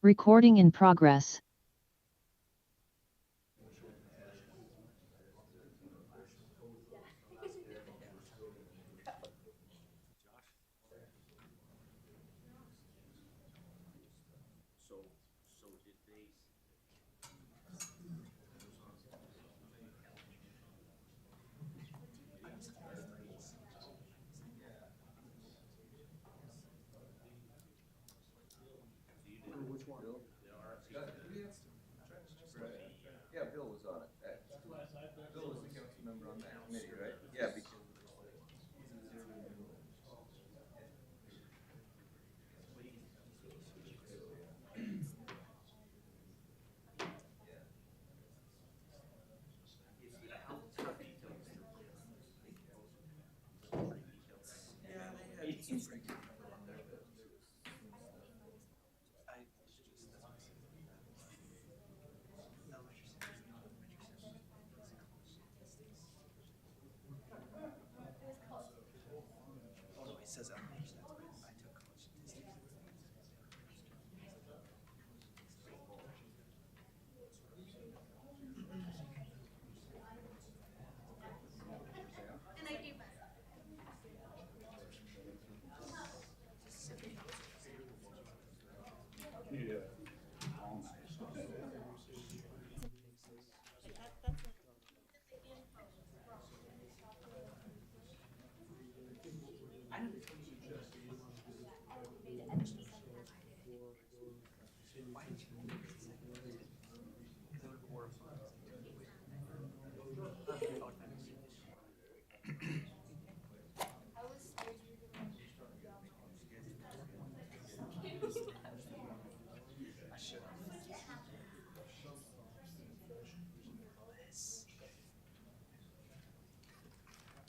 Recording in progress. Which one? Bill? Yeah, Bill was on it. Bill was the council member on that committee, right? Yeah, because of the yeah, they had some pretty good people on there, but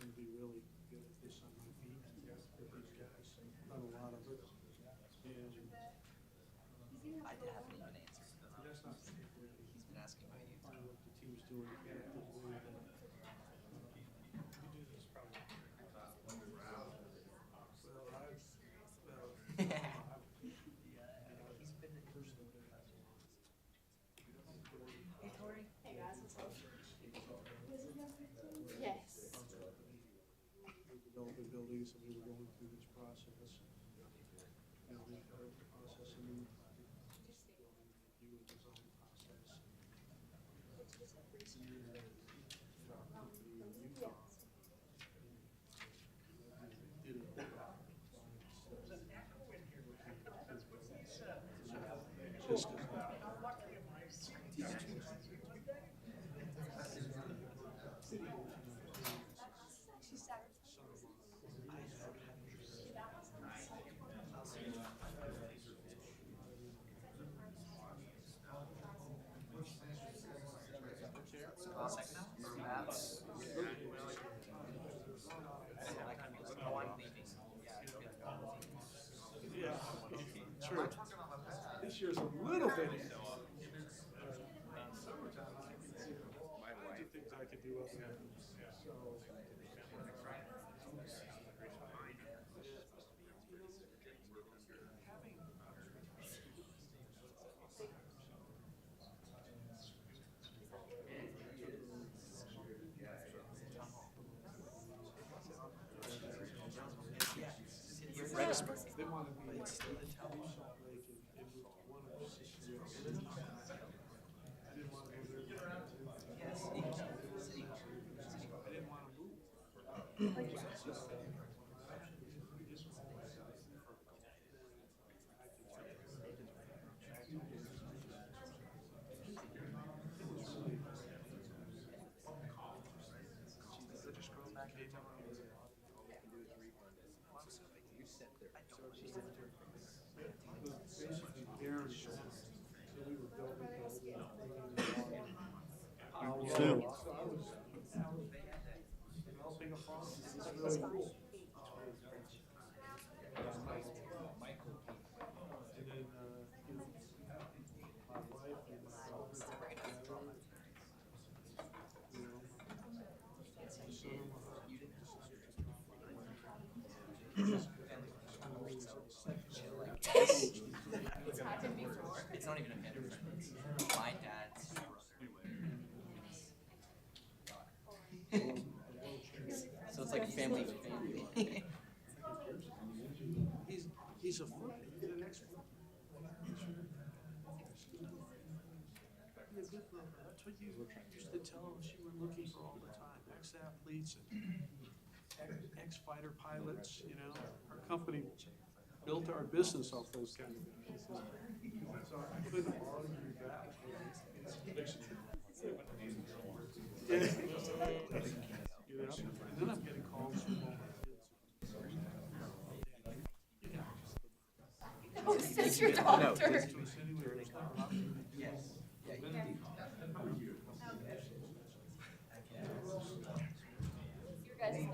It'd be really good at this on my feet with these guys. Done a lot of it. And that's not particularly part of what the team's doing collectively, but well, we're developing buildings and we were going through this process. You know, this process and then building review and design process. Utah. Did it. Just yeah, true. This year's a little bit easier. Summertime, I can see kinds of things I could do up there. So. Rexburg. They want to be Salt Lake and one of those situations. I didn't want to go there. I didn't want to move. you sat there. Basically, Aaron, so we were building, Zoom. so I was developing a farm. It's really cool. Michael. And then, you know, my wife and my daughter got together. You know, my son and my husband decided to drop my wife. Just because I was always on second. It's not It's like family. He's a foot, he's an expert. Be a good number, that's what you used to tell us you were looking for all the time, ex-athletes and ex-fighter pilots, you know? Our company built our business off those kind of guys. So I couldn't argue that. Yeah. You know, and then I'm getting calls from all my kids. Oh, says your doctor. Your guys'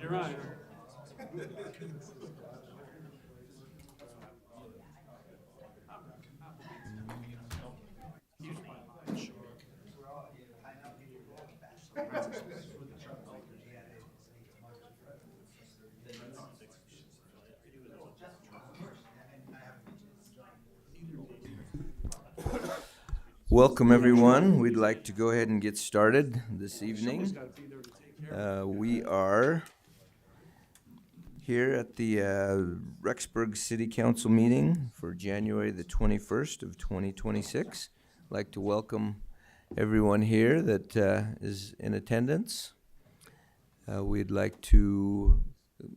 You're right. Welcome, everyone. We'd like to go ahead and get started this Somebody's evening. gotta be there to take care of We are here at the Rexburg City Council meeting for January the 21st of 2026. I'd like to welcome everyone here that is in attendance. We'd like to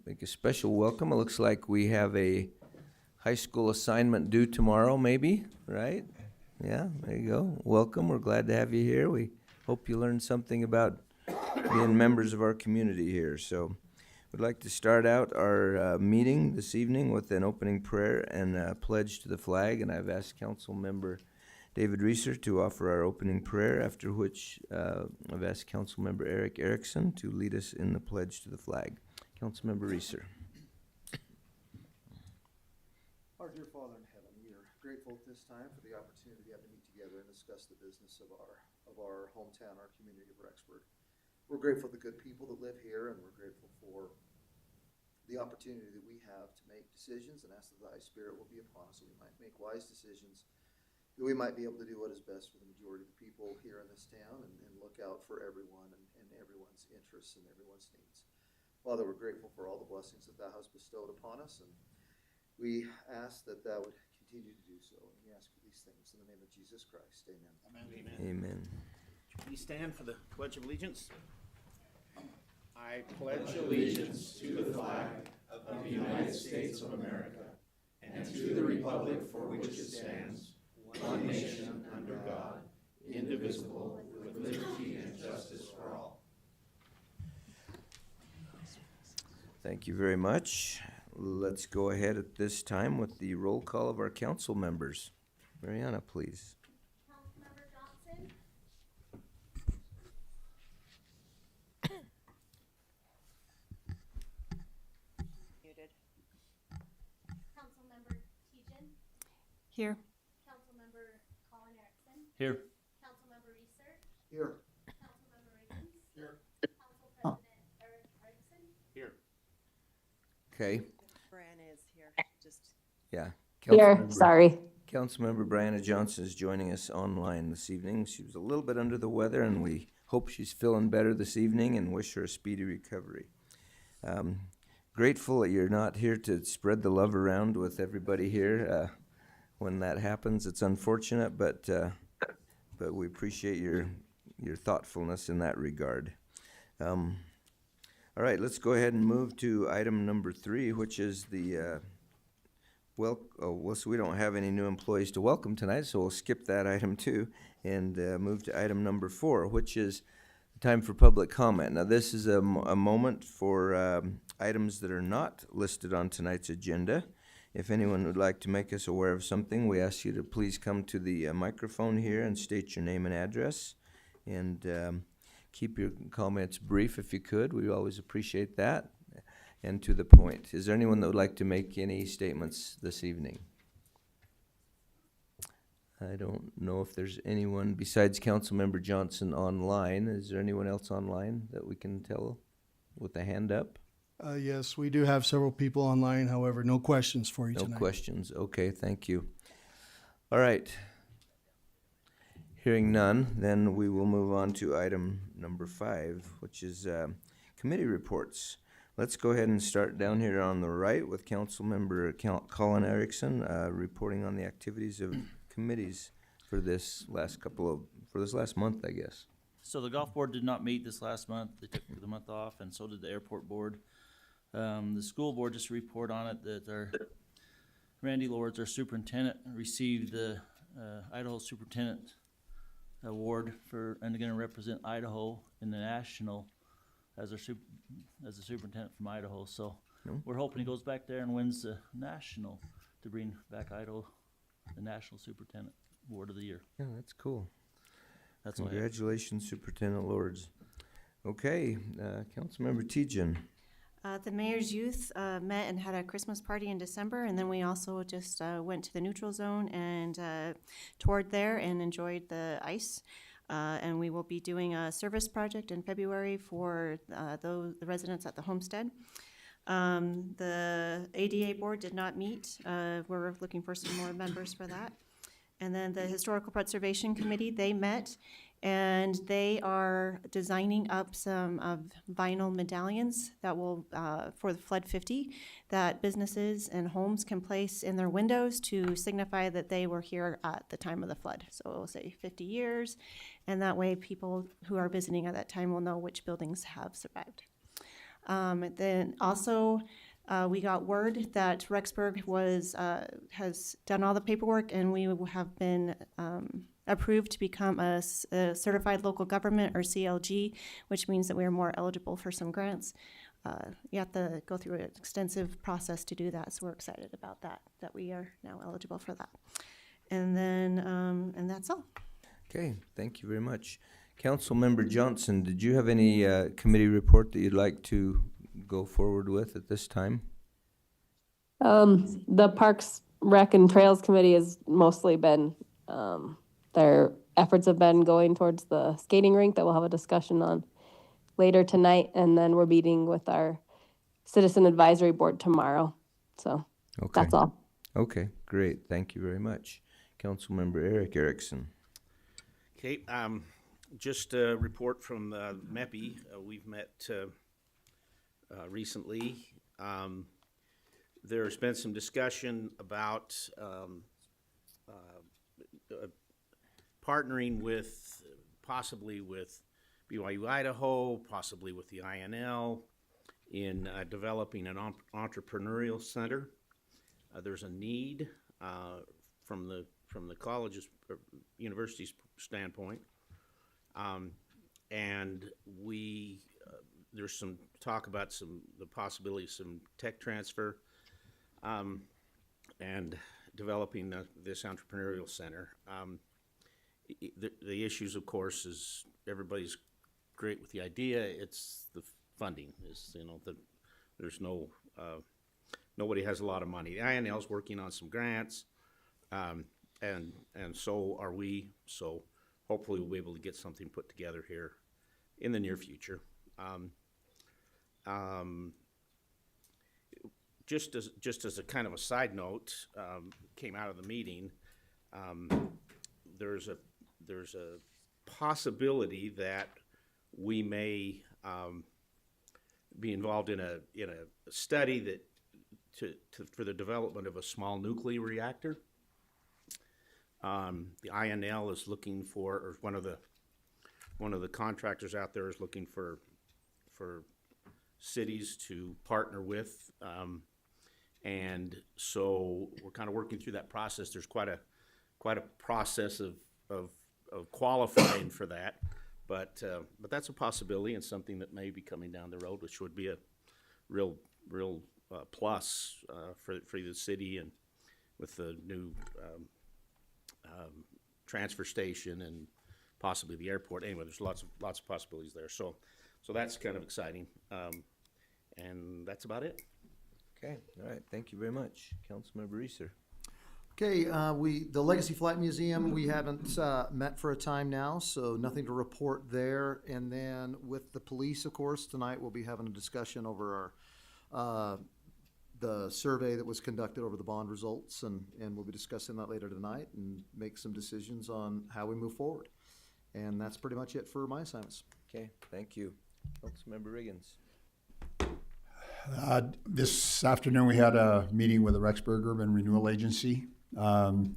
make a special welcome. It looks like we have a high school assignment due tomorrow, maybe, right? Yeah, there you go. Welcome. We're glad to have you here. We hope you learned something about being members of our community here. So we'd like to start out our meeting this evening with an opening prayer and a pledge to the flag. And I've asked Council Member David Reeser to offer our opening prayer, after which I've asked Council Member Eric Erickson to lead us in the pledge to the flag. Council Member Reeser. Our dear Father in heaven, we are grateful at this time for the opportunity to have to meet together and discuss the business of our hometown, our community of Rexburg. We're grateful for the good people that live here, and we're grateful for the opportunity that we have to make decisions, and ask that thy Spirit will be upon us, so we might make wise decisions, that we might be able to do what is best for the majority of the people here in this town, and look out for everyone and everyone's interests and everyone's needs. Father, we're grateful for all the blessings that thou hast bestowed upon us, and we ask that thou would continue to do so. And we ask for these things in the name of Jesus Christ. Amen. Amen. Please stand for the Pledge of Allegiance. I pledge allegiance to the flag of the United States of America and to the republic for which it stands, one nation under God, indivisible, with liberty and justice for all. Thank you very much. Let's go ahead at this time with the roll call of our council members. Mariana, please. Councilmember Johnson. Muted. Councilmember Tejan. Here. Councilmember Colin Erickson. Here. Councilmember Reeser. Here. Councilmember Riggins. Here. Council President Eric Erickson. Here. Okay, Brianna is here, just. yeah. Here, Councilmember- sorry. Councilmember Brianna Johnson is joining us online this evening. She was a little bit under the weather, and we hope she's feeling better this evening and wish her a speedy recovery. Grateful that you're not here to spread the love around with everybody here. When that happens, it's unfortunate, but we appreciate your thoughtfulness in that regard. All right, let's go ahead and move to item number 3, which is the so we don't have any new employees to welcome tonight, so we'll skip that item too and move to item number 4, which is time for public comment. Now, this is a moment for items that are not listed on tonight's agenda. If anyone would like to make us aware of something, we ask you to please come to the microphone here and state your name and address, and keep your comments brief if you could. We always appreciate that, and to the point. Is there anyone that would like to make any statements this evening? I don't know if there's anyone besides Councilmember Johnson online. Is there anyone else online that we can tell with a hand up? Yes, we do have several people online, however, no questions for you No tonight. questions. Okay, thank you. All right. Hearing none, then we will move on to item number 5, which is committee reports. Let's go ahead and start down here on the right with Councilmember Colin Erickson reporting on the activities of committees for this last month, I guess. So the golf board did not meet this last month. They took the month off, and so did the airport board. The school board, just to report on it, that Randy Lords, our superintendent, received the Idaho Superintendent Award and going to represent Idaho in the national as the superintendent from Idaho. So we're hoping he goes back there and wins the national to bring back Idaho the National Superintendent Award of the Year. Yeah, that's cool. That's why. Congratulations, Superintendent Lords. Okay, Councilmember Tejan. The mayor's youth met and had a Christmas party in December, and then we also just went to the neutral zone and toured there and enjoyed the ice. And we will be doing a service project in February for the residents at the homestead. The ADA board did not meet. We're looking for some more members for that. And then the Historical Preservation Committee, they met, and they are designing up some of vinyl medallions that will, for the Flood 50, that businesses and homes can place in their windows to signify that they were here at the time of the flood. So it will say 50 years, and that way people who are visiting at that time will know which buildings have survived. Then also, we got word that Rexburg has done all the paperwork, and we have been approved to become a certified local government, or CLG, which means that we are more eligible for some grants. You have to go through an extensive process to do that, so we're excited about that we are now eligible for that. And then, and that's all. Okay, thank you very much. Councilmember Johnson, did you have any committee report that you'd like to go forward with at this time? The Parks, Rec, and Trails Committee has mostly been, their efforts have been going towards the skating rink that we'll have a discussion on later tonight, and then we're meeting with our Citizen Advisory Board tomorrow. So that's all. Okay, great. Thank you very much. Councilmember Eric Erickson. Okay, just a report from MEPI. We've met recently. There's been some discussion about partnering possibly with BYU Idaho, possibly with the INL, in developing an entrepreneurial center. There's a need from the college's university's standpoint, and there's some talk about the possibility of some tech transfer and developing this entrepreneurial center. The issues, of course, is everybody's great with the idea. It's the funding. There's nobody has a lot of money. The INL's working on some grants, and so are we. So hopefully we'll be able to get something put together here in the near future. Just as a kind of a side note, came out of the meeting. There's a possibility that we may be involved in a study for the development of a small nuclear reactor. The INL is looking for, or one of the contractors out there is looking for cities to partner with, and so we're kind of working through that process. There's quite a process of qualifying for that, but that's a possibility and something that may be coming down the road, which would be a real plus for the city, and with the new transfer station and possibly the airport. Anyway, there's lots of possibilities there. So that's kind of exciting, and that's about it. Okay, all right. Thank you very much. Councilmember Reeser. Okay, the Legacy Flight Museum, we haven't met for a time now, so nothing to report there. And then with the police, of course, tonight we'll be having a discussion over our, the survey that was conducted over the bond results, and we'll be discussing that later tonight and make some decisions on how we move forward. And that's pretty much it for my assignments. Okay, thank you. Councilmember Riggins. This afternoon, we had a meeting with the Rexburg Urban Renewal Agency. Let's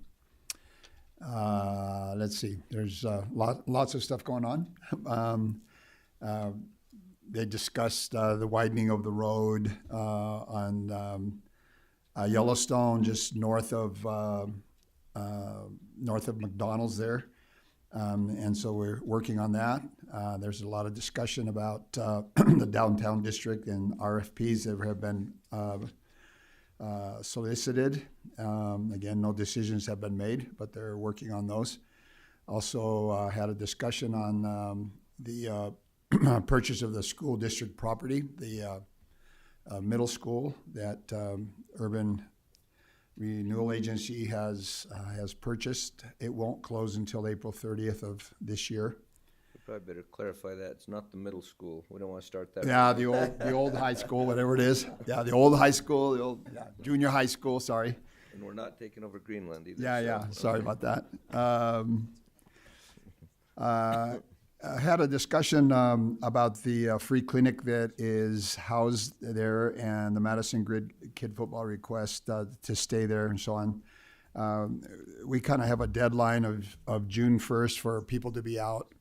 see, there's lots of stuff going on. They discussed the widening of the road on Yellowstone, just north of McDonald's there. And so we're working on that. There's a lot of discussion about the downtown district and RFPs that have been solicited. Again, no decisions have been made, but they're working on those. Also had a discussion on the purchase of the school district property, the middle school that Urban Renewal Agency has purchased. It won't close until April 30th of this year. We probably better clarify that. It's not the middle school. We don't want to start that. Yeah, the old high school, whatever it is. Yeah, the old high school, the old junior high school, sorry. And we're not taking over Greenland either. Yeah, so, sorry about that. I had a discussion about the free clinic that is housed there and the Madison Grid Kid Football request to stay there and so on. We kind of have a deadline of June 1st for people to be out.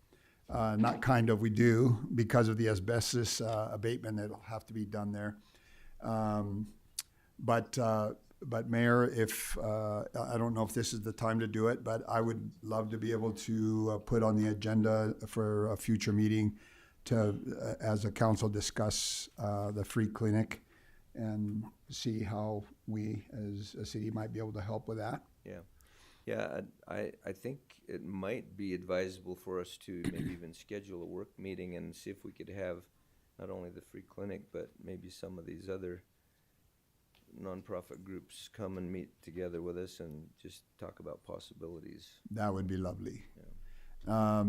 Not kind of, we do, because of the asbestos abatement that'll have to be done there. But Mayor, if I don't know if this is the time to do it, but I would love to be able to put on the agenda for a future meeting to, as a council, discuss the free clinic and see how we as a city might be able to help with that. Yeah, I think it might be advisable for us to maybe even schedule a work meeting and see if we could have not only the free clinic, but maybe some of these other nonprofit groups come and meet together with us and just talk about possibilities. That would be lovely. Yeah.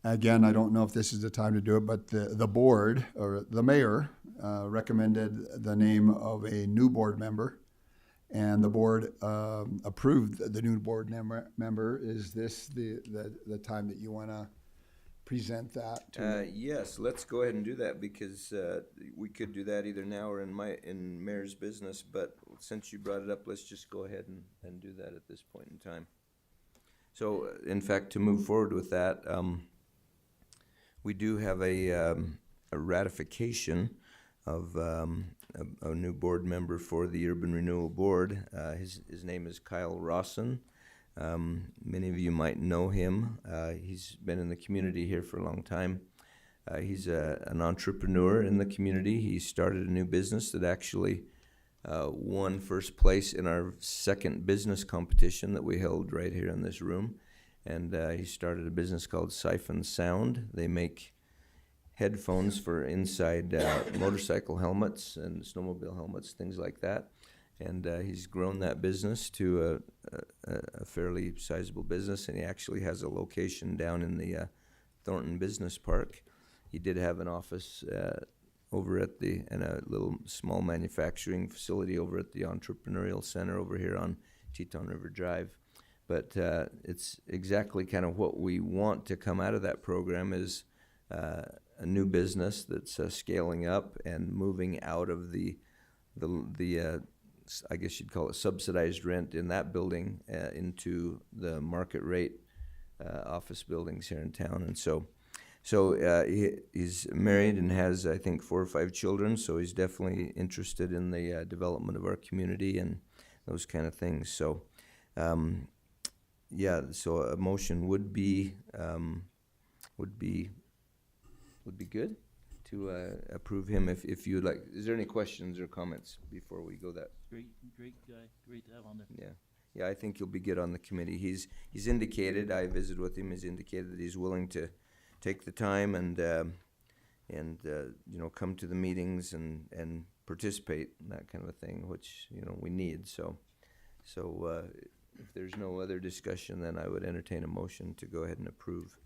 Again, I don't know if this is the time to do it, but the board, or the mayor, recommended the name of a new board member, and the board approved the new board member. Is this the time that you want to present that to? Yes, let's go ahead and do that, because we could do that either now or in Mayor's business, but since you brought it up, let's just go ahead and do that at this point in time. So, in fact, to move forward with that, we do have a ratification of a new board member for the Urban Renewal Board. His name is Kyle Rawson. Many of you might know him. He's been in the community here for a long time. He's an entrepreneur in the community. He started a new business that actually won first place in our second business competition that we held right here in this room. And he started a business called Siphon Sound. They make headphones for inside motorcycle helmets and snowmobile helmets, things like that. And he's grown that business to a fairly sizable business, and he actually has a location down in the Thornton Business Park. He did have an office over at and a little small manufacturing facility over at the Entrepreneurial Center over here on Teton River Drive. But it's exactly kind of what we want to come out of that program is a new business that's scaling up and moving out of the I guess you'd call it subsidized rent in that building into the market rate office buildings here in town. And so he's married and has, I think, 4 or 5 children, so he's definitely interested in the development of our community and those kind of things. So, so a motion would be good to approve him if you'd like. Is there any questions or comments before we go that? Great guy, great to have on there. Yeah, I think he'll be good on the committee. He's indicated, I visited with him, he's indicated that he's willing to take the time and come to the meetings and participate in that kind of a thing, which we need. So So if there's no other discussion, then I would entertain a motion to go ahead and approve.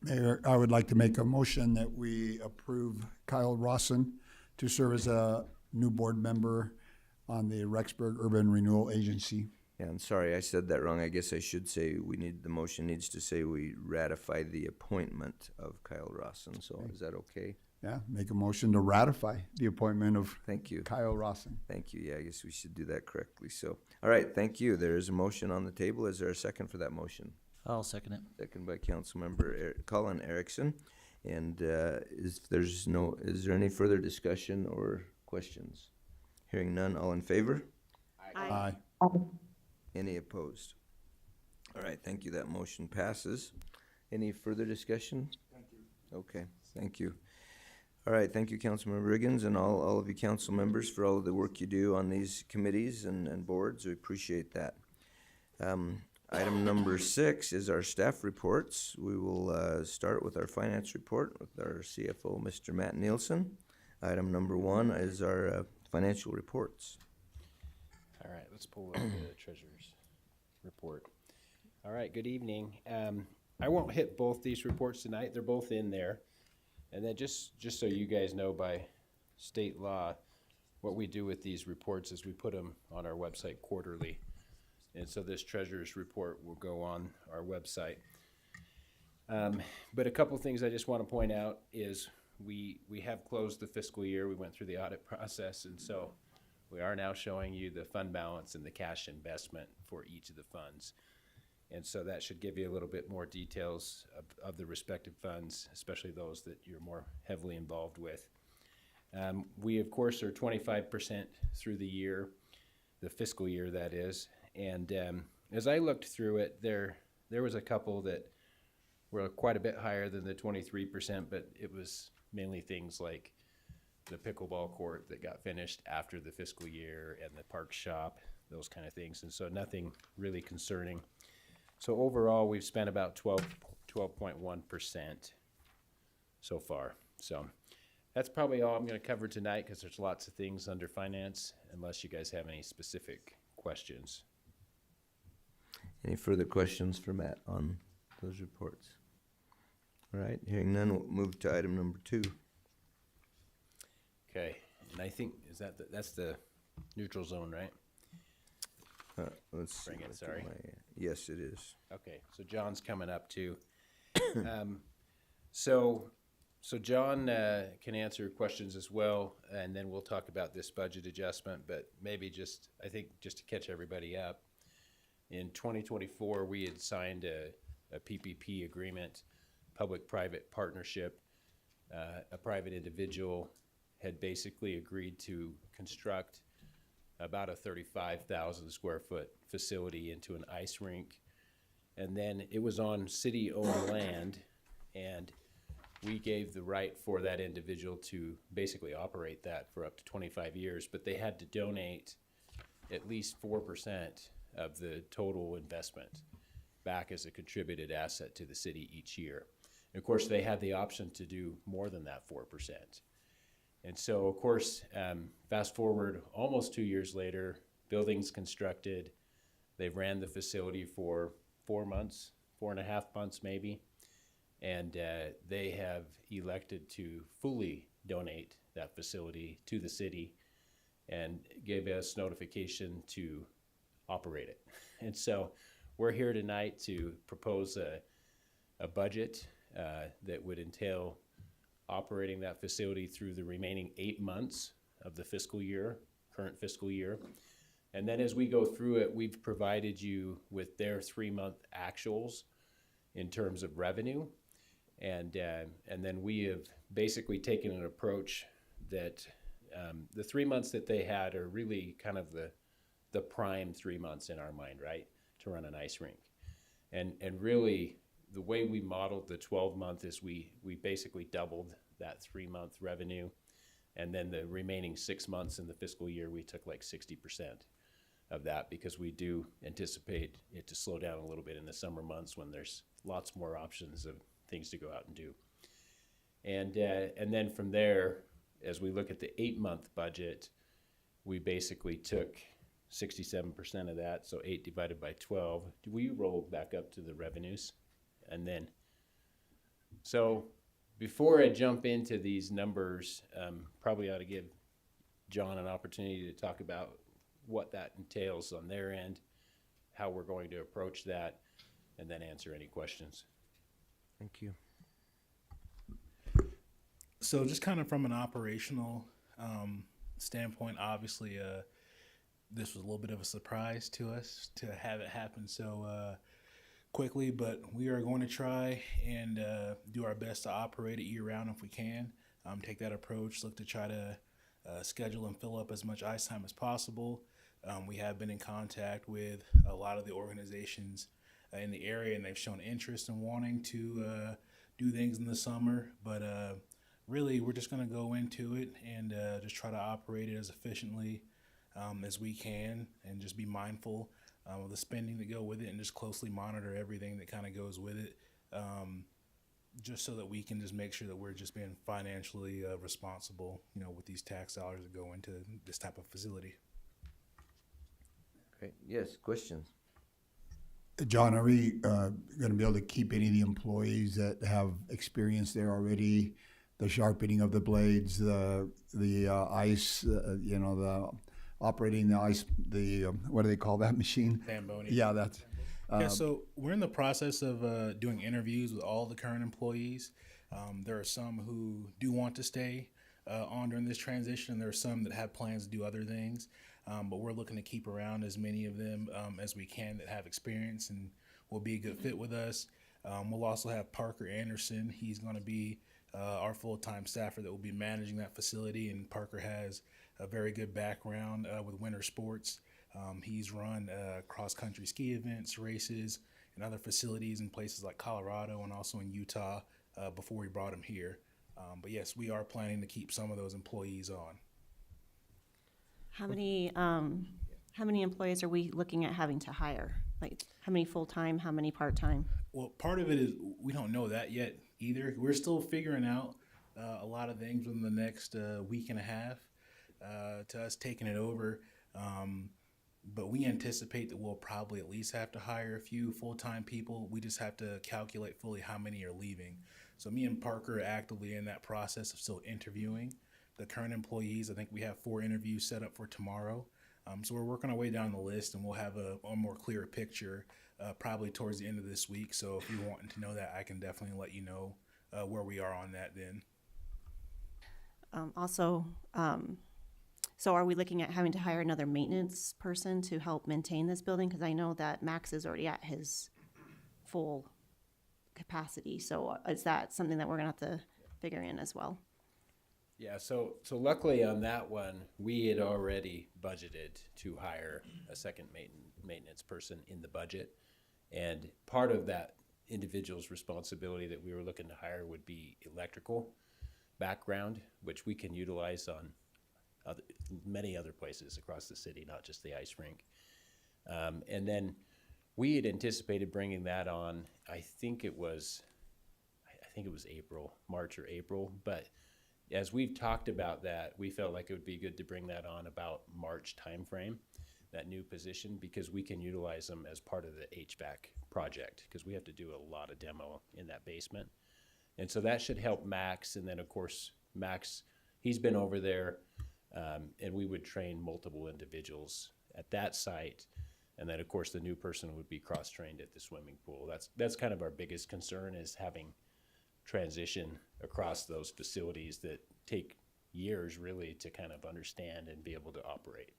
Mayor, I would like to make a motion that we approve Kyle Rawson to serve as a new board member on the Rexburg Urban Renewal Agency. Yeah, I'm sorry, I said that wrong. I guess I should say the motion needs to say we ratify the appointment of Kyle Rawson. So is that okay? Yeah, make a motion to ratify the appointment of Thank you. Kyle Rawson. Thank you. Yeah, I guess we should do that correctly. So, all right, thank you. There is a motion on the table. Is there a second for that motion? I'll second it. Second by Councilmember Colin Erickson. And is there any further discussion or questions? Hearing none, all in favor? Aye. Any opposed? All right, thank you. That motion passes. Any further discussion? Thank you. Okay, thank you. All right, thank you, Councilmember Riggins, and all of you council members for all of the work you do on these committees and boards. We appreciate that. Item number 6 is our staff reports. We will start with our finance report with our CFO, Mr. Matt Nielsen. Item number 1 is our financial reports. All right, let's pull up the treasurer's report. All right, good evening. I won't hit both these reports tonight. They're both in there. And then just so you guys know, by state law, what we do with these reports is we put them on our website quarterly. And so this treasurer's report will go on our website. But a couple things I just want to point out is we have closed the fiscal year. We went through the audit process, and so we are now showing you the fund balance and the cash investment for each of the funds. And so that should give you a little bit more details of the respective funds, especially those that you're more heavily involved with. We, of course, are 25% through the year, the fiscal year that is. And as I looked through it, there was a couple that were quite a bit higher than the 23%, but it was mainly things like the pickleball court that got finished after the fiscal year and the park shop, those kind of things. And so nothing really concerning. So overall, we've spent about 12.1% so far. So that's probably all I'm going to cover tonight because there's lots of things under finance, unless you guys have any specific questions. Any further questions for Matt on those reports? All right, hearing none, we'll move to item number 2. Okay, and I think, that's the neutral zone, right? Let's Bring it, look at sorry. Yes, it is. Okay, so John's coming up too. So John can answer questions as well, and then we'll talk about this budget adjustment, but maybe I think just to catch everybody up, in 2024, we had signed a PPP agreement, public-private partnership. A private individual had basically agreed to construct about a 35,000 square foot facility into an ice rink. And then it was on city-owned land, and we gave the right for that individual to basically operate that for up to 25 years, but they had to donate at least 4% of the total investment back as a contributed asset to the city each year. And of course, they had the option to do more than that 4%. And so, of course, fast forward almost 2 years later, building's constructed. They've ran the facility for 4 months, 4.5 months maybe, and they have elected to fully donate that facility to the city and gave us notification to operate it. And so we're here tonight to propose a budget that would entail operating that facility through the remaining 8 months of the fiscal year, current fiscal year. And then as we go through it, we've provided you with their 3-month actuals in terms of revenue. And then we have basically taken an approach that the 3 months that they had are really kind of the prime 3 months in our mind, right, to run an ice rink. And really, the way we modeled the 12-month is we basically doubled that 3-month revenue, and then the remaining 6 months in the fiscal year, we took like 60% of that because we do anticipate it to slow down a little bit in the summer months when there's lots more options of things to go out and do. And then from there, as we look at the 8-month budget, we basically took 67% of that, so 8 divided by 12. Will you roll back up to the revenues? And then, so before I jump into these numbers, probably ought to give John an opportunity to talk about what that entails on their end, how we're going to approach that, and then answer any questions. Thank you. So just kind of from an operational standpoint, obviously, this was a little bit of a surprise to us to have it happen so quickly, but we are going to try and do our best to operate it year round if we can. Take that approach, look to try to schedule and fill up as much ice time as possible. We have been in contact with a lot of the organizations in the area, and they've shown interest in wanting to do things in the summer, but really we're just going to go into it and just try to operate it as efficiently as we can, and just be mindful of the spending that go with it, and just closely monitor everything that kind of goes with it, just so that we can just make sure that we're just being financially responsible, with these tax dollars that go into this type of facility. Great. Yes, questions? John, are we going to be able to keep any of the employees that have experience there already? The sharpening of the blades, the ice, the operating the ice, what do they call that machine? Zamboni. Yeah, that's. Yeah, so we're in the process of doing interviews with all the current employees. There are some who do want to stay on during this transition, and there are some that have plans to do other things. But we're looking to keep around as many of them as we can that have experience and will be a good fit with us. We'll also have Parker Anderson. He's going to be our full-time staffer that will be managing that facility, and Parker has a very good background with winter sports. He's run cross-country ski events, races, and other facilities in places like Colorado and also in Utah before we brought him here. But yes, we are planning to keep some of those employees on. How many employees are we looking at having to hire? Like, how many full-time, how many part-time? Well, part of it is we don't know that yet either. We're still figuring out a lot of things within the next week and a half to us taking it over. But we anticipate that we'll probably at least have to hire a few full-time people. We just have to calculate fully how many are leaving. So me and Parker are actively in that process of still interviewing the current employees. I think we have 4 interviews set up for tomorrow. So we're working our way down the list, and we'll have a more clear picture probably towards the end of this week. So if you're wanting to know that, I can definitely let you know where we are on that then. So are we looking at having to hire another maintenance person to help maintain this building? Because I know that Max is already at his full capacity. So is that something that we're going to have to figure in as well? Yeah, so luckily on that one, we had already budgeted to hire a second maintenance person in the budget. And part of that individual's responsibility that we were looking to hire would be electrical background, which we can utilize on many other places across the city, not just the ice rink. And then we had anticipated bringing that on, I think it was March or April, but as we've talked about that, we felt like it would be good to bring that on about March timeframe, that new position, because we can utilize them as part of the HVAC project, because we have to do a lot of demo in that basement. And so that should help Max. And then of course, Max, he's been over there, and we would train multiple individuals at that site. And then of course, the new person would be cross-trained at the swimming pool. That's kind of our biggest concern, is having transition across those facilities that take years really to kind of understand and be able to operate.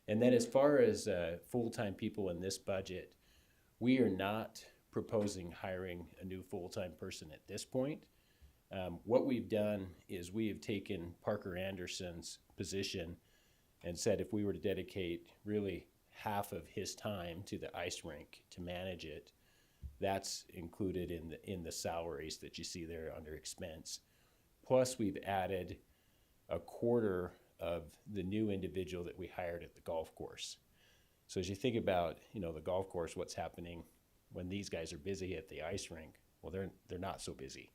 And then as far as full-time people in this budget, we are not proposing hiring a new full-time person at this point. What we've done is we have taken Parker Anderson's position and said if we were to dedicate really half of his time to the ice rink to manage it, that's included in the salaries that you see there under expense. Plus, we've added a quarter of the new individual that we hired at the golf course. So as you think about, the golf course, what's happening when these guys are busy at the ice rink? Well, they're not so busy.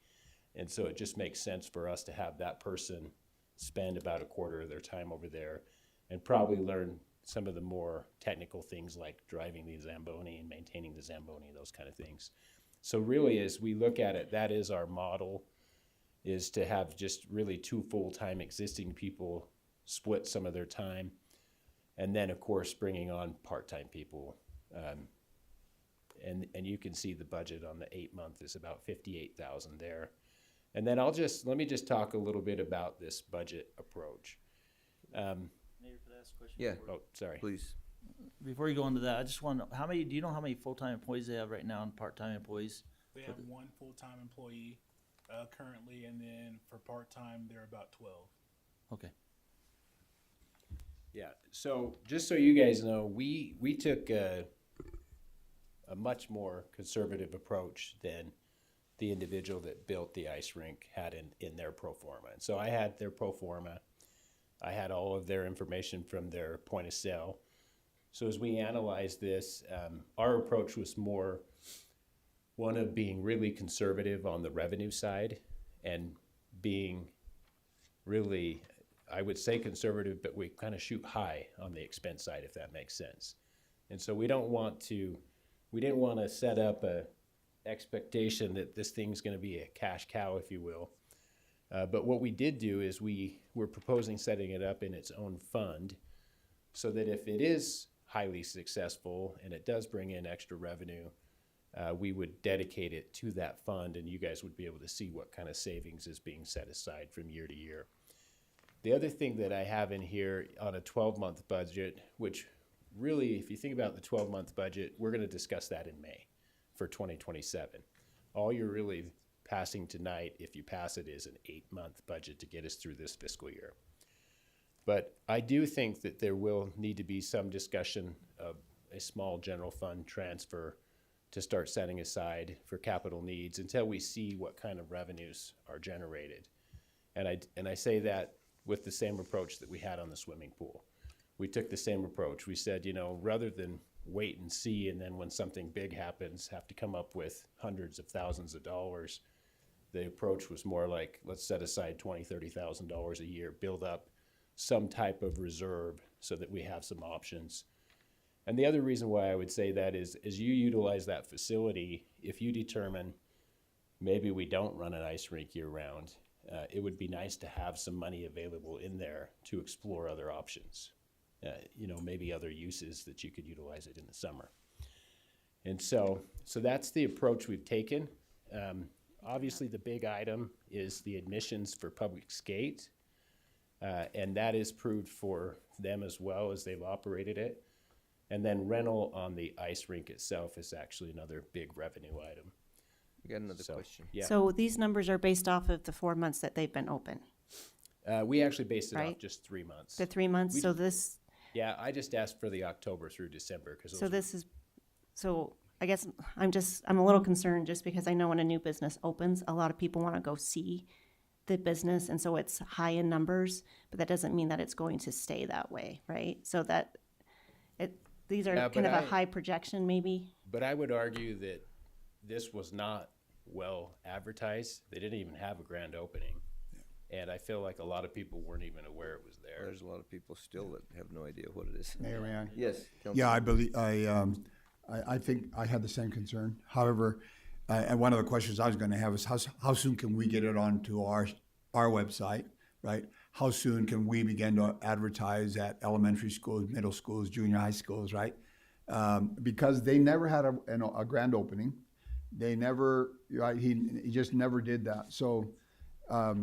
And so it just makes sense for us to have that person spend about a quarter of their time over there and probably learn some of the more technical things like driving the Zamboni and maintaining the Zamboni, those kind of things. So really, as we look at it, that is our model, is to have just really 2 full-time existing people split some of their time. And then, of course, bringing on part-time people. And you can see the budget on the 8-month is about 58,000 there. And then let me just talk a little bit about this budget approach. Mayor, could I ask a question? Yeah. Oh, sorry. Please. Before you go into that, I just want to know, do you know how many full-time employees they have right now and part-time employees? We have one full-time employee currently, and then for part-time, they're about 12. Okay. Yeah, so just so you guys know, we took a much more conservative approach than the individual that built the ice rink had in their pro forma. And so I had their pro forma. I had all of their information from their point of sale. So as we analyzed this, our approach was more one of being really conservative on the revenue side and being really, I would say conservative, but we kind of shoot high on the expense side, if that makes sense. And so we didn't want to set up a expectation that this thing's going to be a cash cow, if you will. But what we did do is we were proposing setting it up in its own fund so that if it is highly successful and it does bring in extra revenue, we would dedicate it to that fund, and you guys would be able to see what kind of savings is being set aside from year to year. The other thing that I have in here on a 12-month budget, which really, if you think about the 12-month budget, we're going to discuss that in May for 2027. All you're really passing tonight, if you pass it, is an 8-month budget to get us through this fiscal year. But I do think that there will need to be some discussion of a small general fund transfer to start setting aside for capital needs until we see what kind of revenues are generated. And I say that with the same approach that we had on the swimming pool. We took the same approach. We said, rather than wait and see, and then when something big happens, have to come up with hundreds of thousands of dollars, the approach was more like, let's set aside $20,000, $30,000 a year, build up some type of reserve so that we have some options. And the other reason why I would say that is, as you utilize that facility, if you determine maybe we don't run an ice rink year round, it would be nice to have some money available in there to explore other options. Maybe other uses that you could utilize it in the summer. And so that's the approach we've taken. Obviously, the big item is the admissions for public skate, and that is proved for them as well as they've operated it. And then rental on the ice rink itself is actually another big revenue item. We got another question. Yeah, So these numbers are based off of the 4 months that they've been open, we actually based it off Right. just 3 months. the 3 months. We- So this, Yeah, I just asked for the October through December because so this is, so I guess I'm a little concerned just because I know when a new business opens, a lot of people want to go see the business. And so it's high in numbers, but that doesn't mean that it's going to stay that way, right? So that these are Yeah, kind but of a high projection maybe. But I would argue that this was not well advertised. They didn't even have a grand opening. And I feel like a lot of people weren't even aware it was there. There's a lot of people still that have no idea what it is. Mayor Ryan? Yes. Yeah, I believe, I think I had the same concern. However, and one of the questions I was gonna have is how soon can we get it onto our website, right? How soon can we begin to advertise at elementary schools, middle schools, junior high schools, right? Because they never had a grand opening. They never, right, he just never did that. So, I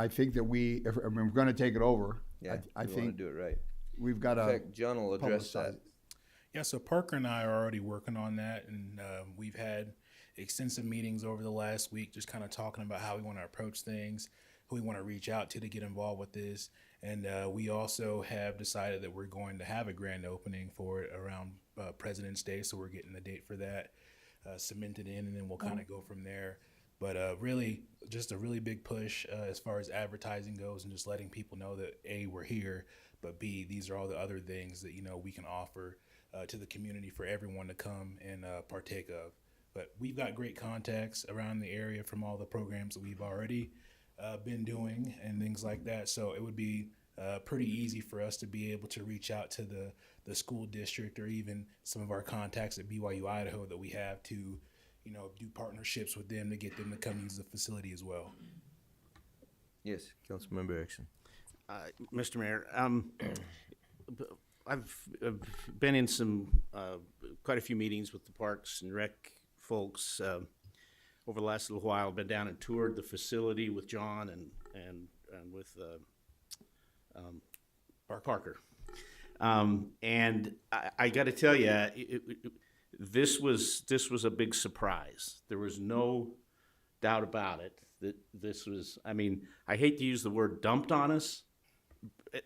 think that if we're gonna take it over, Yeah, I we want to think do it right. we've got In to fact, John will address that. publicize it. Yeah, so Parker and I are already working on that, and we've had extensive meetings over the last week, just kind of talking about how we want to approach things, who we want to reach out to get involved with this. And we also have decided that we're going to have a grand opening for it around President's Day, so we're getting the date for that cemented in, and then we'll kind of go from there. But really, just a really big push as far as advertising goes, and just letting people know that A, we're here, but B, these are all the other things that we can offer to the community for everyone to come and partake of. But we've got great contacts around the area from all the programs that we've already been doing and things like that. So it would be pretty easy for us to be able to reach out to the school district or even some of our contacts at BYU Idaho that we have to, do partnerships with them to get them to come use the facility as well. Yes, Councilmember Erickson. Mr. Mayor, I've been in quite a few meetings with the Parks and Rec folks over the last little while. Been down and toured the facility with John and with Parker. And I got to tell you, this was a big surprise. There was no doubt about it that this was. I mean, I hate to use the word dumped on us.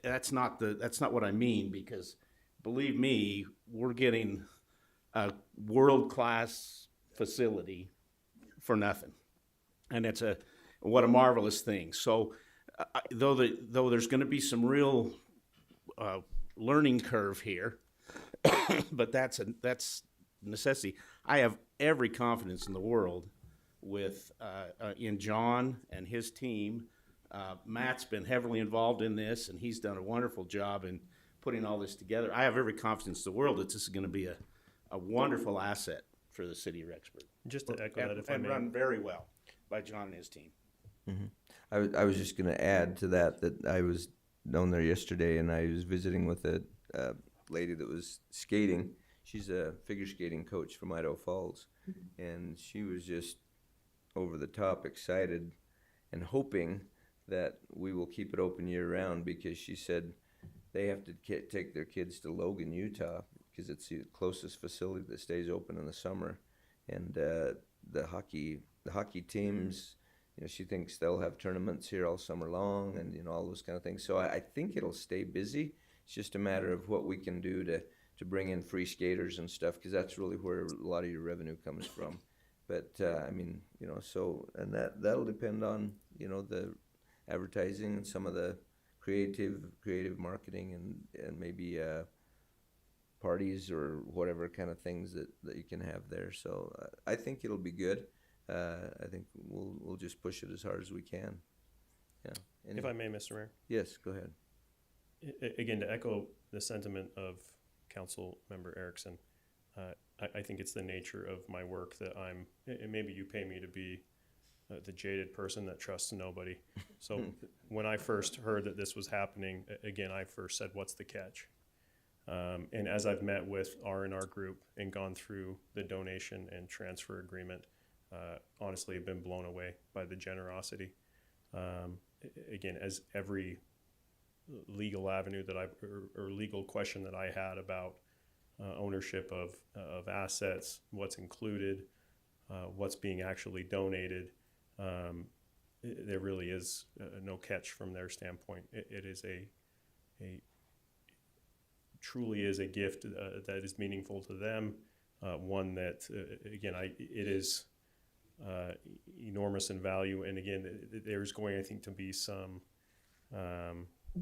That's not what I mean, because believe me, we're getting a world-class facility for nothing, and what a marvelous thing. So, though there's going to be some real learning curve here, but that's necessity. I have every confidence in the world in John and his team. Matt's been heavily involved in this, and he's done a wonderful job in putting all this together. I have every confidence in the world that this is going to be a wonderful asset for the city of Rexburg. Just to echo that, if I and may. run very well by John and his team. I was just going to add to that I was down there yesterday, and I was visiting with a lady that was skating. She's a figure skating coach from Idaho Falls, and she was just over the top excited and hoping that we will keep it open year-round, because she said they have to take their kids to Logan, Utah, because it's the closest facility that stays open in the summer. And the hockey teams, she thinks they'll have tournaments here all summer long, and all those kind of things. So I think it'll stay busy. It's just a matter of what we can do to bring in free skaters and stuff, because that's really where a lot of your revenue comes from. But and that'll depend on the advertising and some of the creative marketing and maybe parties or whatever kind of things that you can have there. So I think it'll be good. I think we'll just push it as hard as we can. Yeah. If I may, Mr. Mayor. Yes, go ahead. Again, to echo the sentiment of Council Member Erickson, I think it's the nature of my work that and maybe you pay me to be the jaded person that trusts nobody. So when I first heard that this was happening, again, I first said, what's the catch? And as I've met with R&R Group and gone through the donation and transfer agreement, honestly, I've been blown away by the generosity. Again, as every legal avenue or legal question that I had about ownership of assets, what's included, what's being actually donated, there really is no catch from their standpoint. It is truly is a gift that is meaningful to them. One that, again, it is enormous in value. And again, there's going, I think, to be some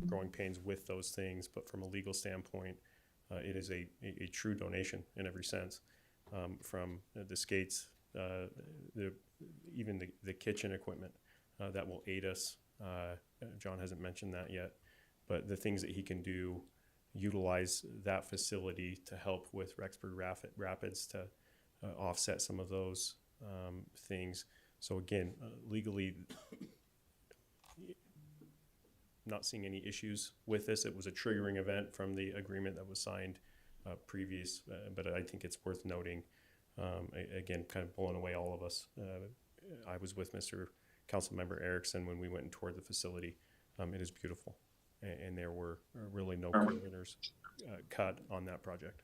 growing pains with those things. But from a legal standpoint, it is a true donation in every sense, from the skates, even the kitchen equipment that will aid us. John hasn't mentioned that yet, but the things that he can do, utilize that facility to help with Rexburg Rapids to offset some of those things. So again, legally, not seeing any issues with this. It was a triggering event from the agreement that was signed previous, but I think it's worth noting. Again, kind of blowing away all of us. I was with Mr. Councilmember Erickson when we went and toured the facility. It is beautiful, and there were really no corners cut on that project.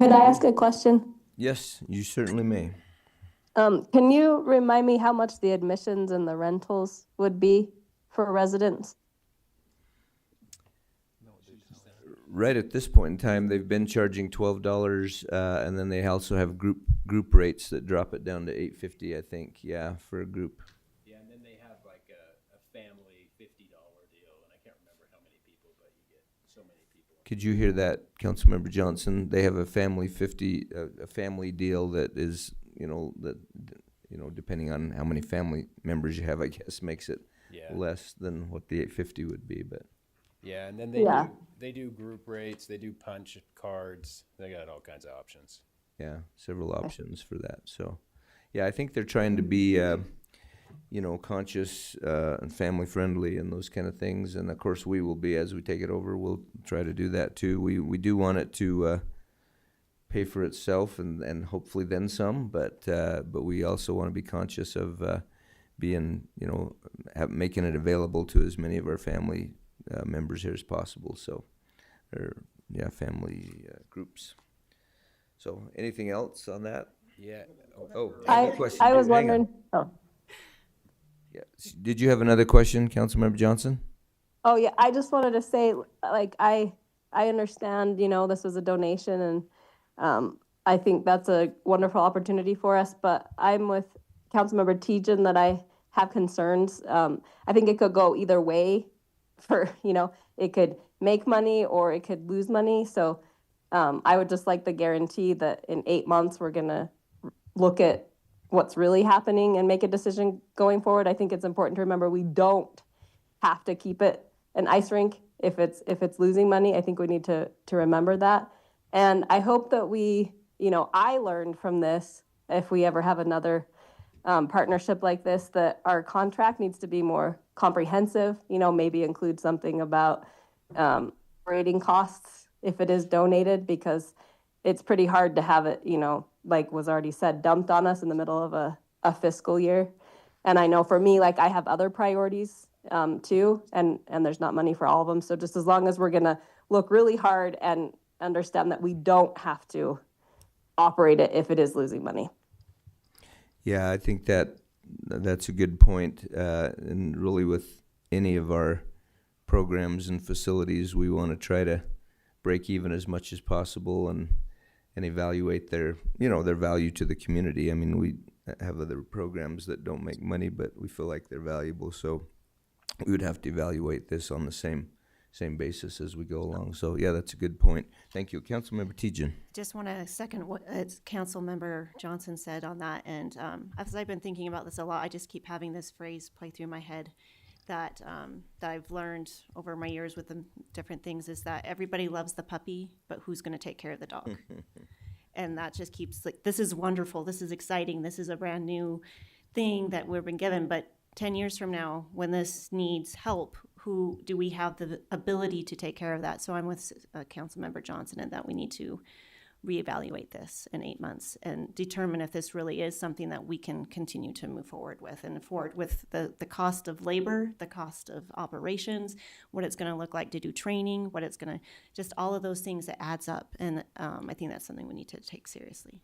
Could I ask a question? Yes, you certainly may. Can you remind me how much the admissions and the rentals would be for residents? Right at this point in time, they've been charging $12, and then they also have group rates that drop it down to $8.50, I think. Yeah, for a group. Yeah, and then they have like a family $50 deal, and I can't remember how many people, but you get so many people. Could you hear that, Councilmember Johnson? They have a family a family deal that is, that you know, depending on how many family members you have, I guess makes it Yeah. less than what the 850 would be, but. Yeah, and then Yeah. they do group rates, they do punch cards, they got all kinds of options. Yeah, several options for that. So, yeah, I think they're trying to be, you know, conscious and family friendly and those kind of things. And of course, we will be as we take it over. We'll try to do that too. We do want it to pay for itself and hopefully then some. But we also want to be conscious of being, you know, making it available to as many of our family members here as possible. So, or yeah, family groups. So, anything else on that? Yeah. I question. I was Hang on. wondering. Oh. Yeah. Did you have another question, Councilmember Johnson? Oh yeah, I just wanted to say, like, I understand, you know, this was a donation, and I think that's a wonderful opportunity for us. But I'm with Councilmember Tejan that I have concerns. I think it could go either way. For it could make money or it could lose money. So I would just like the guarantee that in 8 months we're gonna look at what's really happening and make a decision going forward. I think it's important to remember we don't have to keep it an ice rink if it's losing money. I think we need to remember that. And I hope that I learned from this, if we ever have another partnership like this, that our contract needs to be more comprehensive, maybe include something about operating costs if it is donated, because it's pretty hard to have it, like was already said, dumped on us in the middle of a fiscal year. And I know for me, like, I have other priorities too, and there's not money for all of them. So just as long as we're gonna look really hard and understand that we don't have to operate it if it is losing money. Yeah, I think that's a good point. And really, with any of our programs and facilities, we want to try to break even as much as possible and evaluate their value to the community. I mean, we have other programs that don't make money, but we feel like they're valuable. So we would have to evaluate this on the same basis as we go along. So yeah, that's a good point. Thank you, Councilmember Tejan. Just want to second what Councilmember Johnson said on that. And as I've been thinking about this a lot, I just keep having this phrase play through my head that I've learned over my years with the different things, is that everybody loves the puppy, but who's going to take care of the dog? And that just keeps, like, this is wonderful, this is exciting, this is a brand new thing that we've been given, but 10 years from now, when this needs help, who do we have the ability to take care of that? So I'm with Councilmember Johnson in that we need to reevaluate this in 8 months and determine if this really is something that we can continue to move forward with, and forward with the cost of labor, the cost of operations, what it's going to look like to do training, what it's going to, just all of those things that adds up. And I think that's something we need to take seriously.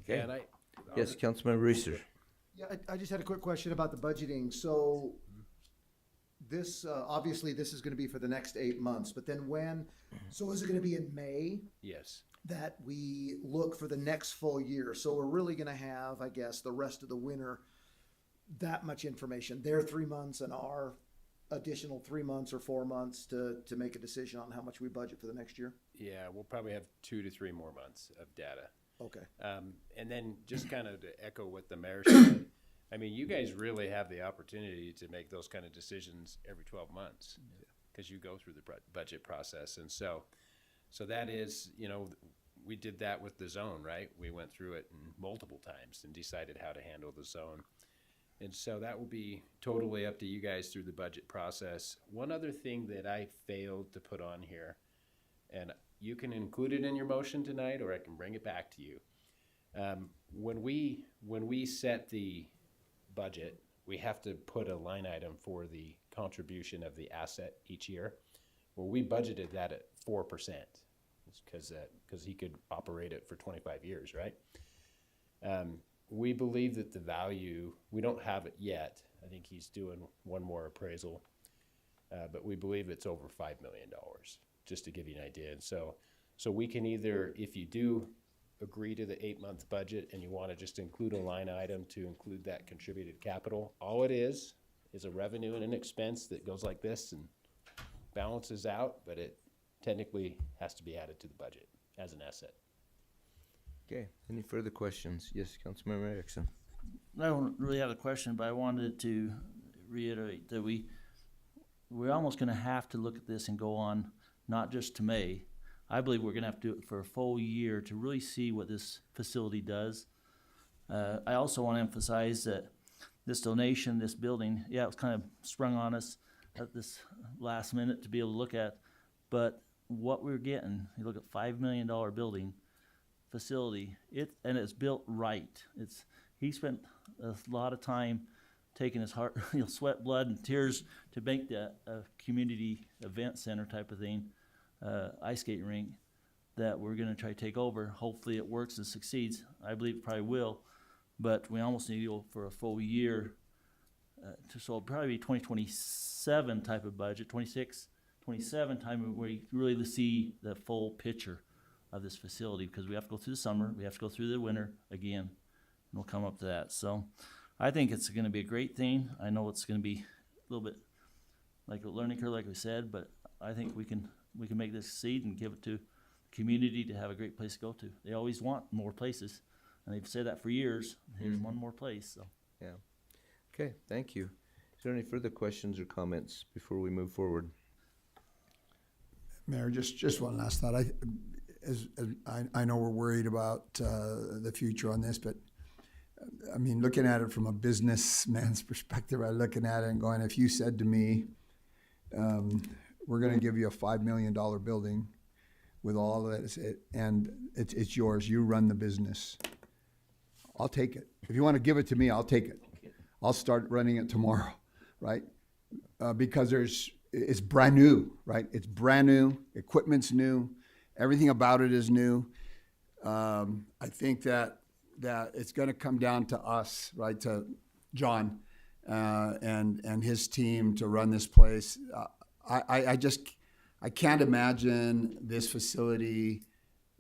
Okay. And Yes, Councilmember Reeser. Yeah, I just had a quick question about the budgeting. So this, obviously, this is gonna be for the next 8 months, but then so is it gonna be in May yes. that we look for the next full year? So we're really gonna have, I guess, the rest of the winter, that much information, their 3 months and our additional 3 months or 4 months to make a decision on how much we budget for the next year? Yeah, we'll probably have 2 to 3 more months of data. Okay. And then just kind of to echo what the mayor said, I mean, you guys really have the opportunity to make those kind of decisions every 12 months because you go through the budget process. And so that is, we did that with the zone, right? We went through it multiple times and decided how to handle the zone. And so that will be totally up to you guys through the budget process. One other thing that I failed to put on here, and you can include it in your motion tonight, or I can bring it back to you. When we set the budget, we have to put a line item for the contribution of the asset each year. Well, we budgeted that at 4%, because he could operate it for 25 years, right? We believe that the value, we don't have it yet. I think he's doing one more appraisal, but we believe it's over $5 million, just to give you an idea. And so we can either, if you do agree to the 8-month budget and you want to just include a line item to include that contributed capital, all it is a revenue and an expense that goes like this and balances out, but it technically has to be added to the budget as an asset. Okay, any further questions? Yes, Councilmember Erickson. I don't really have a question, but I wanted to reiterate that we're almost gonna have to look at this and go on, not just to May. I believe we're gonna have to do it for a full year to really see what this facility does. I also wanna emphasize that this donation, this building, yeah, it was kind of sprung on us at this last minute to be able to look at, but what we're getting, you look at $5 million building, facility, and it's built right. He spent a lot of time taking his heart, sweat, blood, and tears to make that a community event center type of thing, ice skating rink that we're gonna try to take over. Hopefully it works and succeeds. I believe it probably will, but we almost need to go for a full year. So it'll probably be 2027 type of budget, 26, 27 time where you really see the full picture of this facility, because we have to go through the summer, we have to go through the winter again, and we'll come up to that. So I think it's gonna be a great thing. I know it's gonna be a little bit like a learning curve, like we said, but I think we can make this succeed and give it to the community to have a great place to go to. They always want more places, and they've said that for years. Here's one more place, so. Yeah. Okay, thank you. Is there any further questions or comments before we move forward? Mayor, just one last thought. I know we're worried about the future on this, but I mean, looking at it from a businessman's perspective, I'm looking at it and going, if you said to me, we're going to give you a $5 million building with all of it, and it's yours, you run the business, I'll take it. If you want to give it to me, I'll take it. I'll start running it tomorrow, right? Because it's brand new, right? It's brand new, equipment's new, everything about it is new. I think that it's going to come down to us, right, to John and his team to run this place. I can't imagine this facility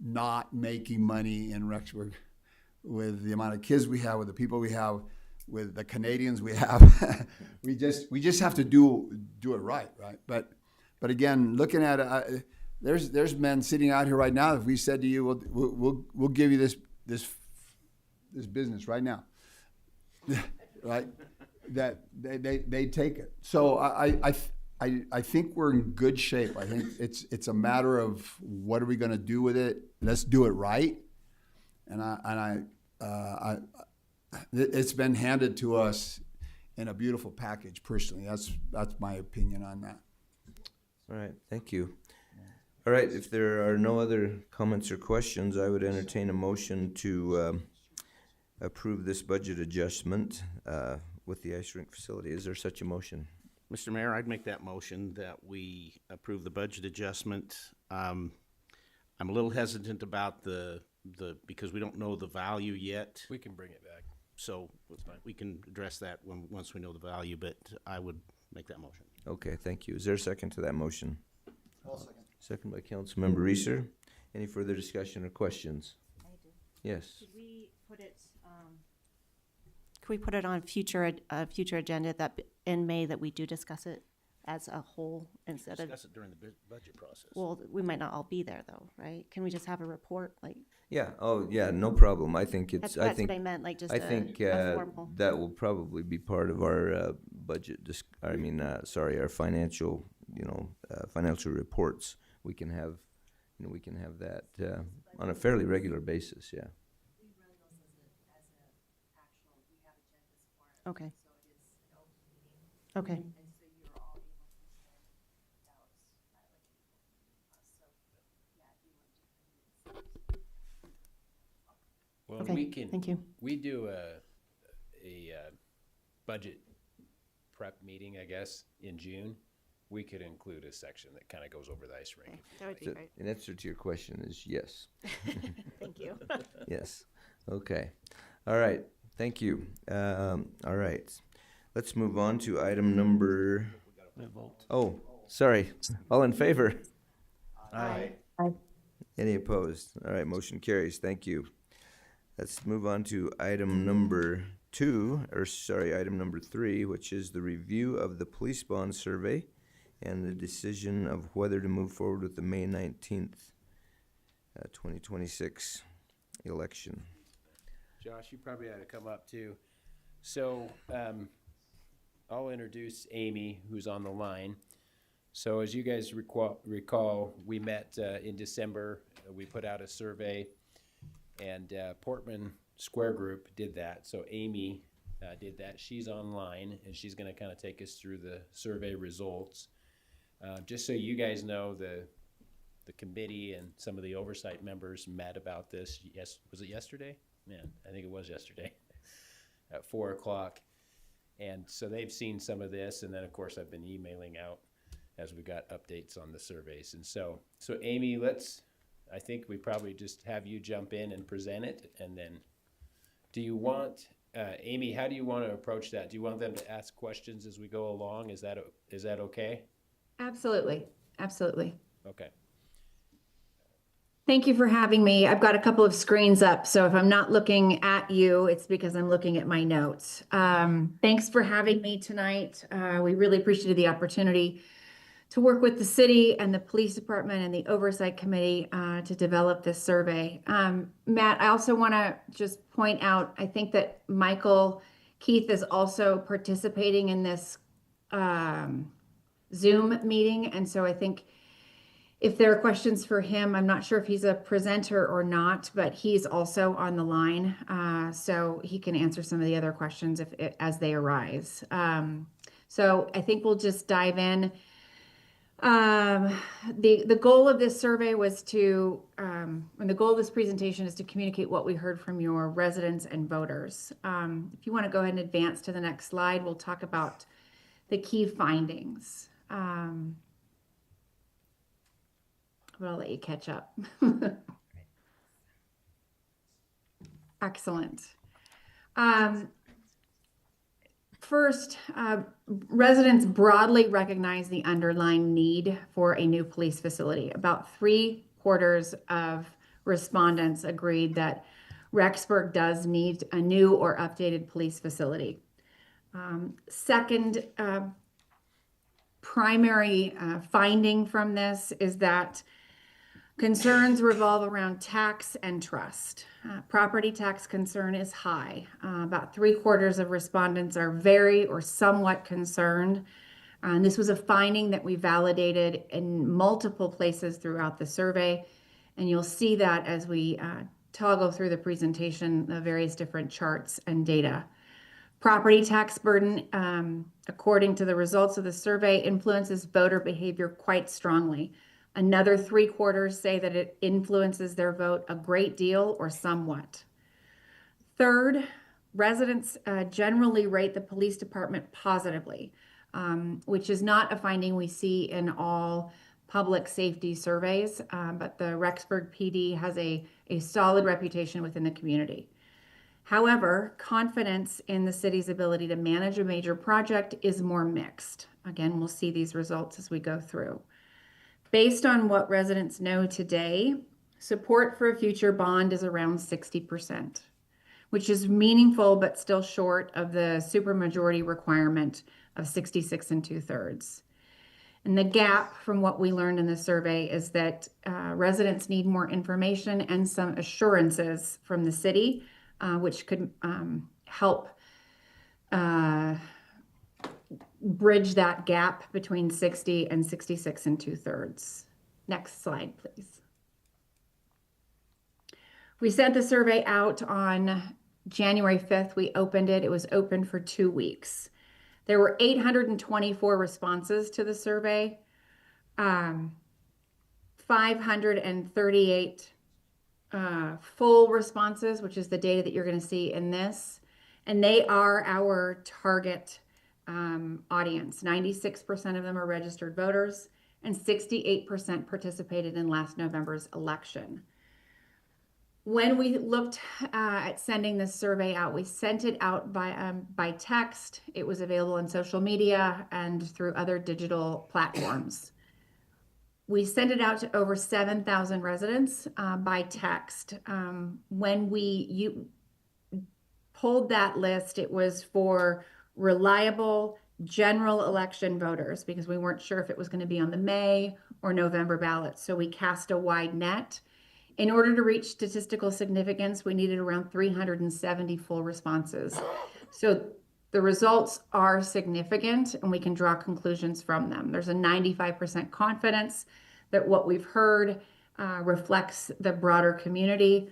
not making money in Rexburg with the amount of kids we have, with the people we have, with the Canadians we have. we just have to do it right? But again, looking at it, there's men sitting out here right now. If we said to you, we'll give you this business right now, right? That they take it. So I think we're in good shape. I think it's a matter of what are we going to do with it. Let's do it right. And it's been handed to us in a beautiful package. Personally, that's my opinion on that. All right, thank you. All right, if there are no other comments or questions, I would entertain a motion to approve this budget adjustment with the ice rink facility. Is there such a motion? Mr. Mayor, I'd make that motion that we approve the budget adjustment. I'm a little hesitant about the because we don't know the value yet. We can bring it back. So we can address that once we know the value, but I would make that motion. Okay, thank you. Is there a second to that motion? I'll second. Second by Councilmember Reeser. Any further discussion or questions? I do. Yes. Could we put it on future agenda that in May that we do discuss it as a whole instead of, Discuss it during the budget process. well, we might not all be there though, right? Can we just have a report, like, Yeah, oh, yeah, no problem. I think that's I think what I meant, like just I a think formal. that will probably be part of our budget. Our financial, financial reports. We can have that on a fairly regular basis. Yeah. Okay. Okay. Well, Okay, thank you. we do a budget prep meeting, I guess, in June. We could include a section that kind of goes over the ice rink. That would be So great. an answer to your question is yes. Thank you. Yes. Okay. All right. Thank you. All right. Let's move on to item number. Oh, sorry. All in favor? Aye. Any opposed? All right. Motion carries. Thank you. Let's move on to item number item number 3, which is the review of the police bond survey and the decision of whether to move forward with the May 19th, 2026 election. Josh, you probably ought to come up too. So, I'll introduce Amy, who's on the line. So as you guys recall, we met in December. We put out a survey, and Portman Square Group did that. So Amy did that. She's online, and she's going to kind of take us through the survey results. Just so you guys know, the committee and some of the oversight members met about this. Yes, was it yesterday? Man, I think it was yesterday at 4 o'clock. And so they've seen some of this, and then of course I've been emailing out as we got updates on the surveys. And so Amy, I think we probably just have you jump in and present it, and then do you want, Amy, how do you want to approach that? Do you want them to ask questions as we go along? Is that okay? Absolutely, absolutely. Okay. Thank you for having me. I've got a couple of screens up, so if I'm not looking at you, it's because I'm looking at my notes. Thanks for having me tonight. We really appreciated the opportunity to work with the city and the police department and the oversight committee to develop this survey. Matt, I also want to just point out, I think that Michael Keith is also participating in this Zoom meeting, and so I think if there are questions for him, I'm not sure if he's a presenter or not, but he's also on the line, so he can answer some of the other questions as they arise. So I think we'll just dive in. The goal of this survey was to, and the goal of this presentation is to communicate what we heard from your residents and voters. If you want to go ahead and advance to the next slide, we'll talk about the key findings. But I'll let you catch up. Excellent. First, residents broadly recognize the underlying need for a new police facility. About 3/4 of respondents agreed that Rexburg does need a new or updated police facility. Second, primary finding from this is that concerns revolve around tax and trust. Property tax concern is high. About 3/4 of respondents are very or somewhat concerned. And this was a finding that we validated in multiple places throughout the survey. And you'll see that as we toggle through the presentation, the various different charts and data. Property tax burden, according to the results of the survey, influences voter behavior quite strongly. Another 3/4 say that it influences their vote a great deal or somewhat. Third, residents generally rate the police department positively, which is not a finding we see in all public safety surveys, but the Rexburg PD has a solid reputation within the community. However, confidence in the city's ability to manage a major project is more mixed. Again, we'll see these results as we go through. Based on what residents know today, support for a future bond is around 60%, which is meaningful but still short of the supermajority requirement of 66 2/3. And the gap from what we learned in the survey is that residents need more information and some assurances from the city, which could help bridge that gap between 60 and 66 2/3. Next slide, please. We sent the survey out on January 5th. We opened it. It was open for 2 weeks. There were 824 responses to the survey, 538 full responses, which is the data that you're going to see in this. And they are our target audience. 96% of them are registered voters, and 68% participated in last November's election. When we looked at sending this survey out, we sent it out by text. It was available on social media and through other digital platforms. We sent it out to over 7,000 residents by text. When we pulled that list, it was for reliable general election voters because we weren't sure if it was going to be on the May or November ballot. So we cast a wide net. In order to reach statistical significance, we needed around 370 full responses. So the results are significant and we can draw conclusions from them. There's a 95% confidence that what we've heard reflects the broader community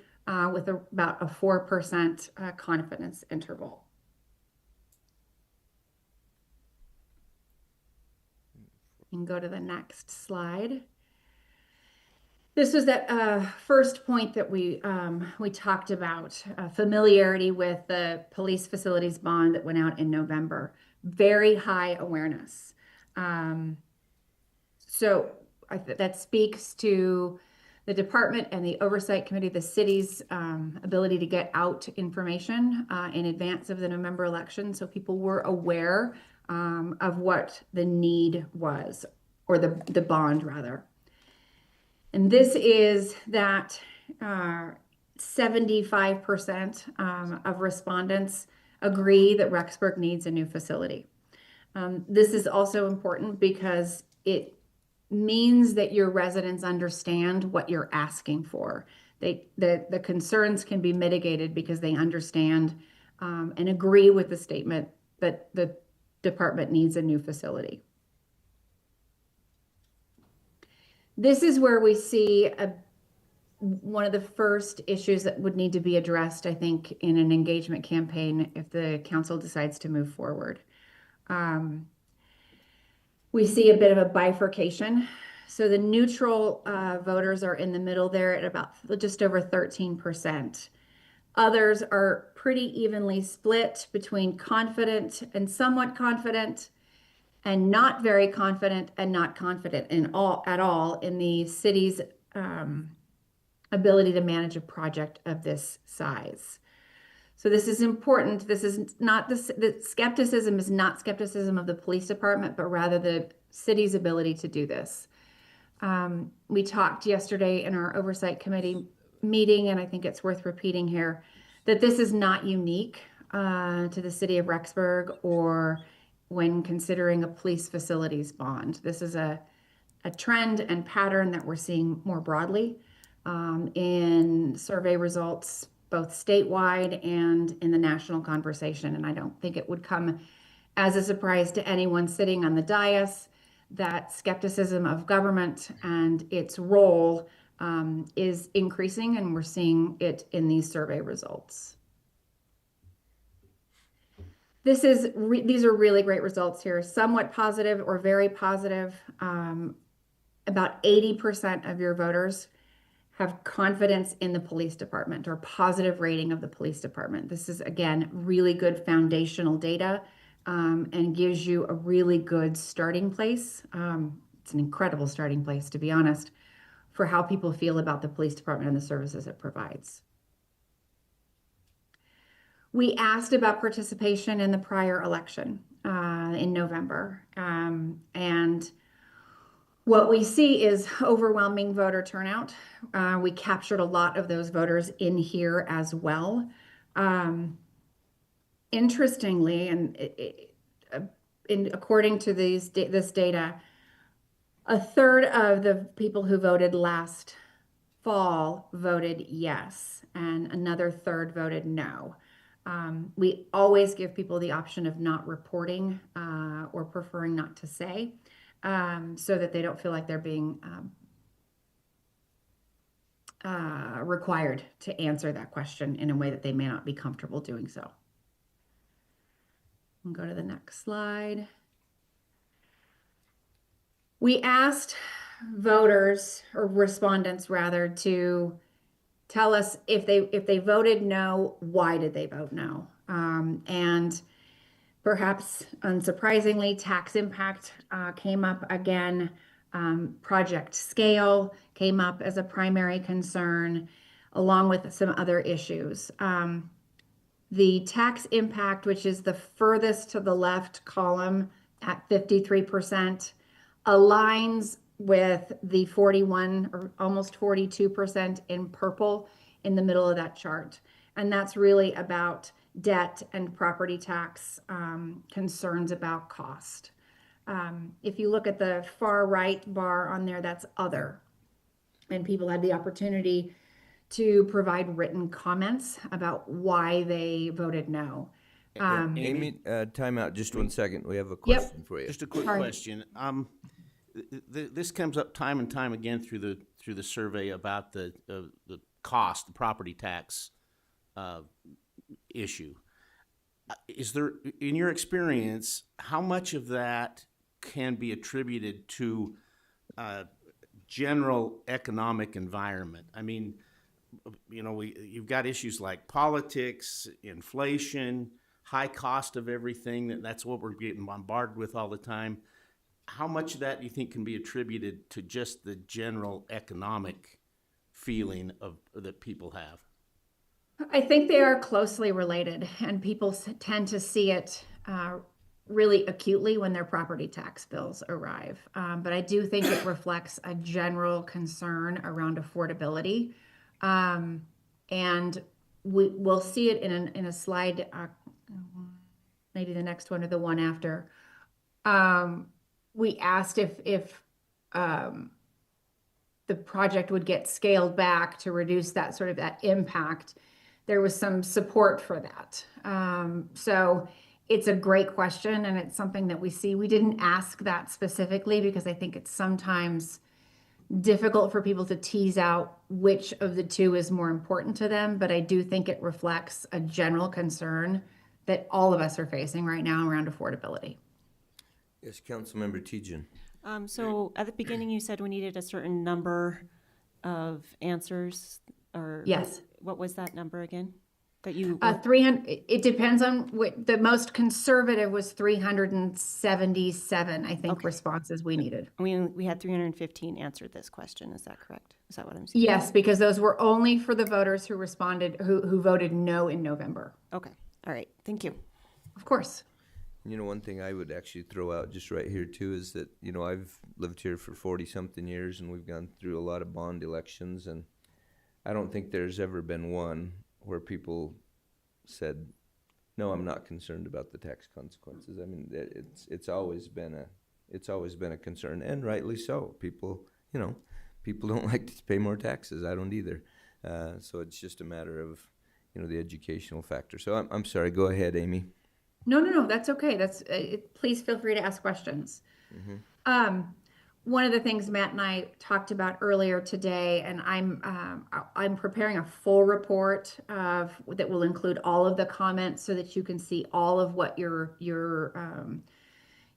with about a 4% confidence interval. You can go to the next slide. This was that first point that we talked about, familiarity with the police facilities bond that went out in November. Very high awareness. So that speaks to the department and the oversight committee, the city's ability to get out information in advance of the November election, so people were aware of what the need was, or the bond rather. And this is that 75% of respondents agree that Rexburg needs a new facility. This is also important because it means that your residents understand what you're asking for. The concerns can be mitigated because they understand and agree with the statement that the department needs a new facility. This is where we see one of the first issues that would need to be addressed, I think, in an engagement campaign if the council decides to move forward. We see a bit of a bifurcation. So the neutral voters are in the middle there at about just over 13%. Others are pretty evenly split between confident and somewhat confident, and not very confident and not confident at all in the city's ability to manage a project of this size. So this is important. This is not the skepticism is not skepticism of the police department, but rather the city's ability to do this. We talked yesterday in our oversight committee meeting, and I think it's worth repeating here, that this is not unique to the city of Rexburg or when considering a police facilities bond. This is a trend and pattern that we're seeing more broadly in survey results, both statewide and in the national conversation. And I don't think it would come as a surprise to anyone sitting on the dais that skepticism of government and its role is increasing, and we're seeing it in these survey results. These are really great results here. Somewhat positive or very positive. About 80% of your voters have confidence in the police department or positive rating of the police department. This is, again, really good foundational data and gives you a really good starting place. It's an incredible starting place, to be honest, for how people feel about the police department and the services it provides. We asked about participation in the prior election in November, and what we see is overwhelming voter turnout. We captured a lot of those voters in here as well. Interestingly, and according to this data, a third of the people who voted last fall voted yes, and another third voted no. We always give people the option of not reporting or preferring not to say, so that they don't feel like they're being required to answer that question in a way that they may not be comfortable doing so. We'll go to the next slide. We asked voters, or respondents rather, to tell us if they voted no, why did they vote no? And perhaps unsurprisingly, tax impact came up again. Project scale came up as a primary concern, along with some other issues. The tax impact, which is the furthest to the left column at 53%, aligns with the 41 or almost 42% in purple in the middle of that chart. And that's really about debt and property tax concerns about cost. If you look at the far right bar on there, that's other. And people had the opportunity to provide written comments about why they voted no. Amy, time out, just 1 second. We have a question for you. Just a quick Sorry. question. This comes up time and time again through the survey about the cost, the property tax issue. Is there, in your experience, how much of that can be attributed to general economic environment? I mean, you know, you've got issues like politics, inflation, high cost of everything. That's what we're getting bombarded with all the time. How much of that do you think can be attributed to just the general economic feeling that people have? I think they are closely related, and people tend to see it really acutely when their property tax bills arrive. But I do think it reflects a general concern around affordability. And we'll see it in a slide, maybe the next one or the one after. We asked if the project would get scaled back to reduce that sort of that impact. There was some support for that. So it's a great question, and it's something that we see. We didn't ask that specifically because I think it's sometimes difficult for people to tease out which of the two is more important to them, but I do think it reflects a general concern that all of us are facing right now around affordability. Yes, Councilmember Tejan. So at the beginning, you said we needed a certain number of answers, or Yes. what was that number again? That you 300, it depends on what, the most conservative was 377, I think, responses we needed. we had 315 answered this question. Is that correct? Is that what I'm saying? Yes, because those were only for the voters who responded, who voted no in November. Okay. All right. Thank you. Of course. You know, one thing I would actually throw out just right here too is that, you know, I've lived here for 40-something years, and we've gone through a lot of bond elections, and I don't think there's ever been one where people said, no, I'm not concerned about the tax consequences. I mean, it's always been a concern, and rightly so. People don't like to pay more taxes. I don't either. So it's just a matter of, you know, the educational factor. So I'm sorry. Go ahead, Amy. No, that's okay. Please feel free to ask questions. One of the things Matt and I talked about earlier today, and I'm preparing a full report that will include all of the comments so that you can see all of what your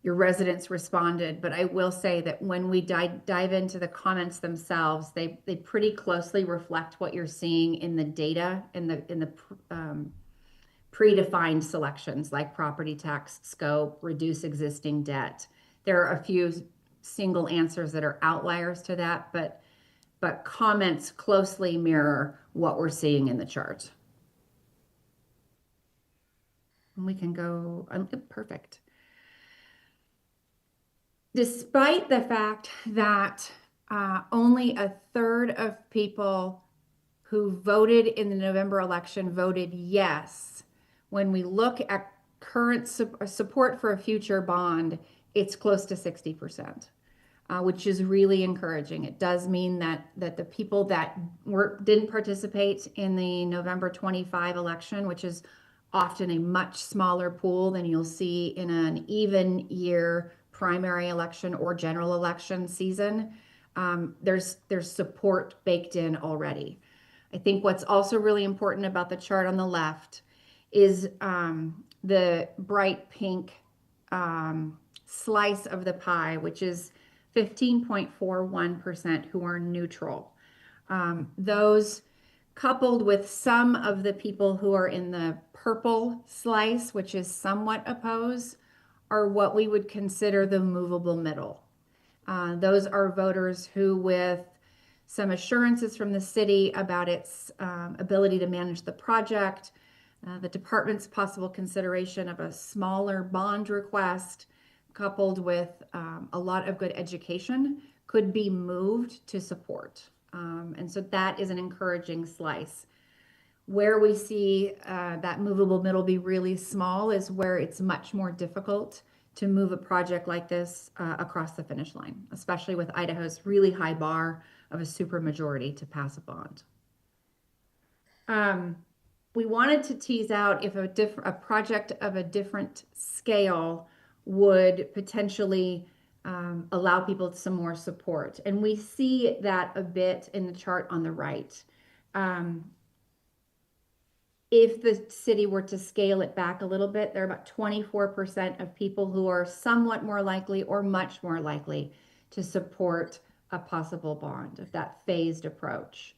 residents responded. But I will say that when we dive into the comments themselves, they pretty closely reflect what you're seeing in the data in the predefined selections like property tax scope, reduce existing debt. There are a few single answers that are outliers to that, but comments closely mirror what we're seeing in the chart. And we can go, perfect. Despite the fact that only a third of people who voted in the November election voted yes, when we look at current support for a future bond, it's close to 60%, which is really encouraging. It does mean that the people that didn't participate in the November 25 election, which is often a much smaller pool than you'll see in an even year primary election or general election season, there's support baked in already. I think what's also really important about the chart on the left is the bright pink slice of the pie, which is 15.41% who are neutral. Those coupled with some of the people who are in the purple slice, which is somewhat opposed, are what we would consider the movable middle. Those are voters who, with some assurances from the city about its ability to manage the project, the department's possible consideration of a smaller bond request, coupled with a lot of good education, could be moved to support. And so that is an encouraging slice. Where we see that movable middle be really small is where it's much more difficult to move a project like this across the finish line, especially with Idaho's really high bar of a supermajority to pass a bond. we wanted to tease out if a project of a different scale would potentially allow people some more support. And we see that a bit in the chart on the right. If the city were to scale it back a little bit, there are about 24% of people who are somewhat more likely or much more likely to support a possible bond of that phased approach.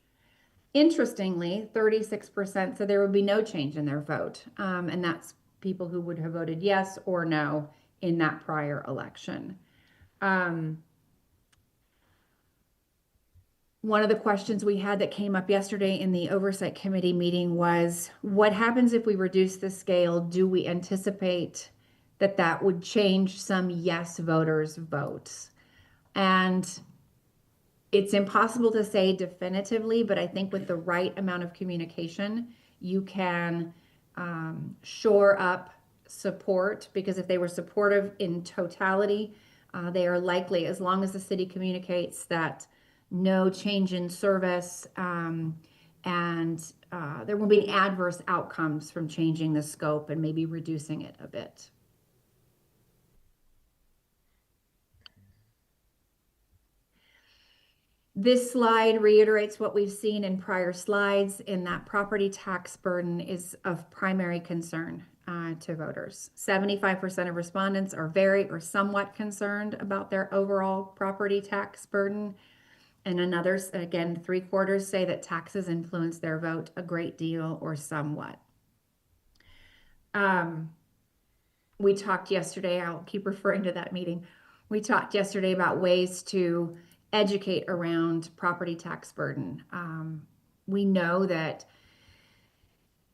Interestingly, 36% said there would be no change in their vote, and that's people who would have voted yes or no in that prior election. One of the questions we had that came up yesterday in the Oversight Committee meeting was, what happens if we reduce the scale? Do we anticipate that that would change some yes voters' votes? And it's impossible to say definitively, but I think with the right amount of communication, you can shore up support, because if they were supportive in totality, they are likely, as long as the city communicates that no change in service and there will be adverse outcomes from changing the scope and maybe reducing it a bit. This slide reiterates what we've seen in prior slides, in that property tax burden is of primary concern to voters. 75% of respondents are very or somewhat concerned about their overall property tax burden. And another, again, 3/4 say that taxes influence their vote a great deal or somewhat. We talked yesterday, I'll keep referring to that meeting. We talked yesterday about ways to educate around property tax burden. We know that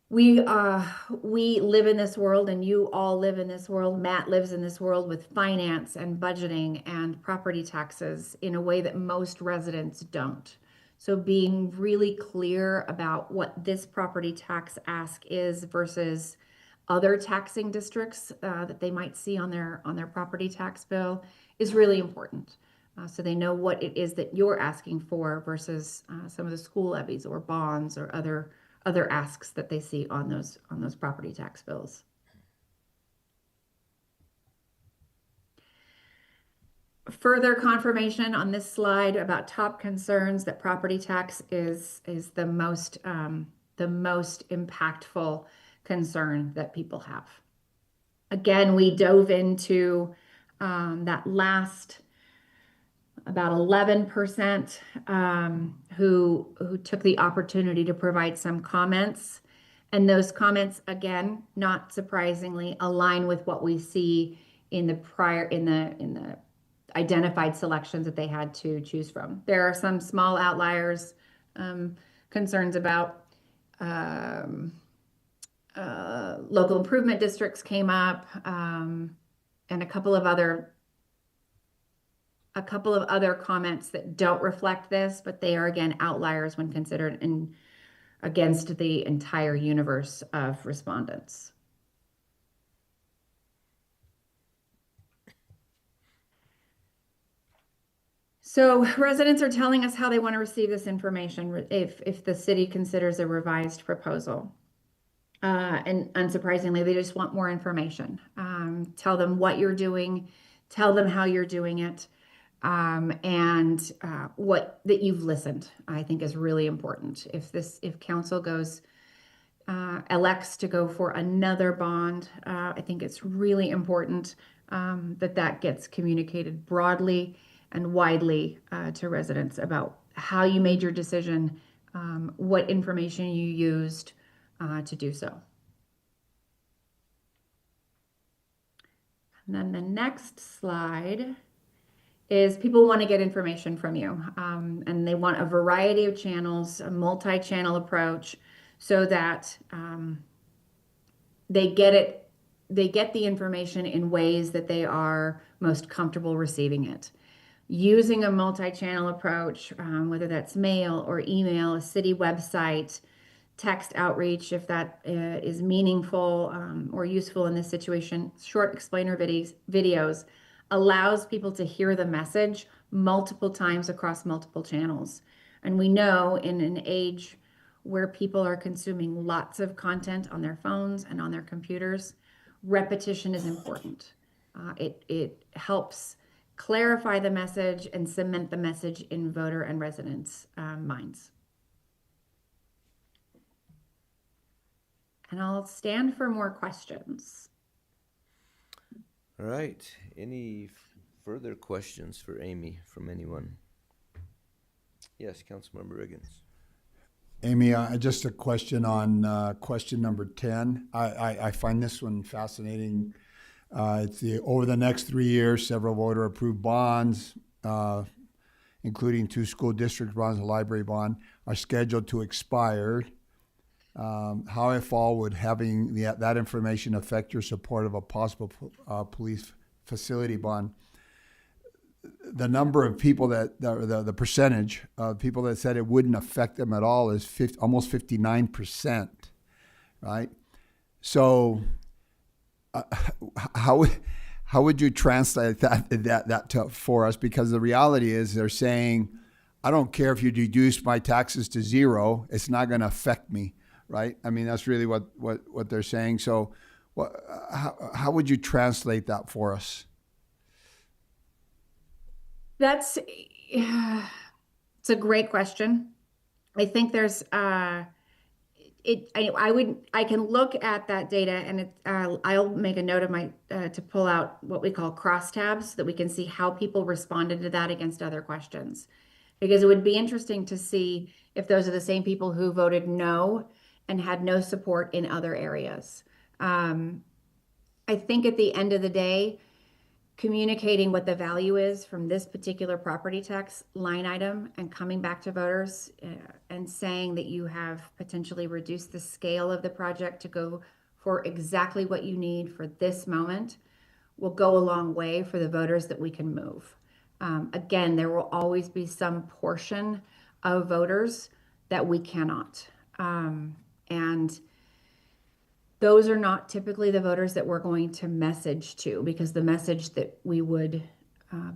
we live in this world, and you all live in this world. Matt lives in this world with finance and budgeting and property taxes in a way that most residents don't. So being really clear about what this property tax ask is versus other taxing districts that they might see on their property tax bill is really important. So they know what it is that you're asking for versus some of the school levies or bonds or other asks that they see on those property tax bills. Further confirmation on this slide about top concerns that property tax is the most impactful concern that people have. Again, we dove into that last about 11% who took the opportunity to provide some comments. And those comments, again, not surprisingly, align with what we see in the identified selections that they had to choose from. There are some small outliers, concerns about local improvement districts came up, and a couple of other comments that don't reflect this, but they are, again, outliers when considered against the entire universe of respondents. So residents are telling us how they want to receive this information if the city considers a revised proposal. And unsurprisingly, they just want more information. Tell them what you're doing, tell them how you're doing it. And what that you've listened, I think, is really important. If council elects to go for another bond, I think it's really important that gets communicated broadly and widely to residents about how you made your decision, what information you used to do so. And then the next slide is people want to get information from you, and they want a variety of channels, a multi-channel approach, so that they get the information in ways that they are most comfortable receiving it. Using a multi-channel approach, whether that's mail or email, a city website, text outreach, if that is meaningful or useful in this situation, short explainer videos, allows people to hear the message multiple times across multiple channels. And we know in an age where people are consuming lots of content on their phones and on their computers, repetition is important. It helps clarify the message and cement the message in voter and residents' minds. And I'll stand for more questions. All right, any further questions for Amy from anyone? Yes, Councilmember Riggins. Amy, just a question on question number 10. I find this one fascinating. It's over the next 3 years, several voter-approved bonds, including 2 school district bonds, a library bond, are scheduled to expire. How, if all, would having that information affect your support of a possible police facility bond? The number of people that, the percentage of people that said it wouldn't affect them at all is almost 59%, right? So how would you translate that for us? Because the reality is they're saying, I don't care if you reduce my taxes to 0, it's not going to affect me, right? I mean, that's really what they're saying. So how would you translate that for us? It's a great question. I think there's I can look at that data and I'll make a note of my to pull out what we call crosstabs so that we can see how people responded to that against other questions, because it would be interesting to see if those are the same people who voted no and had no support in other areas. I think at the end of the day, communicating what the value is from this particular property tax line item and coming back to voters and saying that you have potentially reduced the scale of the project to go for exactly what you need for this moment will go a long way for the voters that we can move. Again, there will always be some portion of voters that we cannot. And those are not typically the voters that we're going to message to, because the message that we would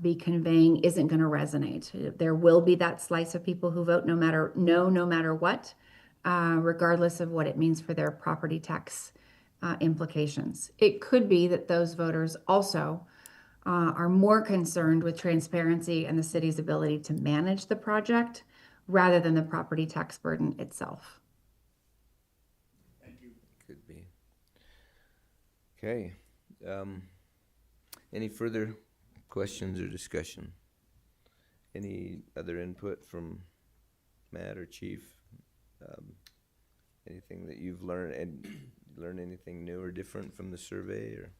be conveying isn't going to resonate. There will be that slice of people who vote no matter what, regardless of what it means for their property tax implications. It could be that those voters also are more concerned with transparency and the city's ability to manage the project rather than the property tax burden itself. Could be. Okay. Any further questions or discussion? Any other input from Matt or Chief? Anything that you've learned, and learn anything new or different from the survey? Or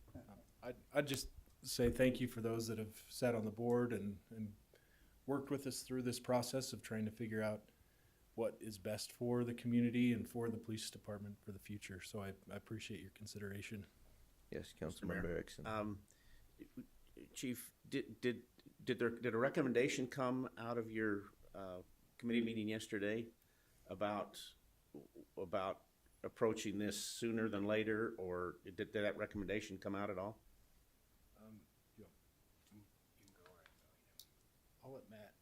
I'd just say thank you for those that have sat on the board and worked with us through this process of trying to figure out what is best for the community and for the police department for the future. So I appreciate your consideration. Yes, Councilmember Erickson. Chief, did a recommendation come out of your committee meeting yesterday about approaching this sooner than later, or did that recommendation come out at all? You can go right now. I'll let Matt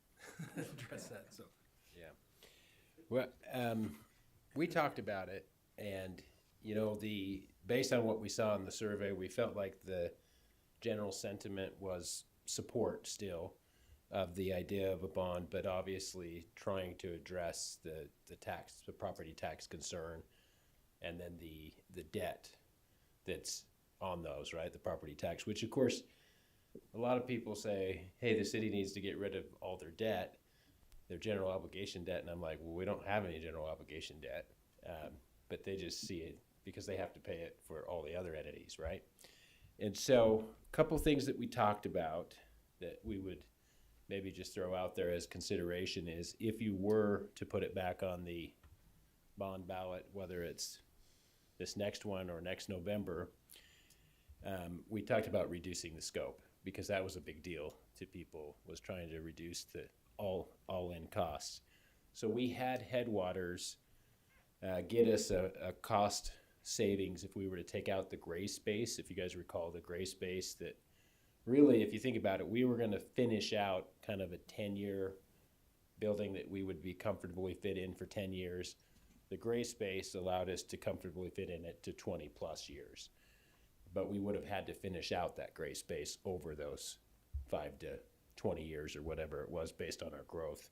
address that. So Yeah. Well, we talked about it, and based on what we saw in the survey, we felt like the general sentiment was support still of the idea of a bond, but obviously trying to address the property tax concern, and then the debt that's on those, right? The property tax, which of course a lot of people say, hey, the city needs to get rid of all their debt, their general obligation debt, and I'm like, well, we don't have any general obligation debt, but they just see it because they have to pay it for all the other entities, right? And so a couple things that we talked about that we would maybe just throw out there as consideration is, if you were to put it back on the bond ballot, whether it's this next one or next November, we talked about reducing the scope, because that was a big deal to people, was trying to reduce the all-in costs. So we had Headwaters get us a cost savings if we were to take out the gray space. If you guys recall the gray space, that really, if you think about it, we were going to finish out kind of a 10-year building that we would be comfortably fit in for 10 years The gray space allowed us to comfortably fit in it to 20-plus years. But we would have had to finish out that gray space over those 5 to 20 years or whatever it was based on our growth.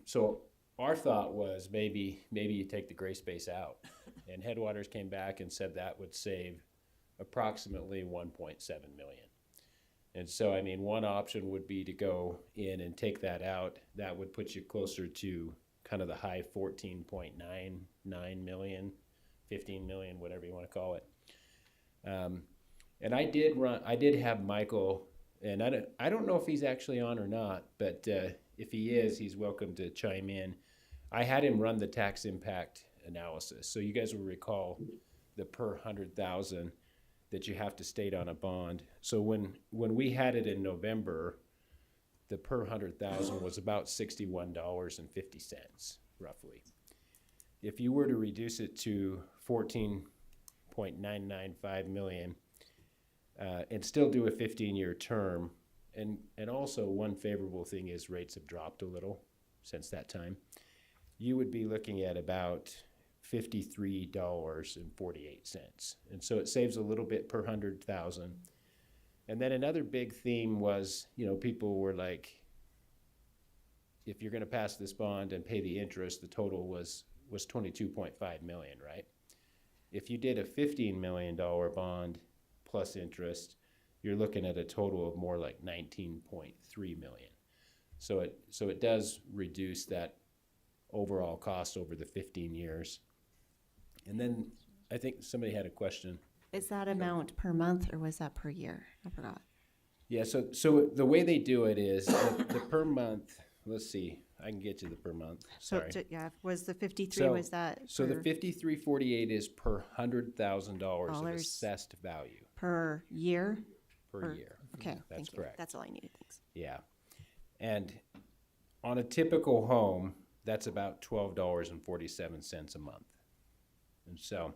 So our thought was maybe you take the gray space out. And Headwaters came back and said that would save approximately 1.7 million. And so, I mean, one option would be to go in and take that out. That would put you closer to kind of the high 14.99 million, 15 million, whatever you want to call it. And I did have Michael, and I don't know if he's actually on or not, but if he is, he's welcome to chime in. I had him run the tax impact analysis. So you guys will recall the per 100,000 that you have to state on a bond. So when we had it in November, the per 100,000 was about $61.50, roughly. If you were to reduce it to 14.995 million, and still do a 15-year term, and also one favorable thing is rates have dropped a little since that time, you would be looking at about $53.48. And so it saves a little bit per 100,000. And then another big theme was, people were like, if you're going to pass this bond and pay the interest, the total was 22.5 million, right? If you did a $15 million bond plus interest, you're looking at a total of more like 19.3 million. So it does reduce that overall cost over the 15 years. And then I think somebody had a question. Is that amount per month or was that per year? I forgot. Yeah, so the way they do it is the per month, let's see, I can get you the per month. Sorry. So, was the 53, was that? So the per- 5348 is per $100,000 of Dollars. assessed value per year? per year. Okay, That's thank you. correct. That's all I needed, thanks. Yeah. And on a typical home, that's about $12.47 a month. And so,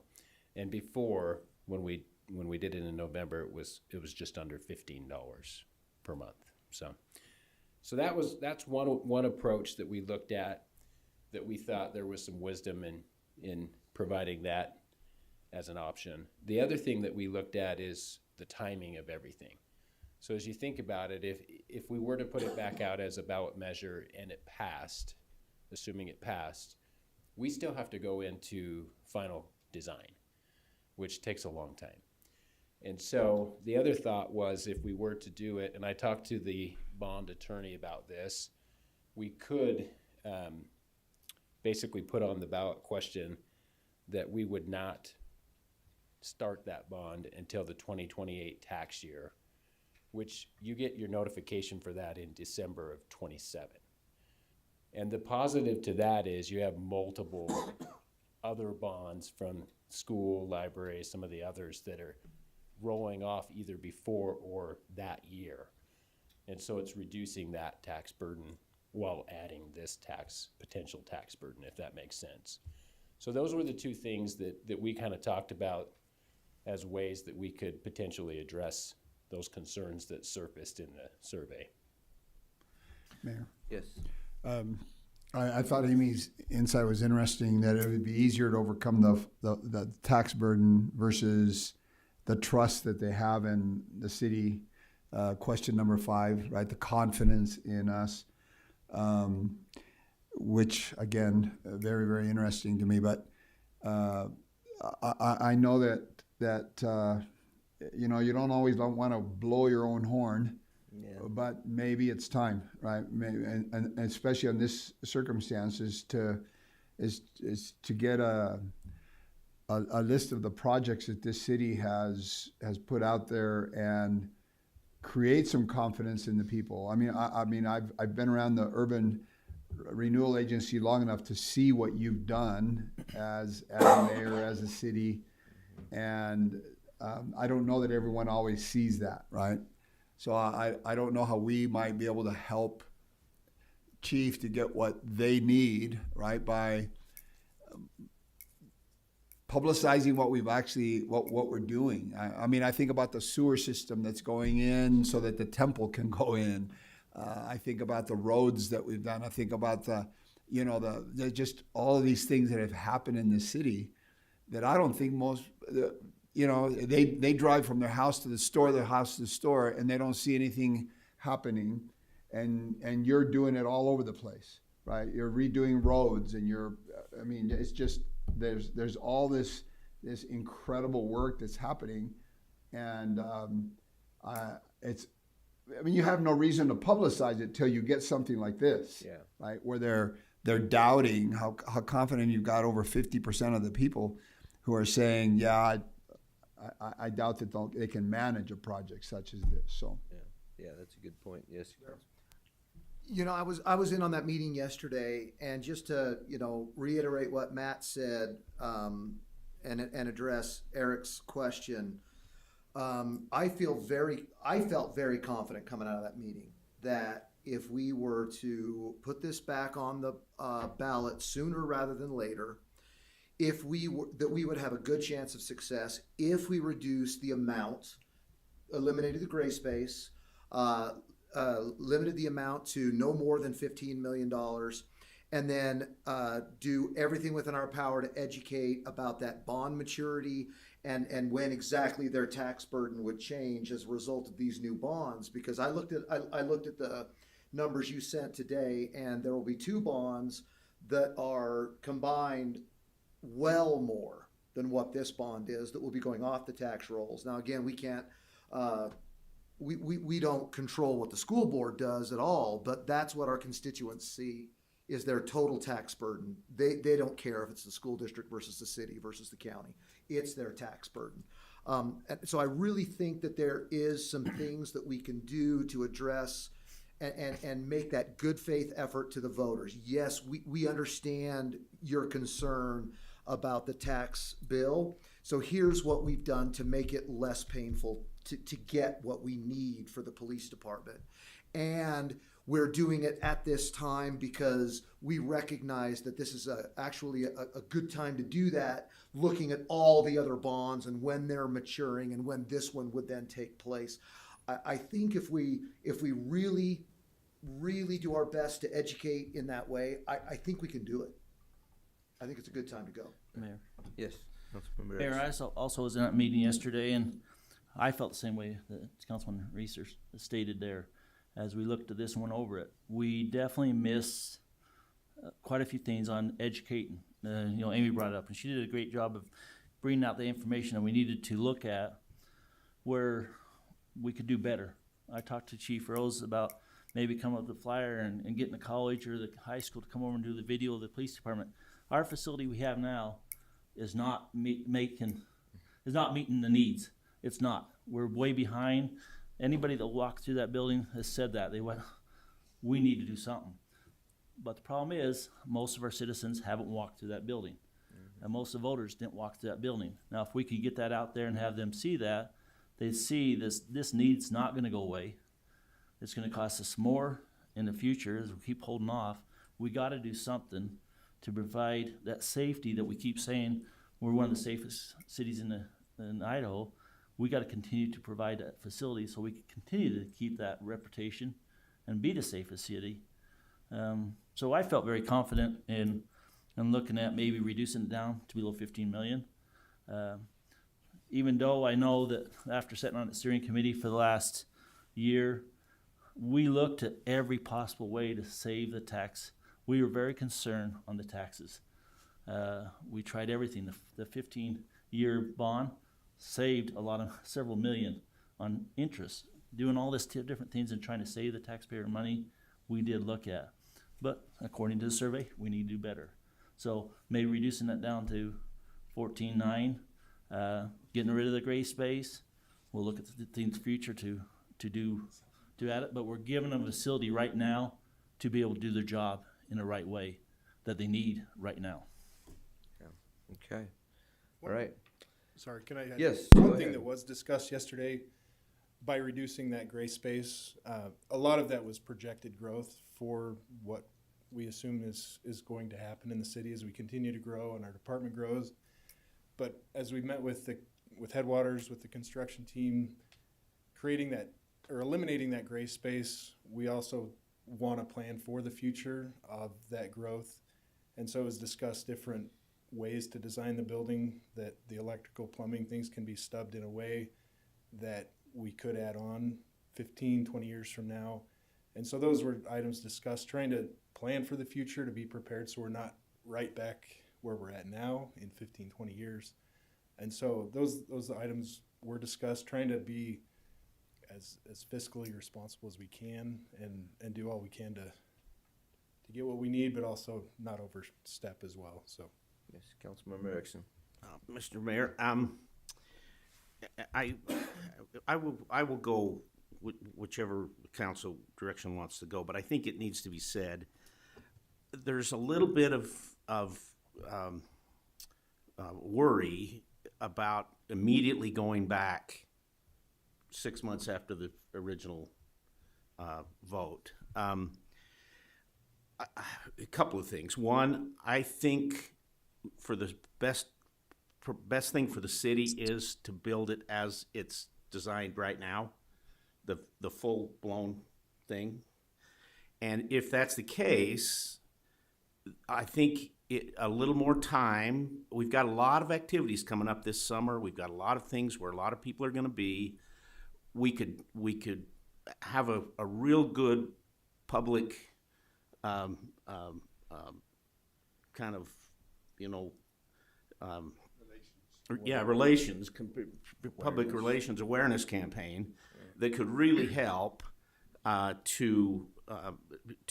and before, when we did it in November, it was just under $15 per month. So that's one approach that we looked at, that we thought there was some wisdom in providing that as an option. The other thing that we looked at is the timing of everything. So as you think about it, if we were to put it back out as a ballot measure and it passed, assuming it passed, we still have to go into final design, which takes a long time. And so the other thought was, if we were to do it, and I talked to the bond attorney about this, we could basically put on the ballot question that we would not start that bond until the 2028 tax year, which you get your notification for that in December of 27. And the positive to that is you have multiple other bonds from school, library, some of the others that are rolling off either before or that year. And so it's reducing that tax burden while adding this potential tax burden, if that makes sense. So those were the two things that we kind of talked about as ways that we could potentially address those concerns that surfaced in the survey. Mayor. Yes. I thought Amy's insight was interesting, that it would be easier to overcome the tax burden versus the trust that they have in the city. Question number 5, right? The confidence in us, which again, very, very interesting to me. But I know that you don't always want to blow your own horn. Yeah. But maybe it's time, right? Maybe, and especially in this circumstances, to get a list of the projects that this city has put out there and create some confidence in the people. I mean, I've been around the urban renewal agency long enough to see what you've done as a mayor, as a city, and I don't know that everyone always sees that, right? So I don't know how we might be able to help Chief to get what they need, right, by publicizing what we're doing. I mean, I think about the sewer system that's going in so that the temple can go in. I think about the roads that we've done. I think about the you know, there's just all of these things that have happened in the city that I don't think you know, they drive from their house to the store, and they don't see anything happening, and you're doing it all over the place, right? You're redoing roads, and I mean, it's just, there's all this incredible work that's happening, and I mean, you have no reason to publicize it till you get something like this, Yeah. right? Where they're doubting how confident you've got over 50% of the people who are saying, yeah, I doubt that they can manage a project such as this. So, Yeah, that's a good point. Yes. You know, I was in on that meeting yesterday, and just to, you know, reiterate what Matt said, and address Eric's question, I felt very confident coming out of that meeting that if we were to put this back on the ballot sooner rather than later, that we would have a good chance of success if we reduce the amount, eliminated the gray space, limited the amount to no more than $15 million, and then do everything within our power to educate about that bond maturity and when exactly their tax burden would change as a result of these new bonds. Because I looked at the numbers you sent today, and there will be two bonds that are combined well more than what this bond is that will be going off the tax rolls. Now, again, we can't, we don't control what the school board does at all, but that's what our constituents see is their total tax burden. They don't care if it's the school district versus the city versus the county. It's their tax burden. And so I really think that there is some things that we can do to address and make that good faith effort to the voters. Yes, we understand your concern about the tax bill. So here's what we've done to make it less painful to get what we need for the police department. And we're doing it at this time because we recognize that this is actually a good time to do that, looking at all the other bonds and when they're maturing and when this one would then take place. I think if we really do our best to educate in that way, I think we can do it. I think it's a good time to go. Mayor. Yes. Councilmember Mayor, Erickson. I also was in that meeting yesterday, and I felt the same way that Councilman Reeser stated there. As we looked at this and went over it, we definitely missed quite a few things on educating. You know, Amy brought it up, and she did a great job of bringing out the information that we needed to look at where we could do better. I talked to Chief Rose about maybe coming up with a flyer and getting the college or the high school to come over and do the video of the police department. Our facility we have now is not meeting the needs. It's not. We're way behind. Anybody that walked through that building has said that. They went, we need to do something. But the problem is, most of our citizens haven't walked through that building. And most of the voters didn't walk through that building. Now, if we could get that out there and have them see that, they see this need's not gonna go away. It's gonna cost us more in the future as we keep holding off. We gotta do something to provide that safety that we keep saying we're one of the safest cities in Idaho. We got to continue to provide that facility so we can continue to keep that reputation and be the safest city. So I felt very confident in looking at maybe reducing it down to below 15 million. Even though I know that after sitting on the steering committee for the last year, we looked at every possible way to save the tax. We were very concerned on the taxes. We tried everything. The 15-year bond saved several million on interest. Doing all this different things and trying to save the taxpayer money, we did look at. But according to the survey, we need to do better. So maybe reducing that down to 14.9, getting rid of the gray space. We'll look at the things in the future to add it. But we're giving them a facility right now to be able to do their job in the right way that they need right now. Okay. All right. Sorry, can I? Yes, One go thing ahead. that was discussed yesterday, by reducing that gray space, a lot of that was projected growth for what we assume is going to happen in the city as we continue to grow and our department grows. But as we met with Headwaters, with the construction team, creating that or eliminating that gray space, we also want to plan for the future of that growth. And so it was discussed different ways to design the building, that the electrical, plumbing, things can be stubbed in a way that we could add on 15, 20 years from now. And so those were items discussed, trying to plan for the future, to be prepared so we're not right back where we're at now in 15, 20 years. And so those items were discussed, trying to be as fiscally responsible as we can and do all we can to get what we need, but also not overstep as well. So, Yes, Councilmember Erickson. Mr. Mayor, I will go whichever council direction wants to go, but I think it needs to be said. There's a little bit of worry about immediately going back 6 months after the original vote. A couple of things. One, I think for the best thing for the city is to build it as it's designed right now, the full-blown thing. And if that's the case, I think a little more time. We've got a lot of activities coming up this summer. We've got a lot of things where a lot of people are going to be. We could have a real good public kind of, public relations awareness campaign that could really help to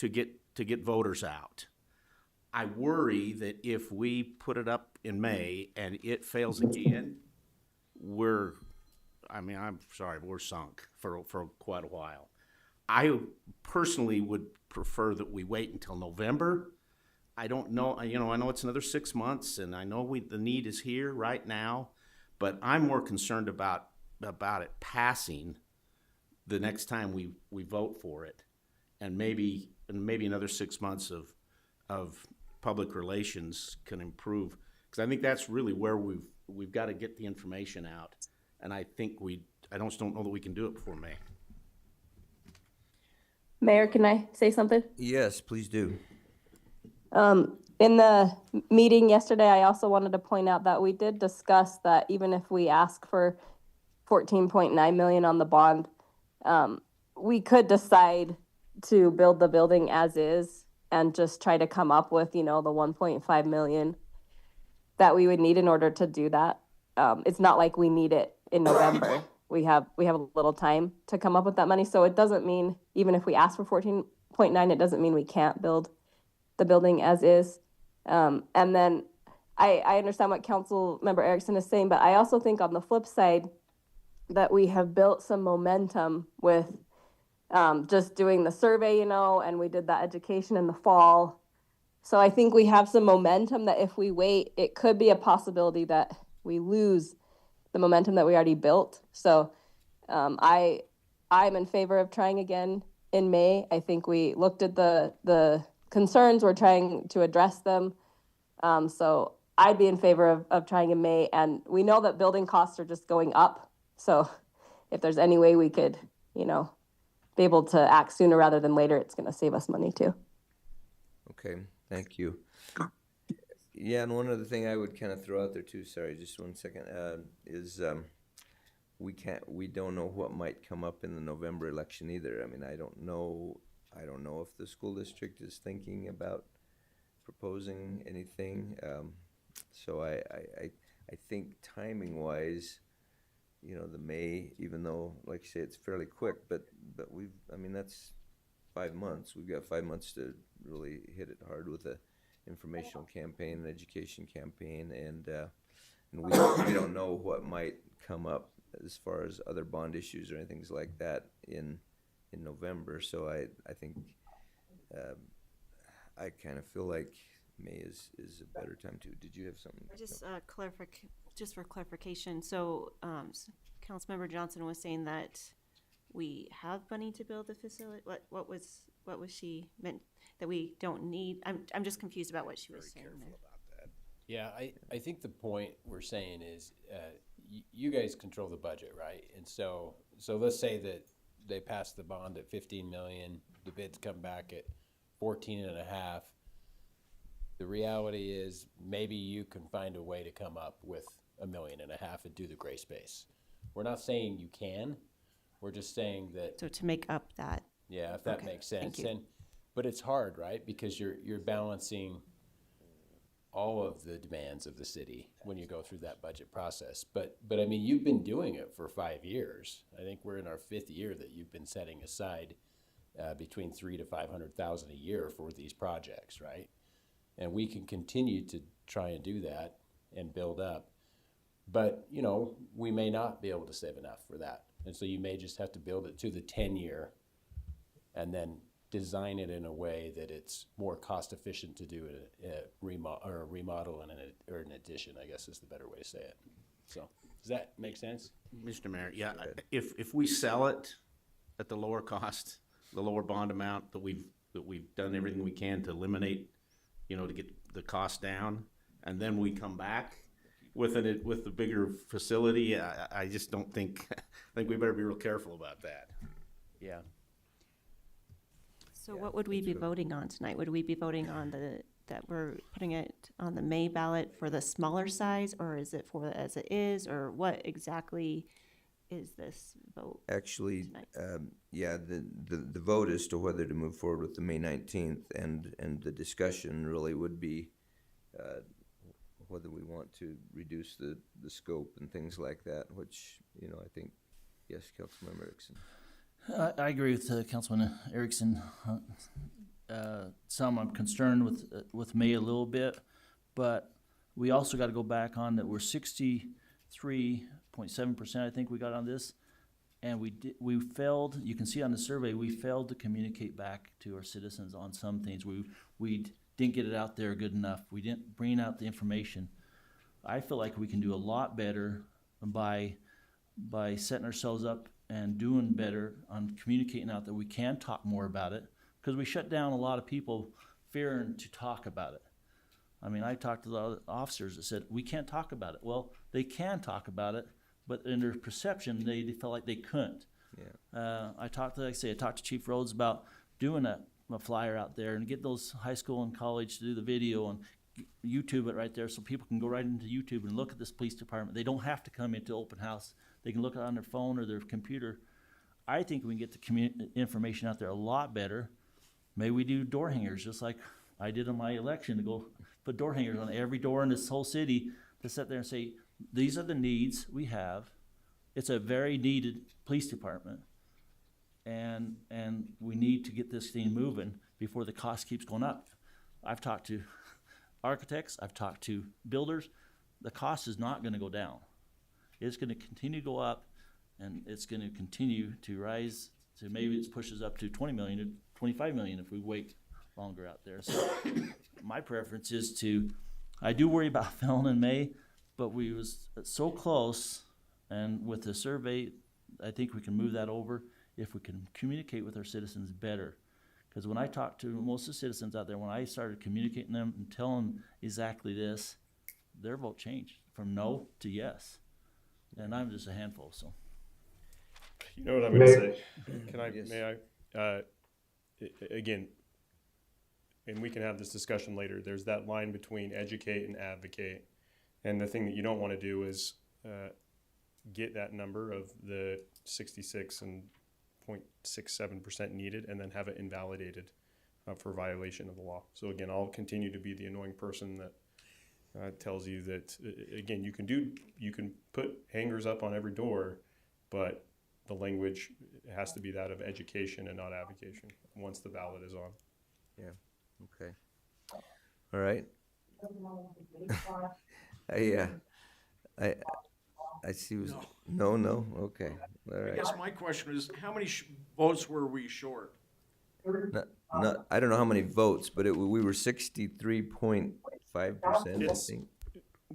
get voters out. I worry that if we put it up in May and it fails again, I'm sorry, we're sunk for quite a while. I personally would prefer that we wait until November. I don't know, I know it's another 6 months, and I know the need is here right now, but I'm more concerned about it passing the next time we vote for it, and maybe another 6 months of public relations can improve, because I think that's really where we've got to get the information out, and I think I don't know that we can do it before May. Mayor, can I say something? Yes, please do. In the meeting yesterday, I also wanted to point out that we did discuss that even if we ask for 14.9 million on the bond, we could decide to build the building as is and just try to come up with, the 1.5 million that we would need in order to do that. It's not like we need it in November. We have a little time to come up with that money. So it doesn't mean, even if we ask for 14.9, it doesn't mean we can't build the building as is. And then I understand what Council Member Erickson is saying, but I also think on the flip side that we have built some momentum with just doing the survey, and we did that education in the fall. So I think we have some momentum that if we wait, it could be a possibility that we lose the momentum that we already built. So I'm in favor of trying again in May. I think we looked at the concerns, we're trying to address them. So I'd be in favor of trying in May, and we know that building costs are just going up. So if there's any way we could, be able to act sooner rather than later, it's going to save us money too. Okay, thank you. Yeah, and one other thing I would kind of throw out there too, sorry, just 1 second, is we don't know what might come up in the November election either. I mean, I don't know if the school district is thinking about proposing anything. So I think timing wise, the May, even though, like you say, it's fairly quick, but that's 5 months. We've got 5 months to really hit it hard with a informational campaign, an education campaign, and we don't know what might come up as far as other bond issues or anything like that in November. So I think I kind of feel like May is a better time too. Did you have something? Just for clarification. So Councilmember Johnson was saying that we have money to build the facility. What was she meant that we don't need? I'm just confused about what she was saying there. Yeah, I think the point we're saying is you guys control the budget, right? And so let's say that they passed the bond at 15 million, the bids come back at 14.5. The reality is, maybe you can find a way to come up with 1.5 million and do the gray space. We're not saying you can, we're just saying that, So to make up that, yeah, if that Okay, makes thank sense. you. But it's hard, right? Because you're balancing all of the demands of the city when you go through that budget process. But I mean, you've been doing it for 5 years. I think we're in our 5th year that you've been setting aside between 300,000 to 500,000 a year for these projects, right? And we can continue to try and do that and build up. But, you know, we may not be able to save enough for that. And so you may just have to build it to the 10-year and then design it in a way that it's more cost efficient to do a remodel and an addition, I guess is the better way to say it. So, does that make sense? Mr. Mayor, yeah, if we sell it at the lower cost, the lower bond amount that we've done everything we can to eliminate, you know, to get the cost down, and then we come back with the bigger facility, I just don't think, I think we better be real careful about that. Yeah. so what would we be voting on tonight? Would we be voting on that we're putting it on the May ballot for the smaller size, or is it for as it is, or what exactly is this vote? Actually, tonight? yeah, the vote as to whether to move forward with the May 19th, and the discussion really would be whether we want to reduce the scope and things like that, which, you know, I think, yes, Councilmember Erickson. I agree with Councilman Erickson. Some I'm concerned with May a little bit, but we also got to go back on that we're 63.7%, I think we got on this, and we failed. You can see on the survey we failed to communicate back to our citizens on some things. We didn't get it out there good enough. We didn't bring out the information. I feel like we can do a lot better by setting ourselves up and doing better on communicating out that we can talk more about it, because we shut down a lot of people fearing to talk about it. I mean, I talked to a lot of officers that said, we can't talk about it. Well, they can talk about it, but in their perception, they felt like they couldn't. Yeah. I talked to Chief Rhodes about doing a flyer out there and get those high school and college to do the video and YouTube it right there so people can go right into YouTube and look at this police department. They don't have to come into open house. They can look it on their phone or their computer. I think we can get the information out there a lot better. Maybe we do door hangers, just like I did on my election, to go put door hangers on every door in this whole city to sit there and say, these are the needs we have. It's a very needed police department. And we need to get this thing moving before the cost keeps going up. I've talked to architects, I've talked to builders. The cost is not gonna go down. It's gonna continue to go up, and it's gonna continue to rise to maybe it pushes up to 20 million or 25 million if we wait longer out there. So my preference is I do worry about filling in May, but we was so close, and with the survey, I think we can move that over if we can communicate with our citizens better. Because when I talk to most of the citizens out there, when I started communicating them and telling them exactly this, their vote changed from no to yes. And I'm just a handful, so. You know what I'm gonna say? Can I, Yes. may I? Again, and we can have this discussion later, there's that line between educate and advocate. And the thing that you don't wanna do is get that number of the 66.67% needed and then have it invalidated for violation of the law. So again, I'll continue to be the annoying person that tells you that, again, you can put hangers up on every door, but the language has to be that of education and not avocation once the ballot is on. Yeah, okay. All right. I see, no, okay, all I right. guess my question is, how many votes were we short? Not, I don't know how many votes, but we were 63.5%, I It's- think,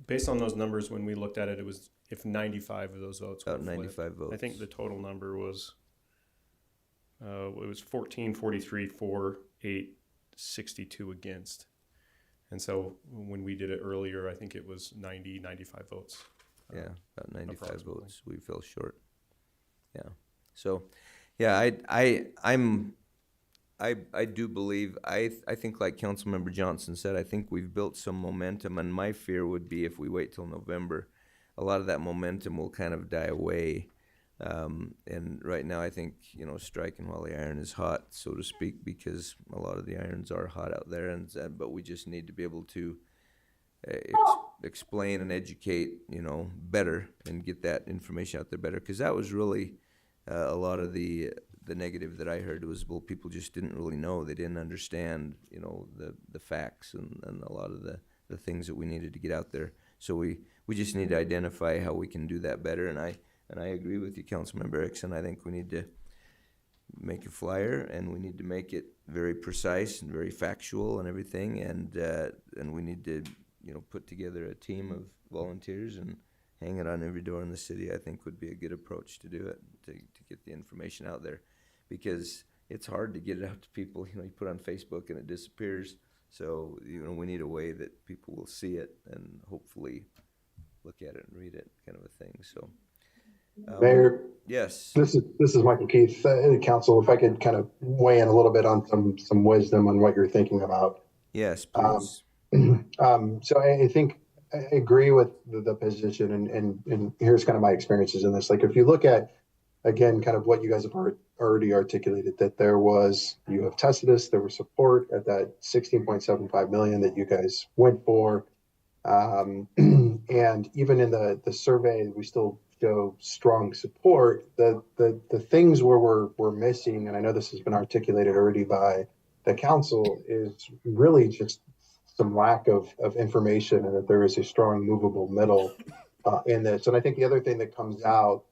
Based on those numbers, when we looked at it, it was if 95 of those votes were about flipped. 95 votes. I think the total number was, it was 1443 for, 862 against. And so when we did it earlier, I think it was 95 votes. Yeah, about 95 approximately. votes, we fell short. Yeah, so, Yeah, I do believe, I think like Councilmember Johnson said, I think we've built some momentum, and my fear would be if we wait till November, a lot of that momentum will kind of die away. And right now, I think, striking while the iron is hot, so to speak, because a lot of the irons are hot out there, but we just need to be able to explain and educate, better, and get that information out there better, because that was really a lot of the negative that I heard was, well, people just didn't really know. They didn't understand, the facts and a lot of the things that we needed to get out there. So we just need to identify how we can do that better. And I agree with you, Councilmember Erickson. I think we need to make a flyer, and we need to make it very precise and very factual and everything. And we need to, put together a team of volunteers and hang it on every door in the city. I think would be a good approach to do it, to get the information out there, because it's hard to get it out to people. You put it on Facebook and it disappears. So, we need a way that people will see it and hopefully look at it and read it, kind of a thing. So, Mayor, yes. this is Michael Keith, Council. If I could kind of weigh in a little bit on some wisdom on what you're thinking about. Yes, please. So I think I agree with the position, and here's kind of my experiences in this. Like, if you look at, again, kind of what you guys have already articulated, that you have tested this, there was support at that 16.75 million that you guys went for. And even in the survey, we still show strong support. The things where we're missing, and I know this has been articulated already by the council, is really just some lack of information, and that there is a strong movable middle in this. And I think the other thing that comes out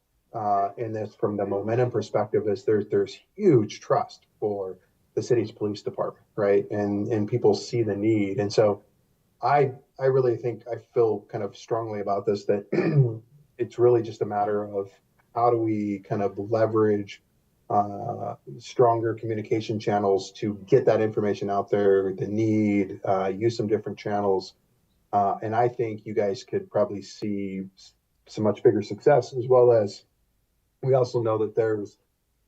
in this from the momentum perspective is there's huge trust for the city's police department, right? And people see the need. And so I really think, I feel kind of strongly about this, that it's really just a matter of how do we kind of leverage stronger communication channels to get that information out there, the need, use some different channels. And I think you guys could probably see some much bigger success, as well as we also know that there's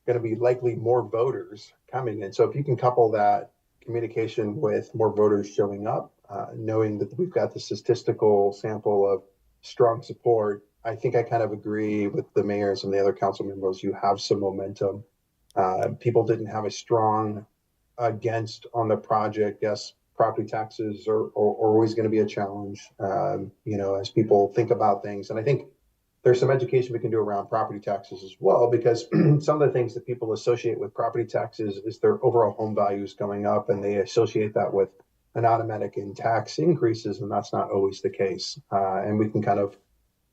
going to be likely more voters coming in. So if you can couple that communication with more voters showing up, knowing that we've got the statistical sample of strong support, I think I kind of agree with the mayor and some of the other council members. You have some momentum. People didn't have a strong against on the project. Yes, property taxes are always going to be a challenge, as people think about things. And I think there's some education we can do around property taxes as well, because some of the things that people associate with property taxes is their overall home values going up, and they associate that with an automatic in tax increases, and that's not always the case. And we can kind of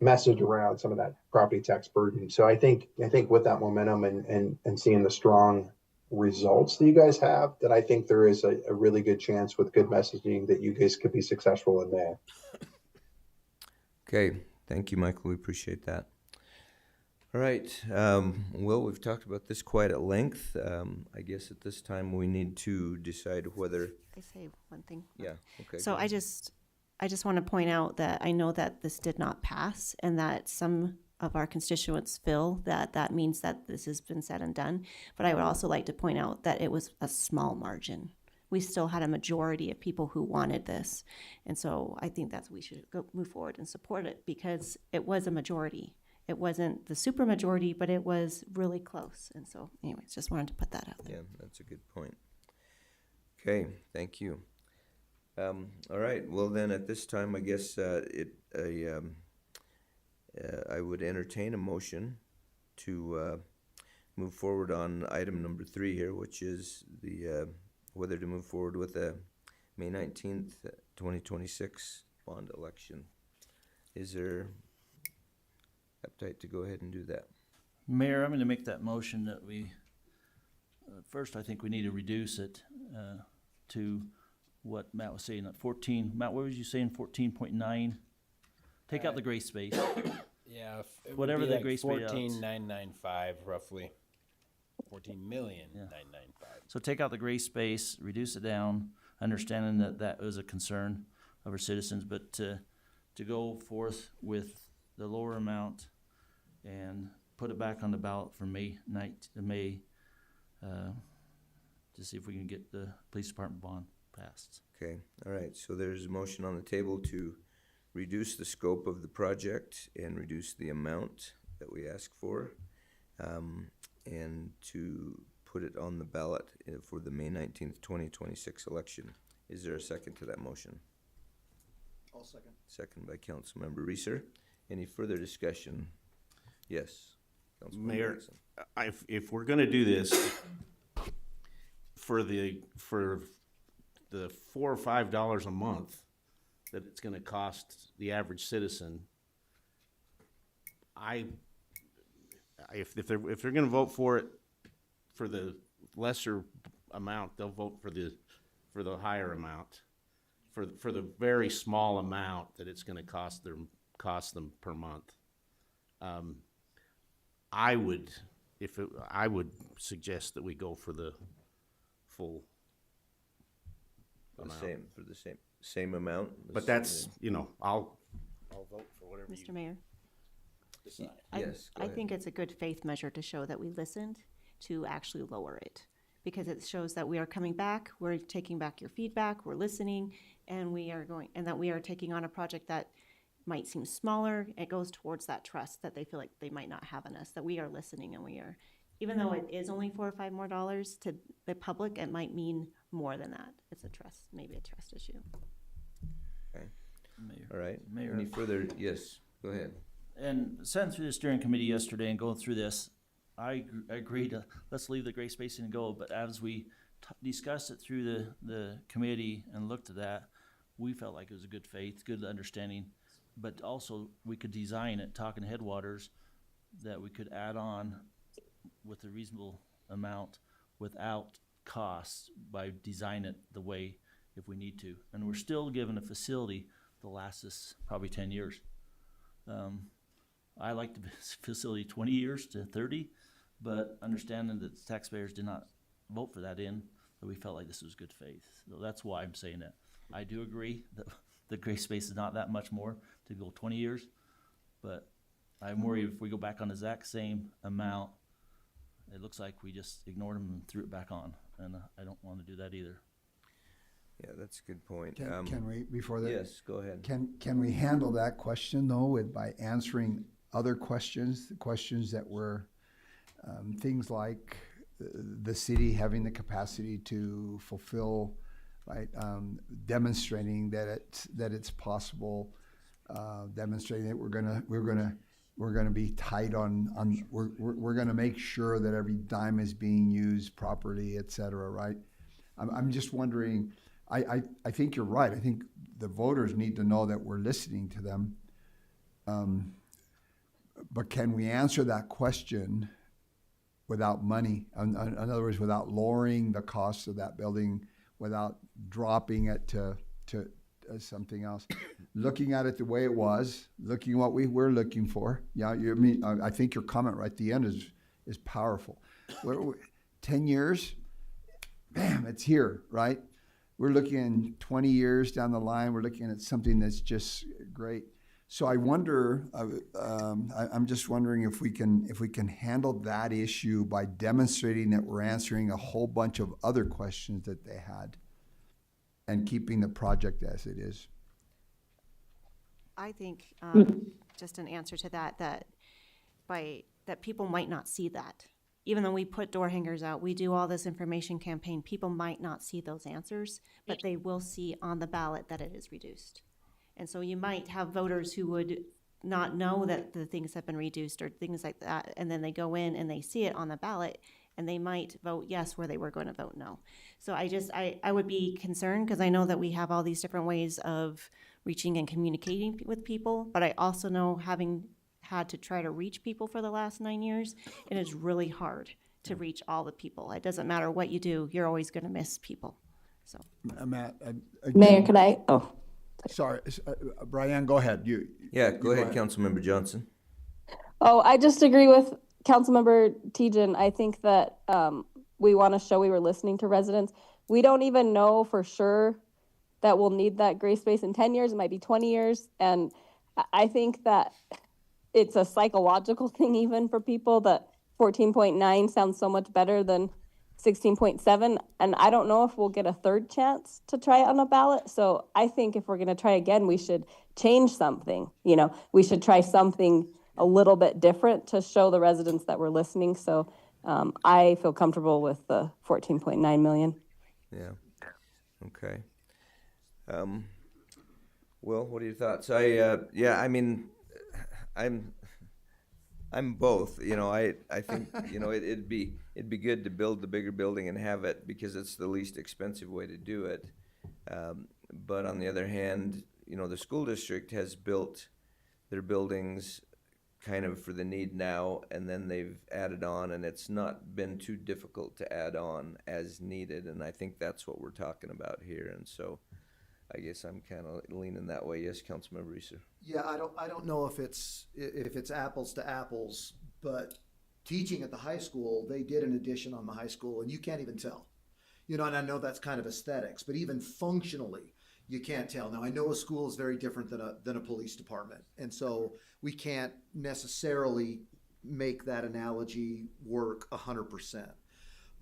message around some of that property tax burden. So I think with that momentum and seeing the strong results that you guys have, that I think there is a really good chance with good messaging that you guys could be successful in May. Okay. Thank you, Michael. We appreciate that. All right. Well, we've talked about this quite at length. I guess at this time we need to decide whether. I say one thing. Yeah. Okay. So I just want to point out that I know that this did not pass, and that some of our constituents feel that means that this has been said and done. But I would also like to point out that it was a small margin. We still had a majority of people who wanted this. And so I think we should move forward and support it, because it was a majority. It wasn't the super majority, but it was really close. And so anyways, just wanted to put that out there. Yeah, that's a good point. Okay, thank you. All right, well then at this time, I guess I would entertain a motion to move forward on item number 3 here, which is the whether to move forward with a May 19th, 2026 bond election. Is there appetite to go ahead and do that? Mayor, I'm going to make that motion that we, first, I think we need to reduce it to what Matt was saying, at 14. Matt, what was you saying, 14.9? Take out the gray space. Yeah, it would Whatever be the like grace period is. 14,995 roughly. 14,995. So take out the gray space, reduce it down, understanding that was a concern of our citizens, but to go forth with the lower amount and put it back on the ballot for May to see if we can get the police department bond passed. Okay, all right, so there's a motion on the table to reduce the scope of the project and reduce the amount that we ask for, and to put it on the ballot for the May 19th, 2026 election. Is there a second to that motion? I'll second. Second by Councilmember Reeser. Any further discussion? Yes. Councilmember Mayor, Nixon. if we're gonna do this for the $4 or $5 a month that it's gonna cost the average citizen, if they're gonna vote for it for the lesser amount, they'll vote for the higher amount. For the very small amount that it's gonna cost them per month. I would suggest that we go for the full amount. For the same amount? But that's, I'll vote for whatever Mr. you Mayor, decide. Yes, go I ahead. think it's a good faith measure to show that we listened to actually lower it. Because it shows that we are coming back, we're taking back your feedback, we're listening, and that we are taking on a project that might seem smaller. It goes towards that trust that they feel like they might not have in us, that we are listening and we are, even though it is only $4 or $5 more to the public, it might mean more than that. It's a trust, maybe a trust issue. Okay, Mayor. all right. Mayor. Any further? Yes, go ahead. And sitting through the steering committee yesterday and going through this, I agree to, let's leave the gray space and go, but as we discussed it through the committee and looked at that, we felt like it was a good faith, good understanding, but also we could design it, talking headwaters, that we could add on with a reasonable amount without costs by designing it the way if we need to. And we're still given a facility that lasts us probably 10 years. I like the facility 20 years to 30, but understanding that the taxpayers did not vote for that that we felt like this was good faith. So that's why I'm saying that. I do agree that the gray space is not that much more to go 20 years, but I'm worried if we go back on the exact same amount, it looks like we just ignored them and threw it back on, and I don't want to do that either. Yeah, that's a good point. Can we, before that? Yes, go ahead. Can we handle that question though by answering other questions, the questions that were things like the city having the capacity to fulfill, right? Demonstrating that it's possible, demonstrating that we're gonna be tight on we're gonna make sure that every dime is being used properly, et cetera, right? I'm just wondering. I think you're right. I think the voters need to know that we're listening to them. But can we answer that question without money? In other words, without lowering the cost of that building, without dropping it to something else, looking at it the way it was, looking what we were looking for. Yeah, I think your comment right at the end is powerful. 10 years, bam, it's here, right? We're looking 20 years down the line. We're looking at something that's just great. So I wonder. I'm just wondering if we can handle that issue by demonstrating that we're answering a whole bunch of other questions that they had, and keeping the project as it is. I think just an answer to that people might not see that. Even though we put door hangers out, we do all this information campaign, people might not see those answers, but they will see on the ballot that it is reduced. And so you might have voters who would not know that the things have been reduced or things like that, and then they go in and they see it on the ballot, and they might vote yes where they were going to vote no. So I would be concerned, because I know that we have all these different ways of reaching and communicating with people, but I also know, having had to try to reach people for the last 9 years, it is really hard to reach all the people. It doesn't matter what you do, you're always going to miss people. So, Matt, Mayor, could I? Oh, sorry, Brian, go ahead. Yeah, go ahead, Councilmember Johnson. Oh, I just agree with Councilmember Tejan. I think that we want to show we were listening to residents. We don't even know for sure that we'll need that gray space in 10 years. It might be 20 years. And I think that it's a psychological thing even for people, that 14.9 sounds so much better than 16.7, and I don't know if we'll get a third chance to try it on a ballot. So I think if we're gonna try again, we should change something. You know, we should try something a little bit different to show the residents that we're listening. So I feel comfortable with the 14.9 million. Yeah, okay. Will, what are your thoughts? Yeah, I mean, I'm both, you know, I think, you know, it'd be good to build the bigger building and have it because it's the least expensive way to do it. But on the other hand, you know, the school district has built their buildings kind of for the need now, and then they've added on, and it's not been too difficult to add on as needed, and I think that's what we're talking about here, and so I guess I'm kind of leaning that way. Yes, Councilmember Reeser. Yeah, I don't know if it's apples to apples, but teaching at the high school, they did an addition on the high school, and you can't even tell. You know, and I know that's kind of aesthetics, but even functionally, you can't tell. Now, I know a school is very different than a police department, and so we can't necessarily make that analogy work 100%.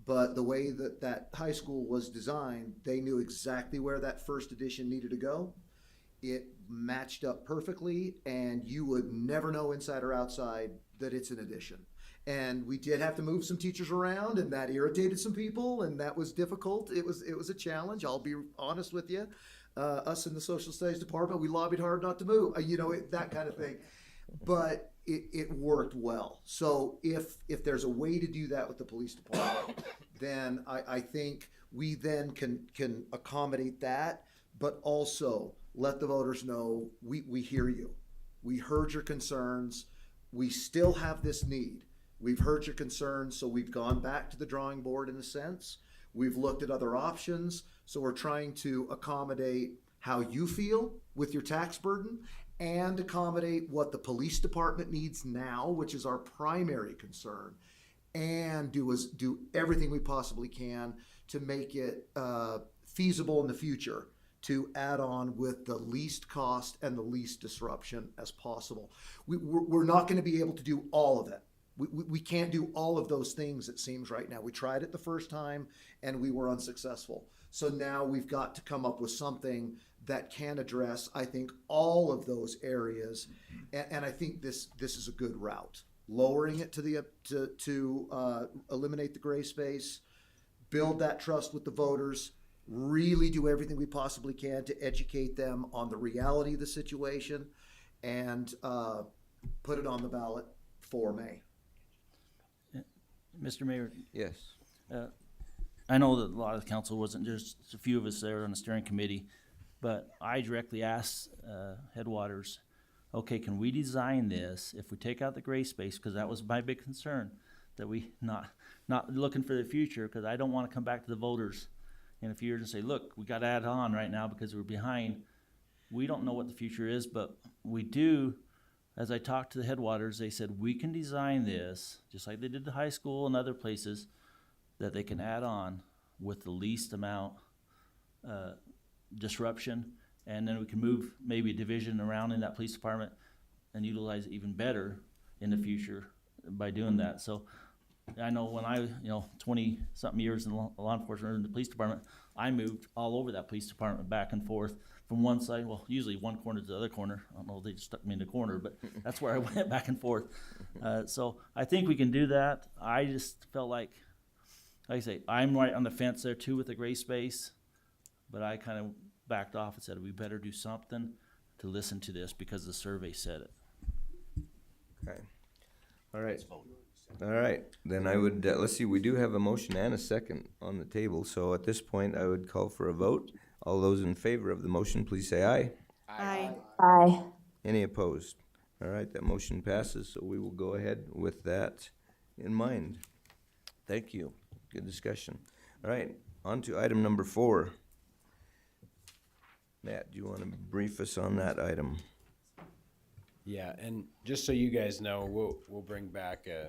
But the way that high school was designed, they knew exactly where that first edition needed to go. It matched up perfectly, and you would never know inside or outside that it's an addition. And we did have to move some teachers around, and that irritated some people, and that was difficult. It was a challenge. I'll be honest with you. Us in the social studies department, we lobbied hard not to move. You know, that kind of thing. But it worked well. So if there's a way to do that with the police department, then I think we then can accommodate that, but also let the voters know we hear you. We heard your concerns. We still have this need. We've heard your concerns, so we've gone back to the drawing board in a sense. We've looked at other options, so we're trying to accommodate how you feel with your tax burden and accommodate what the police department needs now, which is our primary concern, and do everything we possibly can to make it feasible in the future to add on with the least cost and the least disruption as possible. We're not going to be able to do all of it. We can't do all of those things, it seems, right now. We tried it the first time and we were unsuccessful. So now we've got to come up with something that can address, I think, all of those areas. And I think this is a good route. Lowering it to eliminate the gray space, build that trust with the voters, really do everything we possibly can to educate them on the reality of the situation, and put it on the ballot for May. Mr. Mayor, Yes. I know that a lot of the council wasn't just a few of us there on the steering committee, but I directly asked Headwaters, okay, can we design this if we take out the gray space? Because that was my big concern, that we not looking for the future, because I don't want to come back to the voters in a few years and say, look, we got to add on right now because we're behind. We don't know what the future is, but we do. As I talked to the Headwaters, they said we can design this, just like they did the high school and other places, that they can add on with the least amount disruption, and then we can move maybe a division around in that police department and utilize it even better in the future by doing that. So I know when I, 20-something years in law enforcement or in the police department, I moved all over that police department back and forth from one side, well, usually one corner to the other corner. I don't know if they just stuck me in the corner, but that's where I went back and forth. So I think we can do that. I just felt like I say, I'm right on the fence there too with the gray space, but I kind of backed off and said we better do something to listen to this because the survey said it. Okay. All right. All right. Then I would, let's see, we do have a motion and a second on the table. So at this point, I would call for a vote. All those in favor of the motion, please say aye. Aye. Aye. Any opposed? All right, that motion passes, so we will go ahead with that in mind. Thank you. Good discussion. All right, on to item number 4. Matt, do you want to brief us on that item? Yeah, and just so you guys know, we'll bring back a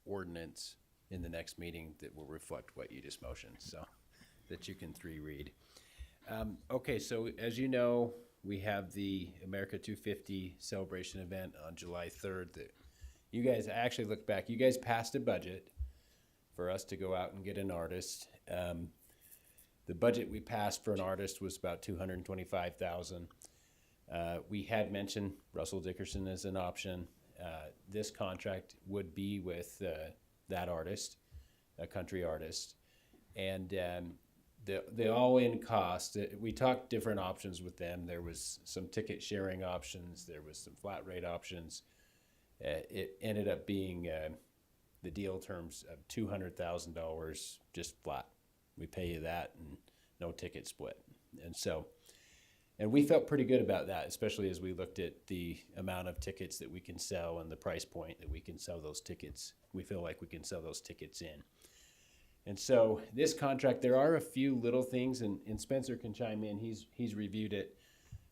ordinance in the next meeting that will reflect what you just motioned, so that you can read. Okay, so as you know, we have the America 250 celebration event on July 3rd that you guys actually look back. You guys passed a budget for us to go out and get an artist. The budget we passed for an artist was about $225,000. We had mentioned Russell Dickerson as an option. This contract would be with that artist, a country artist, and the all-in cost. We talked different options with them. There was some ticket sharing options. There was some flat rate options. It ended up being the deal terms of $200,000 just flat. We pay you that and no ticket split. And we felt pretty good about that, especially as we looked at the amount of tickets that we can sell and the price point that we can sell those tickets. We feel like we can sell those tickets in. And so this contract, there are a few little things, and Spencer can chime in. He's reviewed it.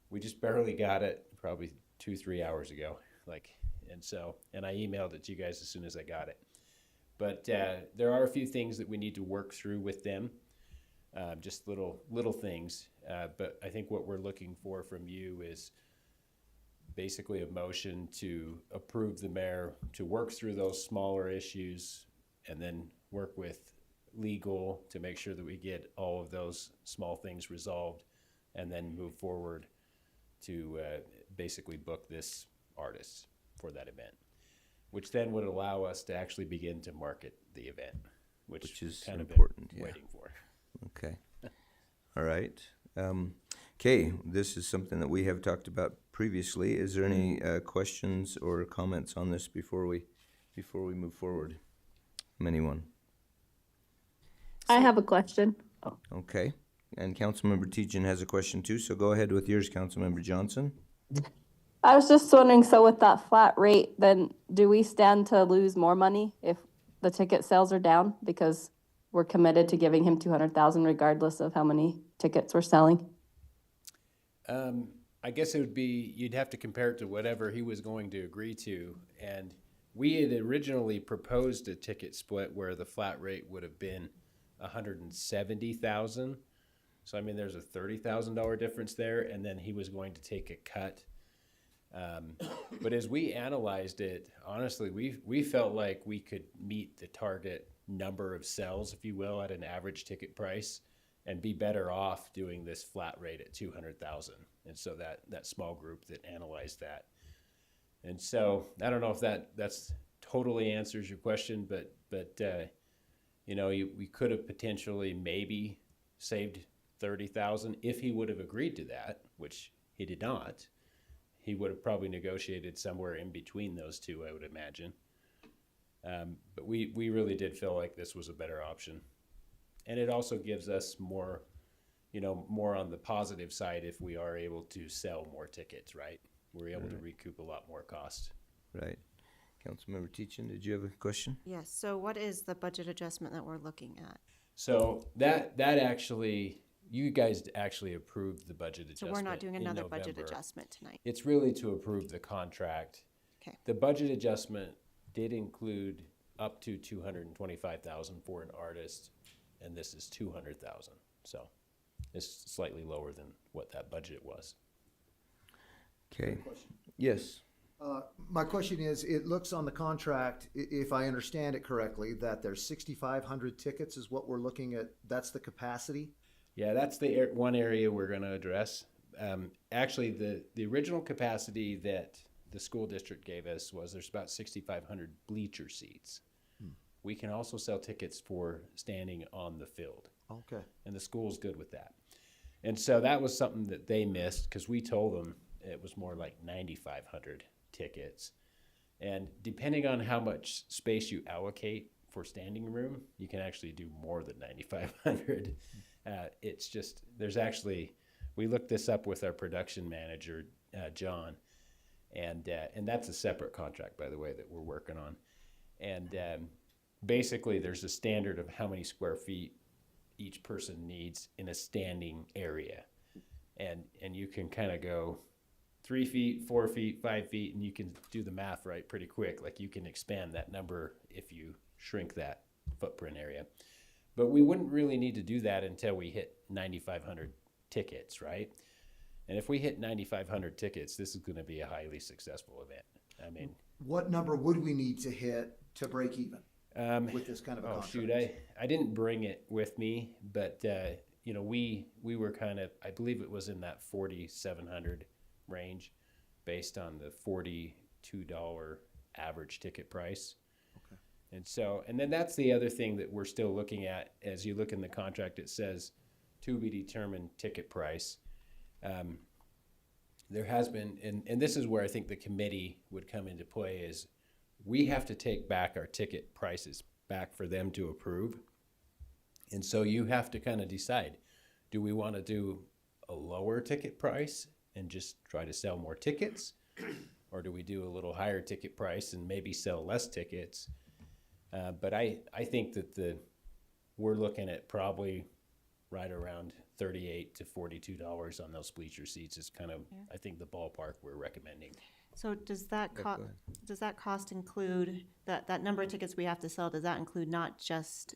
We just barely got it probably 2-3 hours ago. And I emailed it to you guys as soon as I got it. But there are a few things that we need to work through with them, just little things. But I think what we're looking for from you is basically a motion to approve the mayor to work through those smaller issues and then work with legal to make sure that we get all of those small things resolved and then move forward to basically book this artist for that event, which then would allow us to actually begin to market the event, which is kind of important, waiting for. Okay. All right. Okay, this is something that we have talked about previously. Is there any questions or comments on this before we move forward from anyone? I have a question. Okay, and Councilmember Tejan has a question too, so go ahead with yours, Councilmember Johnson. I was just wondering, so with that flat rate, then do we stand to lose more money if the ticket sales are down? Because we're committed to giving him $200,000 regardless of how many tickets we're selling. I guess it would be, you'd have to compare it to whatever he was going to agree to. And we had originally proposed a ticket split where the flat rate would have been $170,000. So I mean, there's a $30,000 difference there, and then he was going to take a cut. But as we analyzed it, honestly, we felt like we could meet the target number of sales, if you will, at an average ticket price, and be better off doing this flat rate at $200,000. And so that small group that analyzed that. And so I don't know if that's totally answers your question, but we could have potentially maybe saved $30,000 if he would have agreed to that, which he did not. He would have probably negotiated somewhere in between those two, I would imagine. But we really did feel like this was a better option. And it also gives us more on the positive side if we are able to sell more tickets, right? We're able to recoup a lot more cost. Right. Councilmember Teachin, did you have a question? Yes, so what is the budget adjustment that we're looking at? So that actually, you guys actually approved the budget adjustment. So we're not doing in another budget November. adjustment tonight? It's really to approve the contract. Okay. The budget adjustment did include up to $225,000 for an artist, and this is $200,000. So it's slightly lower than what that budget was. Okay. Yes. My question is, it looks on the contract, if I understand it correctly, that there's 6,500 tickets is what we're looking at. That's the capacity? Yeah, that's the one area we're going to address. Actually, the original capacity that the school district gave us was there's about 6,500 bleacher seats. We can also sell tickets for standing on the field. Okay. And the school's good with that. And so that was something that they missed because we told them it was more like 9,500 tickets. And depending on how much space you allocate for standing room, you can actually do more than 9,500. It's just, we looked this up with our production manager, John, and that's a separate contract, by the way, that we're working on. And basically, there's a standard of how many square feet each person needs in a standing area. And you can kind of go 3 feet, 4 feet, 5 feet, and you can do the math right pretty quick. Like you can expand that number if you shrink that footprint area. But we wouldn't really need to do that until we hit 9,500 tickets, right? And if we hit 9,500 tickets, this is going to be a highly successful event. I mean, What number would we need to hit to break even? with this kind of a Oh, contract? shoot, I didn't bring it with me, but, you know, we were kind of, I believe it was in that 4,700 range based on the $42 average ticket price. Okay. And so, and then that's the other thing that we're still looking at. As you look in the contract, it says to be determined ticket price. There has been, and this is where I think the committee would come into play, is we have to take back our ticket prices back for them to approve. And so you have to kind of decide, do we want to do a lower ticket price and just try to sell more tickets? Or do we do a little higher ticket price and maybe sell less tickets? But I think that we're looking at probably right around $38 to $42 on those bleacher seats is kind of, I think, the ballpark we're recommending. So does that Yeah, go ahead. does that cost include, that number of tickets we have to sell, does that include not just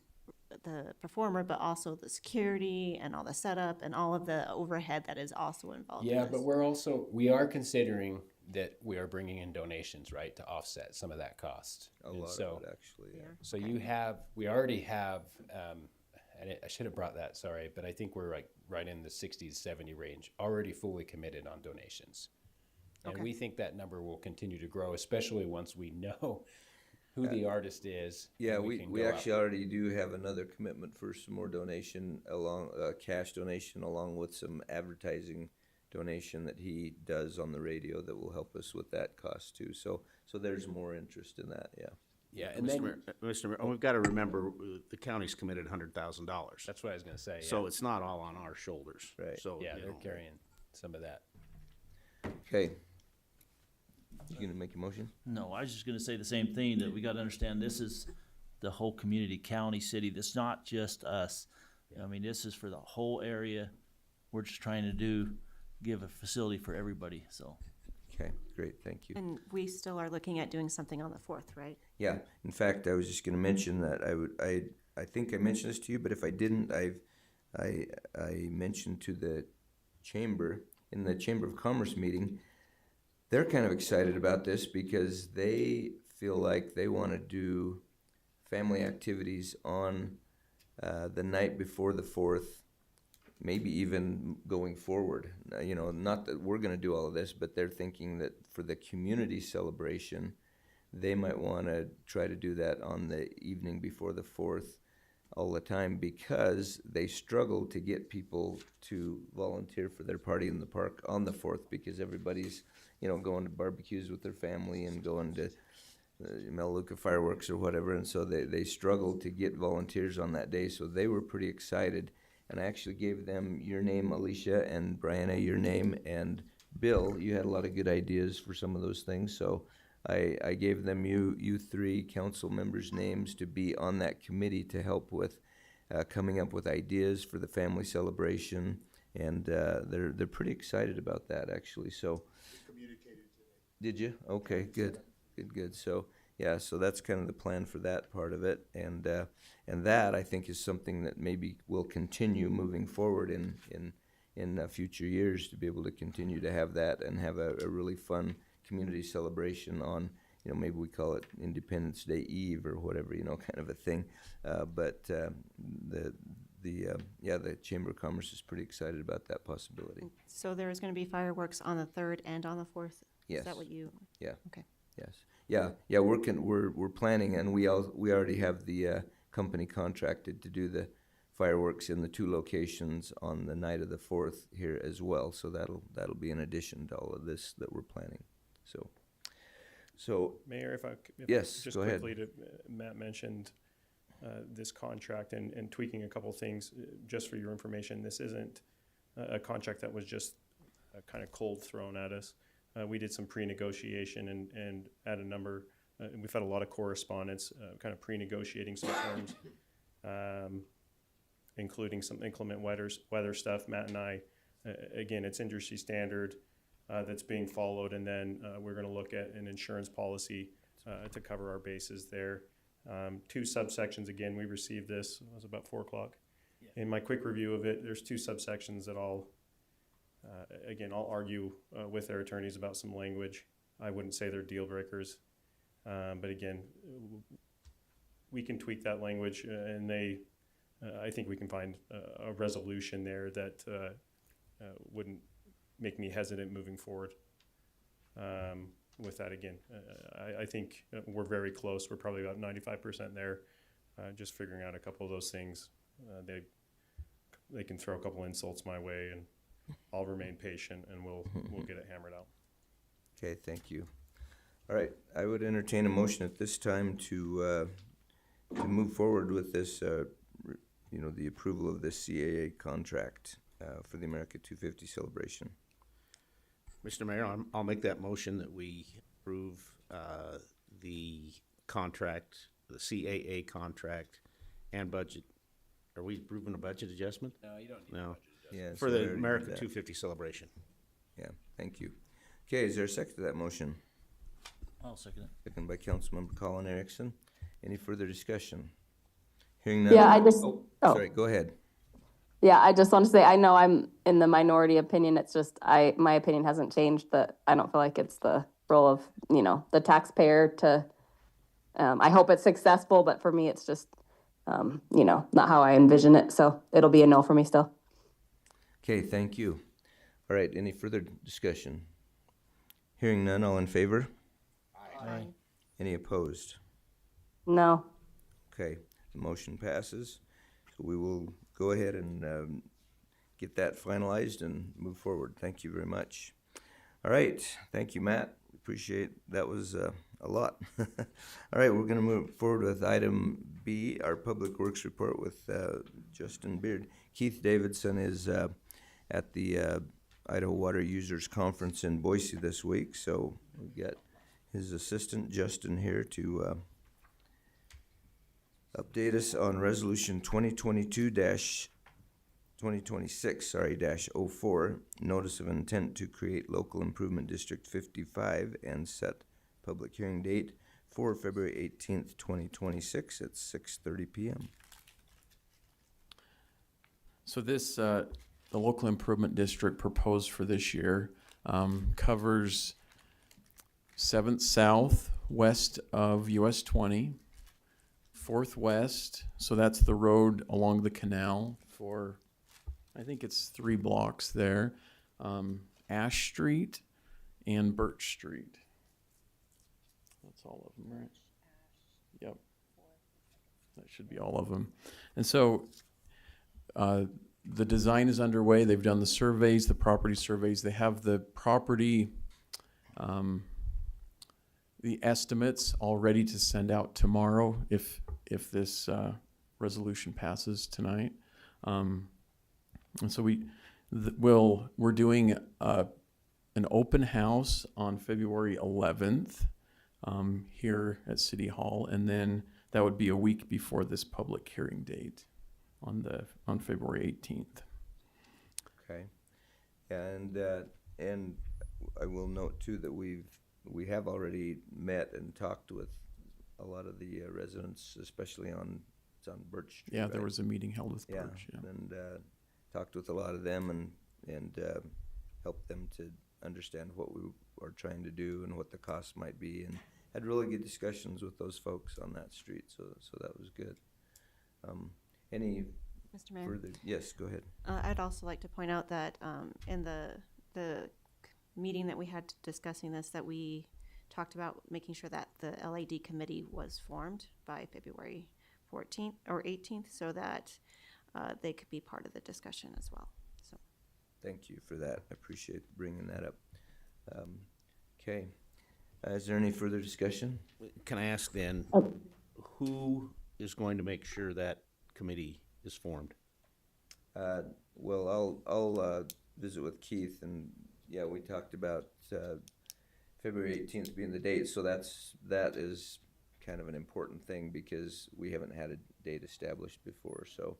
the performer, but also the security and all the setup and all of the overhead that is also involved in Yeah, this? but we are considering that we are bringing in donations, right, to offset some of that cost. A And lot so, of it, actually, yeah. So we already have, and I should have brought that, sorry, but I think we're like right in the 60 to 70 range, already fully committed on donations. And Okay. we think that number will continue to grow, especially once we know who the artist is. Yeah, and we can go actually out. already do have another commitment for some more donation along, cash donation along with some advertising donation that he does on the radio that will help us with that cost too. So there's more interest in that, yeah. Yeah, and Mr. then, Mayor, Mr. Mayor, we've got to remember, the county's committed $100,000. that's what I was gonna say, So yeah. it's not all on our shoulders. Right. So, Yeah, you they're know, carrying some of that. Okay. You gonna make a motion? No, I was just gonna say the same thing, that we gotta understand this is the whole community, county, city. That's not just us. I mean, this is for the whole area. We're just trying to give a facility for everybody, so. Okay, great, thank you. And we still are looking at doing something on the 4th, right? Yeah, in fact, I was just gonna mention that I think I mentioned this to you, but if I didn't, I mentioned to the chamber, in the Chamber of Commerce meeting, they're kind of excited about this because they feel like they wanna do family activities on, the night before the 4th, maybe even going forward. You know, not that we're gonna do all of this, but they're thinking that for the community celebration, they might want to try to do that on the evening before the 4th all the time because they struggle to get people to volunteer for their party in the park on the 4th because everybody's, you know, going to barbecues with their family and going to Melaleuca fireworks or whatever. And so they struggle to get volunteers on that day. So they were pretty excited. And I actually gave them your name, Alicia, and Brianna, your name, and Bill. You had a lot of good ideas for some of those things. So I gave them you three council members' names to be on that committee to help with coming up with ideas for the family celebration, and they're pretty excited about that actually. So, did you? Okay, good. So yeah, so that's kind of the plan for that part of it, and that I think is something that maybe will continue moving forward in future years to be able to continue to have that and have a really fun community celebration on, you know, maybe we call it Independence Day Eve or whatever, you know, kind of a thing. But the Chamber of Commerce is pretty excited about that possibility. So there's going to be fireworks on the 3rd and on the 4th? Yes. Is that what you? Yeah. Okay. Yes. Yeah. We're planning, and we already have the company contracted to do the fireworks in the 2 locations on the night of the 4th here as well. So that'll be in addition to all of this that we're planning. So Mayor, Yes, just go ahead. quickly Matt mentioned this contract and tweaking a couple things, just for your information. This isn't a contract that was just kind of cold thrown at us. We did some pre-negotiation and at a number, we've had a lot of correspondence, kind of pre-negotiating some terms, including some inclement weather stuff. Matt and I, again, it's industry standard that's being followed, and then we're going to look at an insurance policy to cover our bases there. 2 subsections, again, we received this, it was about 4 o'clock. In my quick review of it, there's 2 subsections that I'll argue with their attorneys about some language. I wouldn't say they're deal breakers, but again, we can tweak that language, and I think we can find a resolution there that wouldn't make me hesitant moving forward. With that again, I think we're very close. We're probably about 95% there. Just figuring out a couple of those things. They can throw a couple insults my way, and I'll remain patient, and we'll get it hammered out. Okay, thank you. All right, I would entertain a motion at this time to move forward with this, the approval of this CAA contract for the America 250 celebration. Mr. Mayor, I'll make that motion that we approve the contract, the CAA contract and budget. Are we approving a budget adjustment? No, you don't need No. a budget adjustment. Yeah, For so I the already did America that. 250 celebration. Yeah, thank you. Okay, is there a second to that motion? I'll second it. Second by Councilmember Colin Erickson. Any further discussion? Hearing none. Yeah, I just, Oh, oh. sorry, go ahead. Yeah, I just want to say, I know I'm in the minority opinion. It's just, my opinion hasn't changed, that I don't feel like it's the role of, the taxpayer to, I hope it's successful, but for me, it's just, not how I envision it. So it'll be a no for me still. Okay, thank you. All right, any further discussion? Hearing none, all in favor? Aye. Any opposed? No. Okay, the motion passes. So we will go ahead and get that finalized and move forward. Thank you very much. All right, thank you, Matt. Appreciate, that was a lot. All right, we're gonna move forward with item B, our Public Works Report with Justin Beard. Keith Davidson is at the Idaho Water Users Conference in Boise this week, so we've got his assistant Justin here to update us on Resolution 2022-2026, Notice of Intent to Create Local Improvement District 55 and set public hearing date for February 18th, 2026 at 6:30 p.m. So this, the local improvement district proposed for this year covers 7th South, west of US 20, 4th West, so that's the road along the canal for, I think it's 3 blocks there, Ash Street and Birch Street. That's all of them, right? Yep. That should be all of them. And so the design is underway. They've done the surveys, the property surveys. They have the property, the estimates all ready to send out tomorrow if this resolution passes tonight. And so we're doing an open house on February 11th here at City Hall, and then that would be a week before this public hearing date on February 18th. Okay, and I will note too that we have already met and talked with a lot of the residents, especially on Birch Street. Yeah, right? there was a meeting held with Birch. Yeah. And talked with a lot of them and helped them to understand what we are trying to do and what the costs might be, and had really good discussions with those folks on that street. So that was good. Any Mr. Mayor? further? Yes, go ahead. I'd also like to point out that in the meeting that we had discussing this, that we talked about making sure that the LAD committee was formed by February 14th or 18th, so that they could be part of the discussion as well. So, Thank you for that. I appreciate bringing that up. Okay. Is there any further discussion? Can I ask then, who is going to make sure that committee is formed? Well, I'll visit with Keith, and yeah, we talked about February 18th being the date, so that is kind of an important thing because we haven't had a date established before. So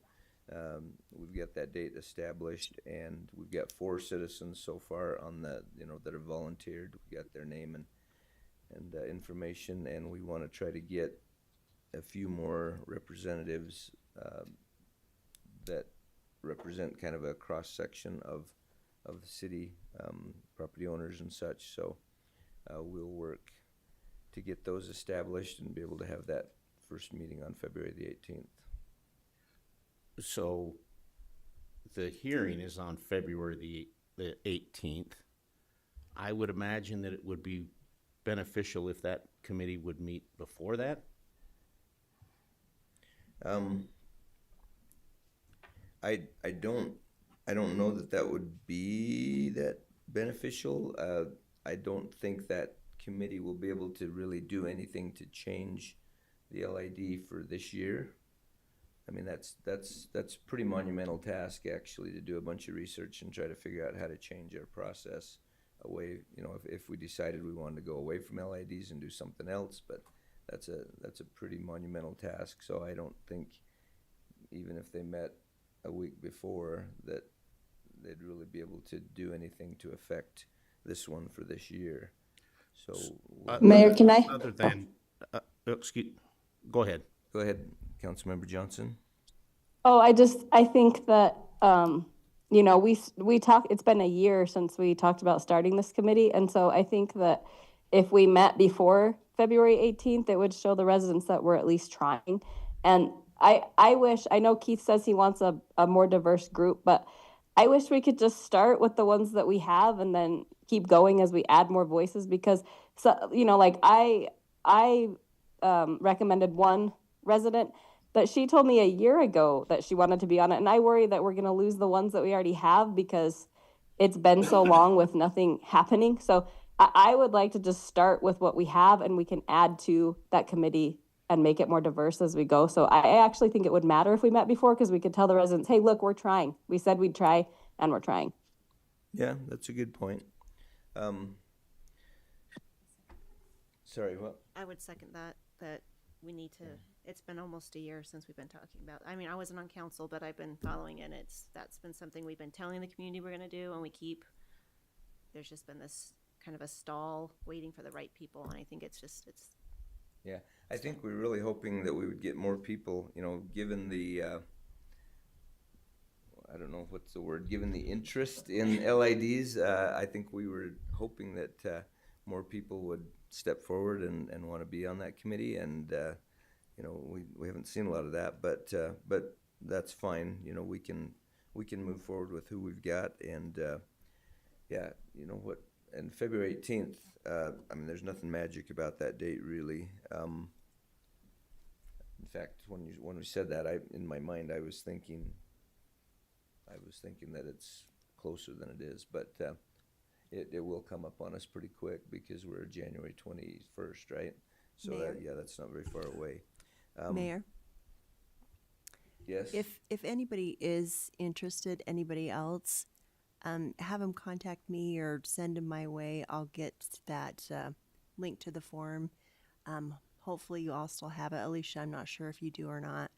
we've got that date established, and we've got 4 citizens so far on that that have volunteered. We got their name and information, and we want to try to get a few more representatives that represent kind of a cross section of the city, property owners and such. So we'll work to get those established and be able to have that first meeting on February the 18th. So the hearing is on February the 18th. I would imagine that it would be beneficial if that committee would meet before that. I don't know that that would be that beneficial. I don't think that committee will be able to really do anything to change the LID for this year. I mean, that's a pretty monumental task, actually, to do a bunch of research and try to figure out how to change our process away, you know, if we decided we wanted to go away from LIDs and do something else, but that's a pretty monumental task. So I don't think, even if they met a week before, that they'd really be able to do anything to affect this one for this year. So Mayor, can I? Other than, excuse, go ahead. Go ahead, Councilmember Johnson. Oh, I think that, you know, we talked, it's been a year since we talked about starting this committee. And so I think that if we met before February 18th, it would show the residents that we're at least trying. And I wish, I know Keith says he wants a more diverse group, but I wish we could just start with the ones that we have and then keep going as we add more voices, because, so, you know, like I recommended one resident that she told me a year ago that she wanted to be on it. And I worry that we're going to lose the ones that we already have because it's been so long with nothing happening. So I would like to just start with what we have, and we can add to that committee and make it more diverse as we go. So I actually think it would matter if we met before, because we could tell the residents, hey, look, we're trying. We said we'd try, and we're trying. Yeah, that's a good point. Sorry, what? I would second that we need to, it's been almost a year since we've been talking about, I mean, I wasn't on council, but I've been following it. That's been something we've been telling the community we're gonna do, and there's just been this kind of a stall waiting for the right people, and I think it's Yeah, I think we're really hoping that we would get more people, you know, given the, I don't know what's the word, given the interest in LIDs, I think we were hoping that more people would step forward and want to be on that committee, and you know, we haven't seen a lot of that, but that's fine. You know, we can move forward with who we've got, and yeah, you know what, and February 18th, I mean, there's nothing magic about that date, really. In fact, when we said that, in my mind, I was thinking that it's closer than it is, but it will come up on us pretty quick because we're January 21st, right? So Mayor. that's not very far away. Mayor, Yes? if anybody is interested, anybody else, have them contact me or send them my way. I'll get that link to the form. Hopefully you all still have it. Alicia, I'm not sure if you do or not,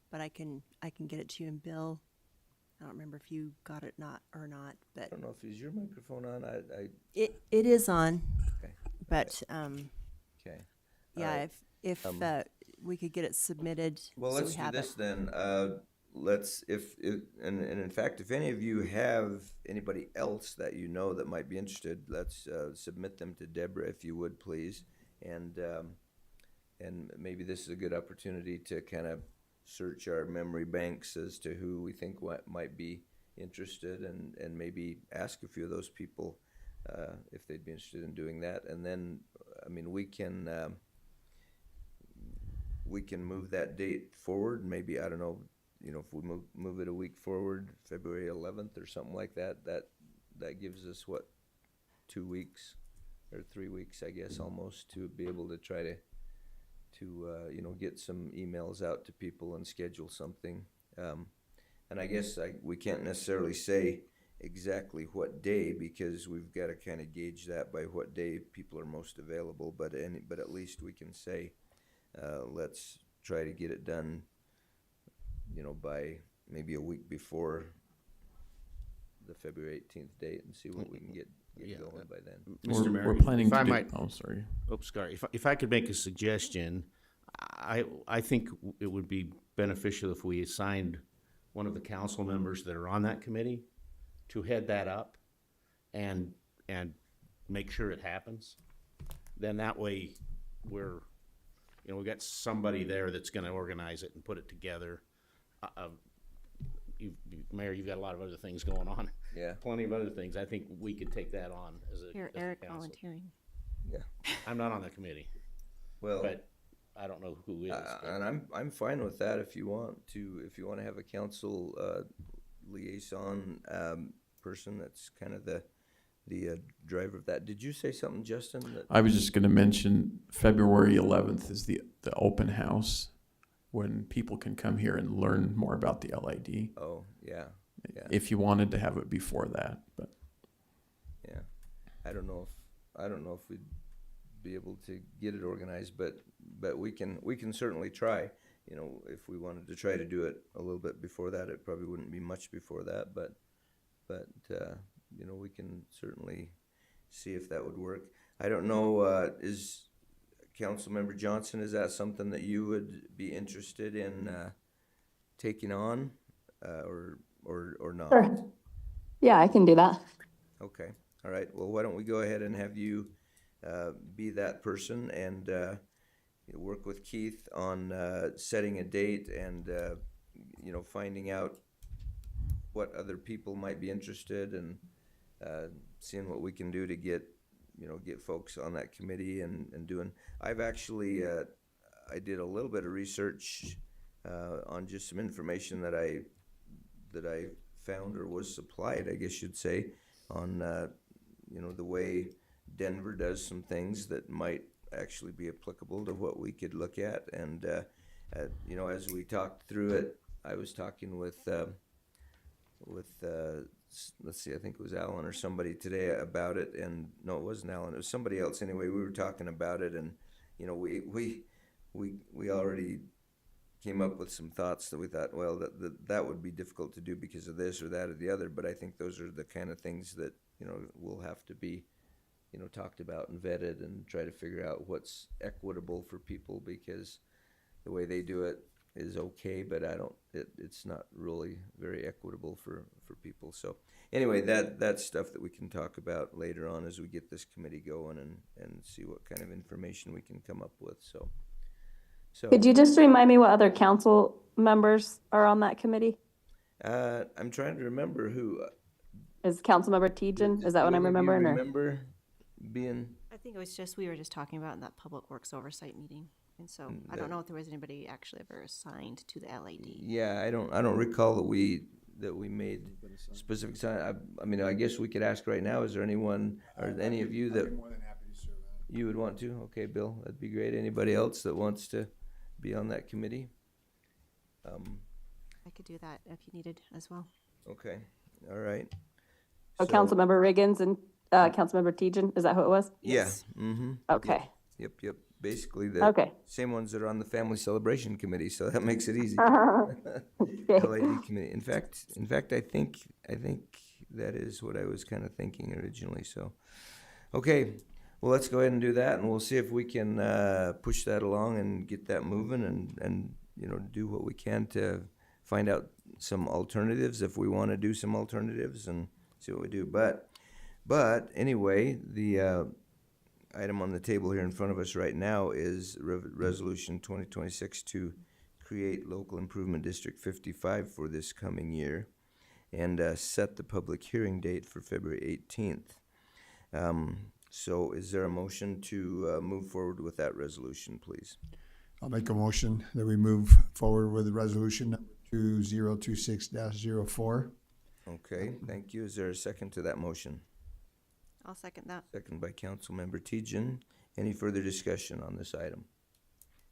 but I can get it to you. And Bill, I don't remember if you got it or not, but I don't know if is your microphone on. it is on. Okay. But Okay. yeah, if we could get it submitted. Well, so let's we do have this it. then. And in fact, if any of you have anybody else that you know that might be interested, let's submit them to Deborah, if you would, please. And maybe this is a good opportunity to kind of search our memory banks as to who we think might be interested, and maybe ask a few of those people if they'd be interested in doing that. And then, I mean, we can move that date forward. Maybe, I don't know, you know, if we move it a week forward, February 11th or something like that, that gives us, what, 2 weeks or 3 weeks, I guess, almost, to be able to try to you know, get some emails out to people and schedule something. And I guess we can't necessarily say exactly what day, because we've got to kind of gauge that by what day people are most available. But at least we can say, let's try to get it done, you know, by maybe a week before the February 18th date, and see what we can get going by then. Mr. Mayor, We're planning if to I do. might, Oh, sorry. oops, sorry. If I could make a suggestion, I think it would be beneficial if we assigned one of the council members that are on that committee to head that up and make sure it happens. Then that way we're you know, we got somebody there that's gonna organize it and put it together. Mayor, you've got a lot of other things going on. Yeah. Plenty of other things. I think we could take that on as a. Here, as a Eric council. volunteering. Yeah. I'm not on the committee, Well, but I don't know who is. but- and I'm fine with that if you want to have a council liaison person that's kind of the driver of that. Did you say something, Justin? I was just going to mention February 11th is the open house when people can come here and learn more about the LID. Oh, yeah. If you wanted to have it before that, but yeah, I don't know if we'd be able to get it organized, but we can certainly try. You know, if we wanted to try to do it a little bit before that, it probably wouldn't be much before that, but you know, we can certainly see if that would work. I don't know, is Councilmember Johnson, is that something that you would be interested in taking on, or not? Sure. Yeah, I can do that. Okay, all right. Well, why don't we go ahead and have you be that person and work with Keith on setting a date and you know, finding out what other people might be interested and seeing what we can do to get folks on that committee and doing. I've actually I did a little bit of research on just some information that I found or was supplied, I guess you'd say, on you know, the way Denver does some things that might actually be applicable to what we could look at. And you know, as we talked through it, I was talking with let's see, I think it was Alan or somebody today about it, and no, it wasn't Alan, it was somebody else. Anyway, we were talking about it, and you know, we already came up with some thoughts that we thought, well, that would be difficult to do because of this or that or the other. But I think those are the kind of things that, you know, will have to be, you know, talked about and vetted and try to figure out what's equitable for people, because the way they do it is okay, but it's not really very equitable for people. So anyway, that's stuff that we can talk about later on as we get this committee going and see what kind of information we can come up with. So Could you just remind me what other council members are on that committee? I'm trying to remember who. Is Councilmember Tejan? Is that what I'm remembering? Or? Remember being? I think it was just, we were just talking about in that Public Works Oversight meeting. And so I don't know if there was anybody actually ever assigned to the LAD. Yeah, I don't recall that we made specific sign. I mean, I guess we could ask right now. Is there anyone or any of you that more than happy to serve on it. you would want to? Okay, Bill, that'd be great. Anybody else that wants to be on that committee? I could do that if you needed as well. Okay, all right. So Councilmember Riggins and Councilmember Tejan, is that who it was? Yeah. Mm-hmm. Okay. Yep. Basically the Okay. same ones that are on the family celebration committee, so that makes it easy. Okay. LAD committee. In fact, I think that is what I was kind of thinking originally. So, okay, well, let's go ahead and do that, and we'll see if we can push that along and get that moving, and you know, do what we can to find out some alternatives if we want to do some alternatives and see what we do. But anyway, the item on the table here in front of us right now is Resolution 2026 to create Local Improvement District 55 for this coming year and set the public hearing date for February 18th. So is there a motion to move forward with that resolution, please? I'll make a motion that we move forward with the resolution number 2026-04. Okay, thank you. Is there a second to that motion? I'll second that. Second by Councilmember Tejan. Any further discussion on this item?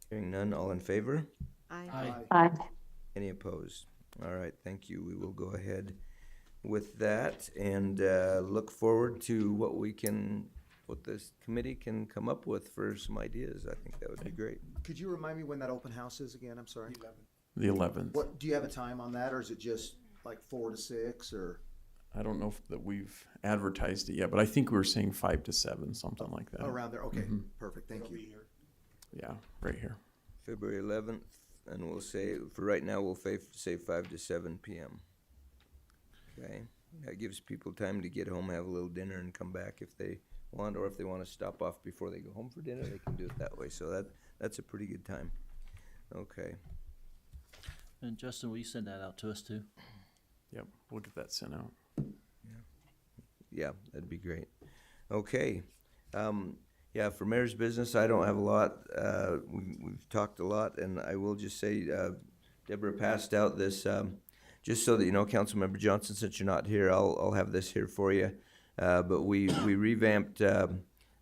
Hearing none, all in favor? Aye. Aye. Any opposed? All right, thank you. We will go ahead with that and look forward to what this committee can come up with for some ideas. I think that would be great. Could you remind me when that open house is again? I'm sorry. the 11th. What, do you have a time on that, or is it just like 4 to 6, or? I don't know if that we've advertised it yet, but I think we were saying 5 to 7, something like that. Around there, okay, Mhm. perfect, thank you. Yeah, right here. February 11th, and we'll say, for right now, we'll say 5 to 7 p.m. Okay, that gives people time to get home, have a little dinner, and come back if they want, or if they want to stop off before they go home for dinner, they can do it that way. So That's a pretty good time. Okay. And Justin, will you send that out to us too? Yep, we'll get that sent out. Yeah, that'd be great. Okay. Yeah, for mayor's business, I don't have a lot. We've talked a lot, and I will just say, Deborah passed out this, just so that you know, Councilmember Johnson, since you're not here, I'll have this here for you. But we revamped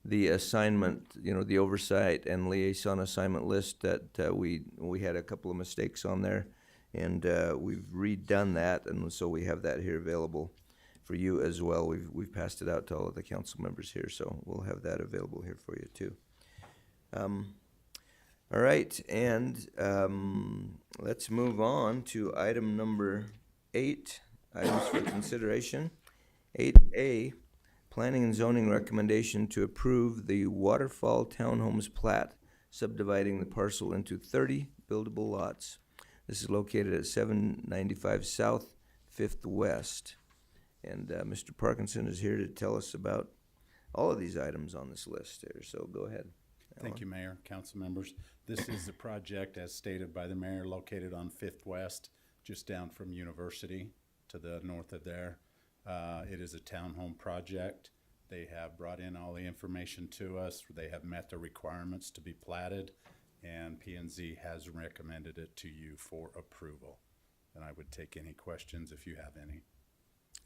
the assignment, the oversight and liaison assignment list that we had a couple of mistakes on there, and we've redone that, and so we have that here available for you as well. We've passed it out to all of the council members here, so we'll have that available here for you too. All right, and let's move on to item number 8, items for consideration. 8A, planning and zoning recommendation to approve the Waterfall Townhomes plat, subdividing the parcel into 30 buildable lots. This is located at 795 South, 5th West. And Mr. Parkinson is here to tell us about all of these items on this list here, so go ahead. Thank you, Mayor, council members. This is the project, as stated by the mayor, located on 5th West, just down from University to the north of there. It is a townhome project. They have brought in all the information to us. They have met the requirements to be platted, and P&Z has recommended it to you for approval. And I would take any questions if you have any.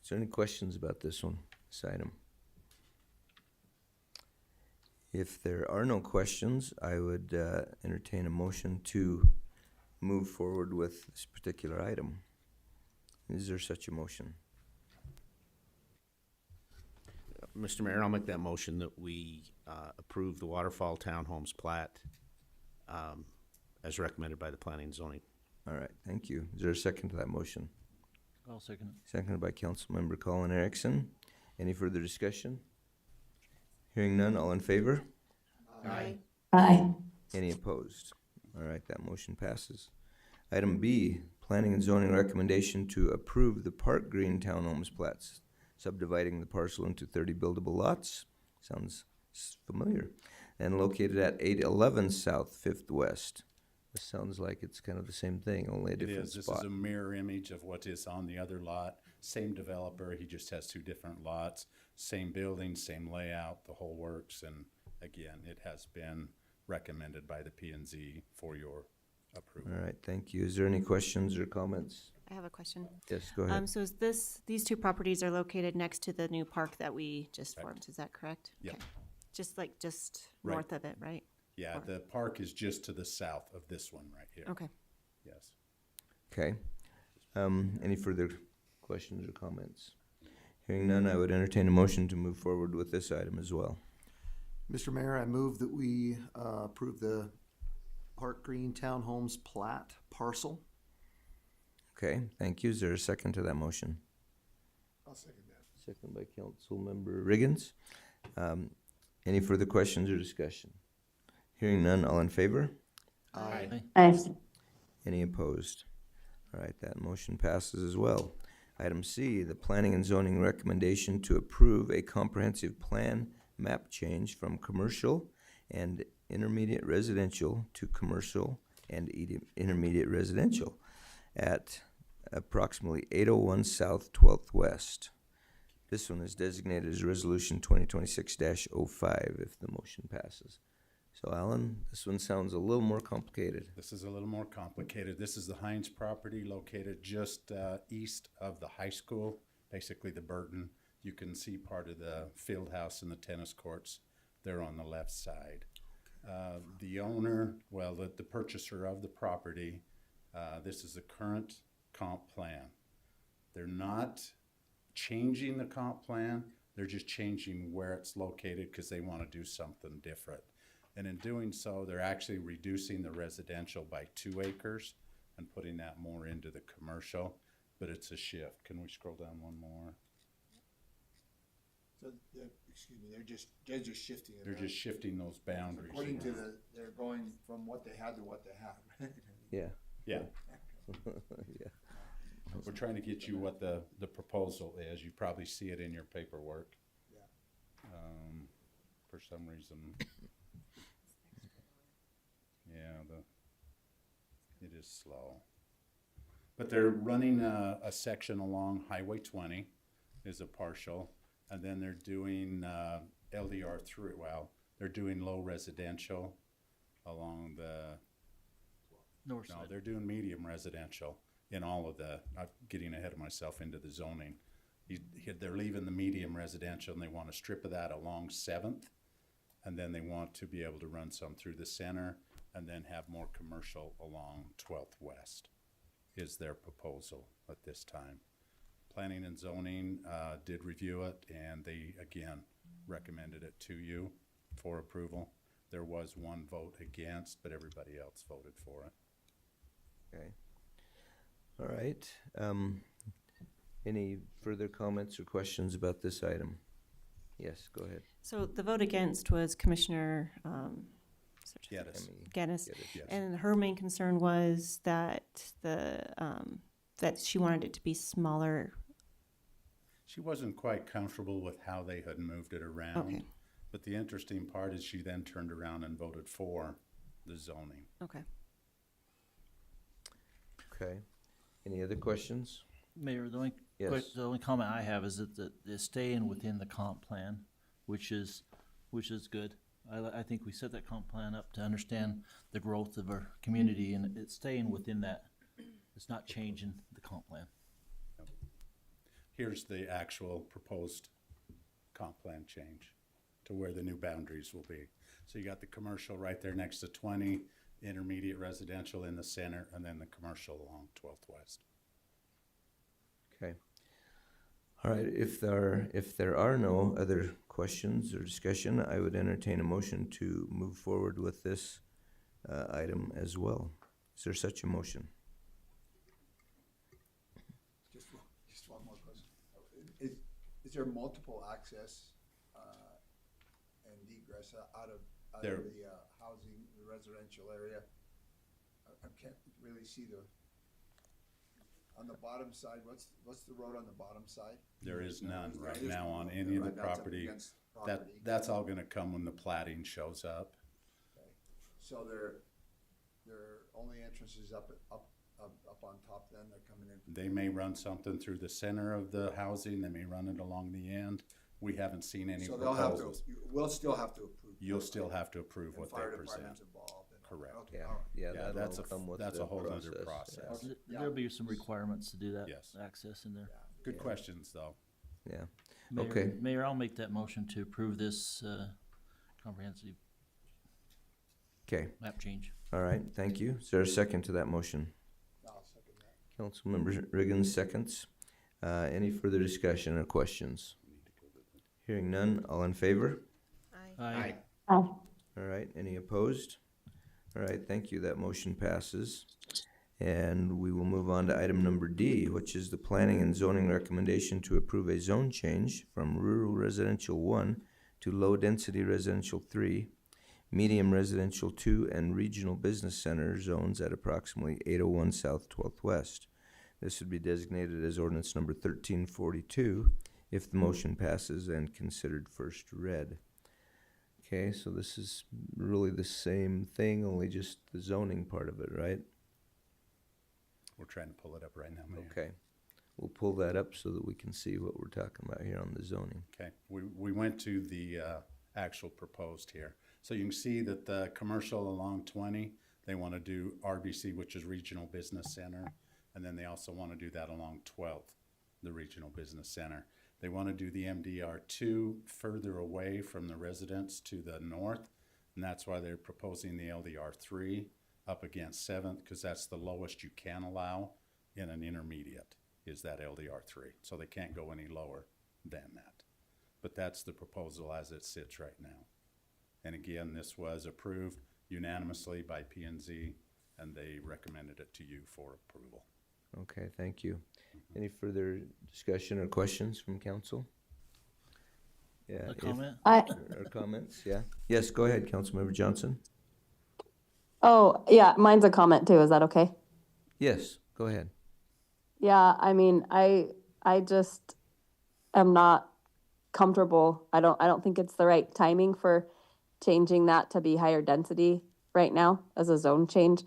Is there any questions about this one, this item? If there are no questions, I would entertain a motion to move forward with this particular item. Is there such a motion? Mr. Mayor, I'll make that motion that we approve the Waterfall Townhomes plat as recommended by the Planning and Zoning. All right, thank you. Is there a second to that motion? I'll second it. Seconded by Councilmember Colin Erickson. Any further discussion? Hearing none, all in favor? Aye. Aye. Any opposed? All right, that motion passes. Item B, planning and zoning recommendation to approve the Park Green Townhomes plats, subdividing the parcel into 30 buildable lots. Sounds familiar. And located at 811 South, 5th West. This sounds like it's kind of the same thing, only a different This spot. is a mirror image of what is on the other lot. Same developer, he just has 2 different lots. Same building, same layout, the whole works. And again, it has been recommended by the P&Z for your approval. All right, thank you. Is there any questions or comments? I have a question. Yes, go ahead. So is these 2 properties are located next to the new park that we just formed, is that correct? Yep. Okay. Just Right. north of it, right? Yeah, the park is just to the south of this one right here. Okay. Yes. Okay. Any further questions or comments? Hearing none, I would entertain a motion to move forward with this item as well. Mr. Mayor, I move that we approve the Park Green Townhomes plat parcel. Okay, thank you. Is there a second to that motion? I'll second that. Second by Councilmember Riggins. Any further questions or discussion? Hearing none, all in favor? Aye. Aye. Any opposed? All right, that motion passes as well. Item C, the planning and zoning recommendation to approve a comprehensive plan map change from commercial and intermediate residential to commercial and intermediate residential at approximately 801 South 12th West. This one is designated as Resolution 2026-05 if the motion passes. So Alan, this one sounds a little more complicated. This is a little more complicated. This is the Hines property located just east of the high school, basically the Burton. You can see part of the field house and the tennis courts. They're on the left side. The owner, the purchaser of the property, this is the current comp plan. They're not changing the comp plan. They're just changing where it's located because they want to do something different. And in doing so, they're actually reducing the residential by 2 acres and putting that more into the commercial, but it's a shift. Can we scroll down one more? So, excuse me, they're just shifting it. They're just shifting those boundaries. According to they're going from what they had to what they have. Yeah. Yeah. Yeah. We're trying to get you what the proposal is. You probably see it in your paperwork. Yeah. For some reason. It is slow. But they're running a section along Highway 20 is a partial, and then they're doing LDR through, well, they're doing low residential along the, North no, side. they're doing medium residential in all of the, not getting ahead of myself into the zoning. They're leaving the medium residential and they want a strip of that along 7th. And then they want to be able to run some through the center and then have more commercial along 12th West is their proposal at this time. Planning and zoning did review it and they, again, recommended it to you for approval. There was one vote against, but everybody else voted for it. Okay. All right. Any further comments or questions about this item? Yes, go ahead. So the vote against was Commissioner Geddes. Geddes, Yes. and her main concern was that that she wanted it to be smaller. She wasn't quite comfortable with how they had moved it around. Okay. But the interesting part is she then turned around and voted for the zoning. Okay. Okay. Any other questions? Mayor, the only, Yes. the only comment I have is that it's staying within the comp plan, which is good. I think we set that comp plan up to understand the growth of our community, and it's staying within that. It's not changing the comp plan. Here's the actual proposed comp plan change to where the new boundaries will be. So you got the commercial right there next to 20, intermediate residential in the center, and then the commercial along 12th West. Okay. All right, if there are no other questions or discussion, I would entertain a motion to move forward with this item as well. Is there such a motion? Just one more question. Is there multiple access and egress out of There- the housing, the residential area? I can't really see on the bottom side, what's the road on the bottom side? There is none right There's now on none. any of the Right, that's up property. against property. That's all gonna come when the plating shows up. Okay. So their only entrance is up on top then, they're coming in? They may run something through the center of the housing, they may run it along the end. We haven't seen any So they'll have to, proposals. we'll still have to approve. You'll that, still right? have to approve And what they fire present. department's involved and all that. Correct. Okay, Yeah, all right. yeah, Yeah, that'll come with that's the a whole other process. process. Okay. Yeah. There'll be some requirements to do that Yes. access in there. Good questions, though. Yeah. Mayor, Okay. Mayor, I'll make that motion to approve this comprehensive Okay. map change. All right, thank you. Is there a second to that motion? I'll second that. Councilmember Riggins seconds. Any further discussion or questions? Hearing none, all in favor? Aye. All right, any opposed? All right, thank you, that motion passes. And we will move on to item number D, which is the planning and zoning recommendation to approve a zone change from rural residential 1 to low-density residential 3, medium residential 2, and regional business center zones at approximately 801 South 12th West. This would be designated as ordinance number 1342 if the motion passes and considered first read. Okay, so this is really the same thing, only just the zoning part of it, right? We're trying to pull it up right now, Mayor. Okay, we'll pull that up so that we can see what we're talking about here on the zoning. Okay, we went to the actual proposed here. So you can see that the commercial along 20, they want to do RBC, which is Regional Business Center, and then they also want to do that along 12th, the Regional Business Center. They want to do the MDR2 further away from the residents to the north, and that's why they're proposing the LDR3 up against 7th, because that's the lowest you can allow in an intermediate, is that LDR3. So they can't go any lower than that. But that's the proposal as it sits right now. And again, this was approved unanimously by P&Z, and they recommended it to you for approval. Okay, thank you. Any further discussion or questions from council? Yeah. A comment? Or comments, yeah? Yes, go ahead, Councilmember Johnson. Oh, yeah, mine's a comment too. Is that okay? Yes, go ahead. Yeah, I mean, I just am not comfortable. I don't think it's the right timing for changing that to be higher density right now as a zone change.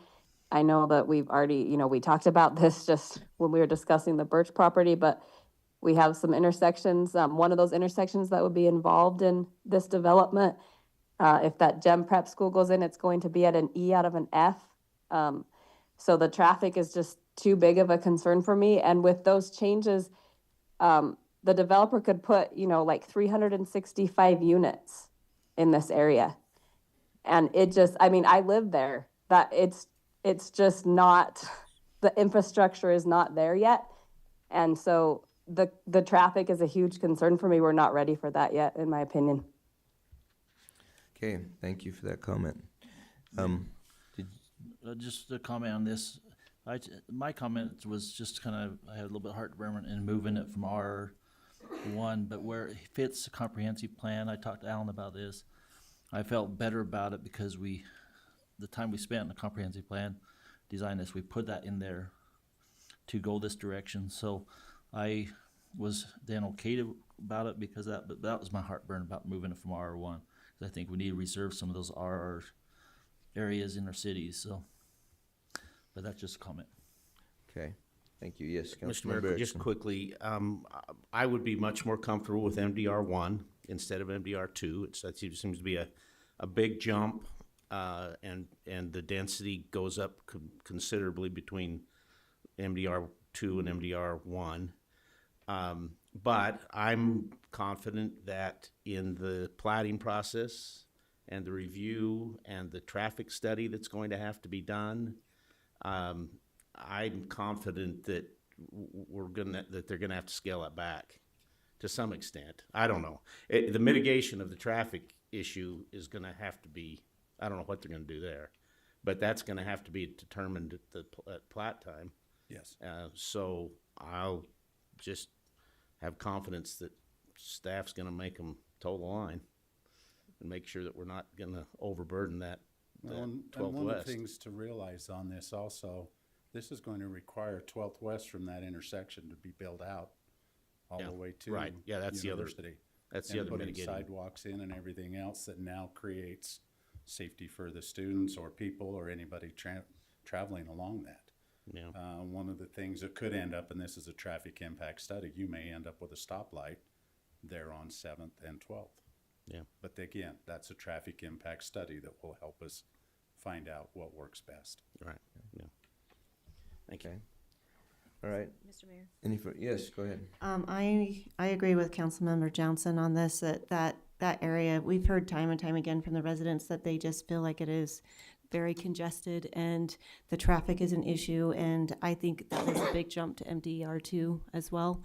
I know that we've already, we talked about this just when we were discussing the Birch property, but we have some intersections, one of those intersections that would be involved in this development. If that gem prep school goes in, it's going to be at an E out of an F. So the traffic is just too big of a concern for me. And with those changes, the developer could put, like 365 units in this area. And it just, I live there, that it's just not, the infrastructure is not there yet. And so the traffic is a huge concern for me. We're not ready for that yet, in my opinion. Okay, thank you for that comment. Just a comment on this. My comment was just kind of, I had a little bit of heartburn in moving it from R1, but where it fits the comprehensive plan, I talked to Alan about this. I felt better about it because the time we spent in the comprehensive plan, design this, we put that in there to go this direction. So I was then okay about it because but that was my heartburn about moving it from R1. Because I think we need to reserve some of those RR areas in our cities. So, but that's just a comment. Okay, thank you. Yes, Mr. Mayor, Councilmember just Erickson. quickly, I would be much more comfortable with MDR1 instead of MDR2. That seems to be a big jump, and the density goes up considerably between MDR2 and MDR1. But I'm confident that in the plating process and the review and the traffic study that's going to have to be done, I'm confident that they're gonna have to scale it back to some extent. I don't know. The mitigation of the traffic issue is gonna have to be, I don't know what they're gonna do there, but that's gonna have to be determined at plat time. Yes. So I'll just have confidence that staff's gonna make them toe the line and make sure that we're not gonna overburden that Well, and 12th one West. of the things to realize on this also, this is going to require 12th West from that intersection to be built out all Yeah, the way to right. Yeah, that's the other- University. that's the And other putting mitigating. sidewalks in and everything else that now creates safety for the students or people or anybody traveling along that. Yeah. One of the things that could end up, and this is a traffic impact study, you may end up with a stoplight there on 7th and 12th. Yeah. But again, that's a traffic impact study that will help us find out what works best. Right. Yeah. Thank you. Okay. All right. Mr. Mayor. Yes, go ahead. I agree with Councilmember Johnson on this, that area, we've heard time and time again from the residents that they just feel like it is very congested and the traffic is an issue. And I think that is a big jump to MDR2 as well.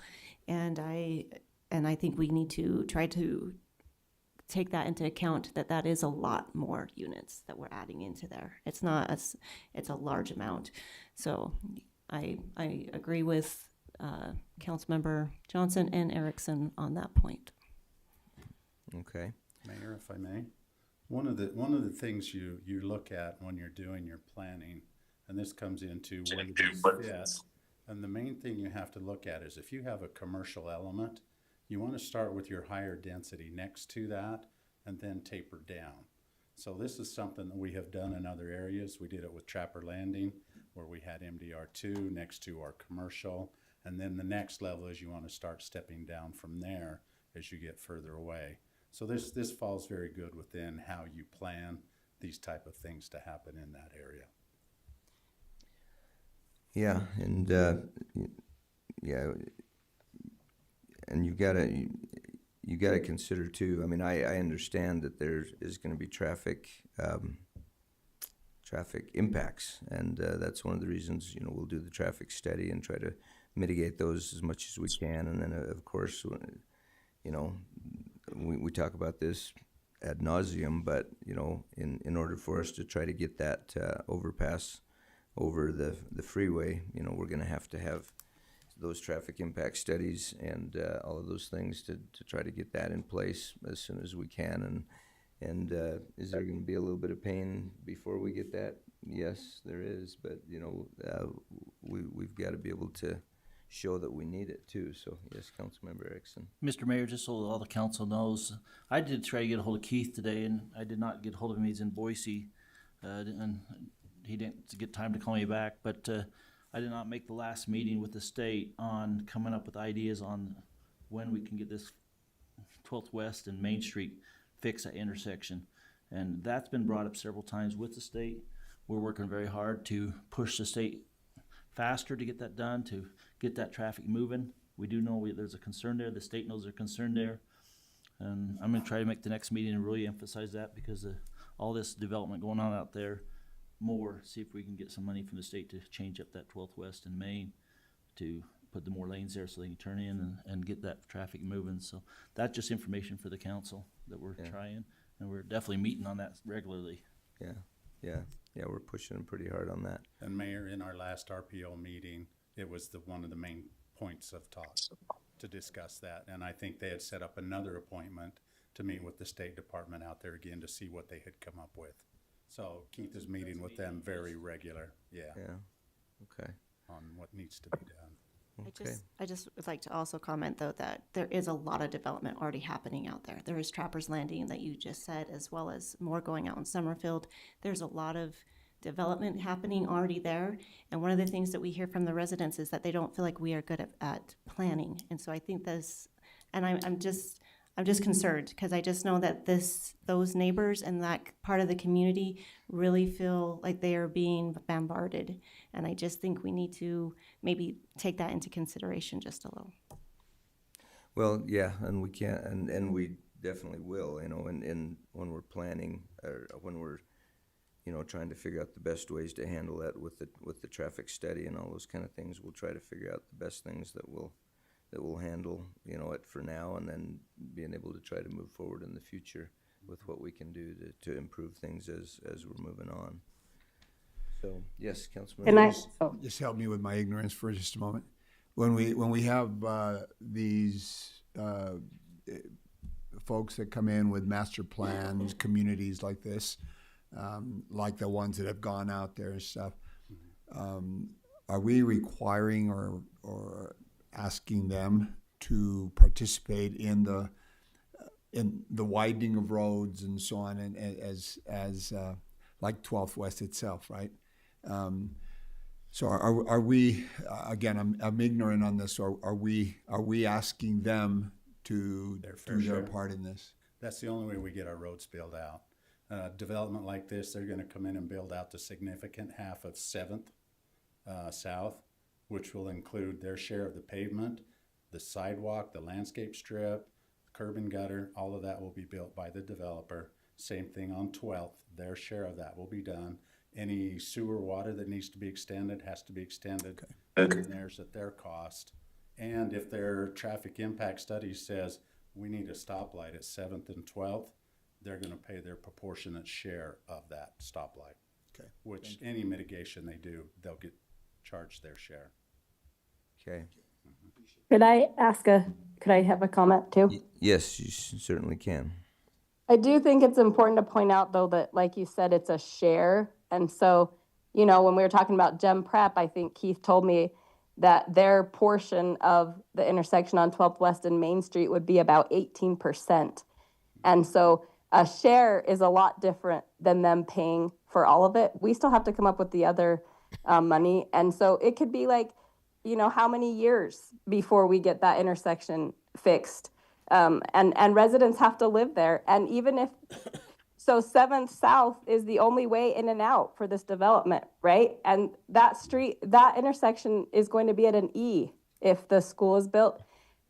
And I think we need to try to take that into account, that is a lot more units that we're adding into there. It's not, it's a large amount. So I agree with Councilmember Johnson and Erickson on that point. Okay. Mayor, if I may, one of the things you look at when you're doing your planning, and this comes into where these fit, and the main thing you have to look at is if you have a commercial element, you want to start with your higher density next to that and then taper down. So this is something that we have done in other areas. We did it with Trapper Landing, where we had MDR2 next to our commercial, and then the next level is you want to start stepping down from there as you get further away. So this falls very good within how you plan these type of things to happen in that area. Yeah, and yeah, and you gotta consider too. I mean, I understand that there is going to be traffic impacts, and that's one of the reasons we'll do the traffic study and try to mitigate those as much as we can. And then of course, we talk about this ad nauseum, but in order for us to try to get that overpass over the freeway, we're going to have those traffic impact studies and all of those things to try to get that in place as soon as we can. And is there going to be a little bit of pain before we get that? Yes, there is, but we've got to be able to show that we need it too. So yes, Councilmember Erickson. Mr. Mayor, just so all the council knows, I did try to get a hold of Keith today, and I did not get a hold of him. He's in Boise, and he didn't get time to call me back, but I did not make the last meeting with the state on coming up with ideas on when we can get this 12th West and Main Street fixed at intersection. And that's been brought up several times with the state. We're working very hard to push the state faster to get that done, to get that traffic moving. We do know there's a concern there. The state knows there's a concern there. And I'm gonna try to make the next meeting and really emphasize that because of all this development going on out there more, see if we can get some money from the state to change up that 12th West and Main to put the more lanes there so they can turn in and get that traffic moving. So that's just information for the council that we're trying, and we're definitely meeting on that regularly. Yeah, we're pushing them pretty hard on that. And Mayor, in our last RPO meeting, it was one of the main points of talk to discuss that. And I think they had set up another appointment to meet with the State Department out there again to see what they had come up with. So Keith is meeting with them very regular, Okay. on what needs to be done. Okay. I just would like to also comment, though, that there is a lot of development already happening out there. There is Trappers Landing that you just said, as well as more going out in Summerfield. There's a lot of development happening already there. And one of the things that we hear from the residents is that they don't feel like we are good at planning. And so I think this, and I'm just concerned because I just know that those neighbors and that part of the community really feel like they are being bombarded. And I just think we need to maybe take that into consideration just a little. Well, yeah, and we can't, and we definitely will, and when we're planning, or when we're, trying to figure out the best ways to handle that with the traffic study and all those kind of things, we'll try to figure out the best things that we'll handle, it for now, and then being able to try to move forward in the future with what we can do to improve things as we're moving on. So, yes, Councilman. Just help me with my ignorance for just a moment. When we have these folks that come in with master plans, communities like this, like the ones that have gone out there and stuff, are we requiring or asking them to participate in the widening of roads and so on, and as like 12th West itself, right? So are we, again, I'm ignorant on this, so are we asking them to do their part in this? That's the only way we get our roads built out. Development like this, they're gonna come in and build out the significant half of 7th South, which will include their share of the pavement, the sidewalk, the landscape strip, curb and gutter, all of that will be built by the developer. Same thing on 12th, their share of that will be done. Any sewer water that needs to be extended has to be extended. And there's at their cost. And if their traffic impact study says we need a stoplight at 7th and 12th, they're gonna pay their proportionate share of that stoplight. Okay. Which any mitigation they do, they'll get charged their share. Okay. Could I have a comment too? Yes, you certainly can. I do think it's important to point out, though, that like you said, it's a share. And so, when we were talking about Gem Prep, I think Keith told me that their portion of the intersection on 12th West and Main Street would be about 18%. And so a share is a lot different than them paying for all of it. We still have to come up with the other money. And so it could be like, how many years before we get that intersection fixed? And residents have to live there. And even if, so 7th South is the only way in and out for this development, right? And that intersection is going to be at an E if the school is built.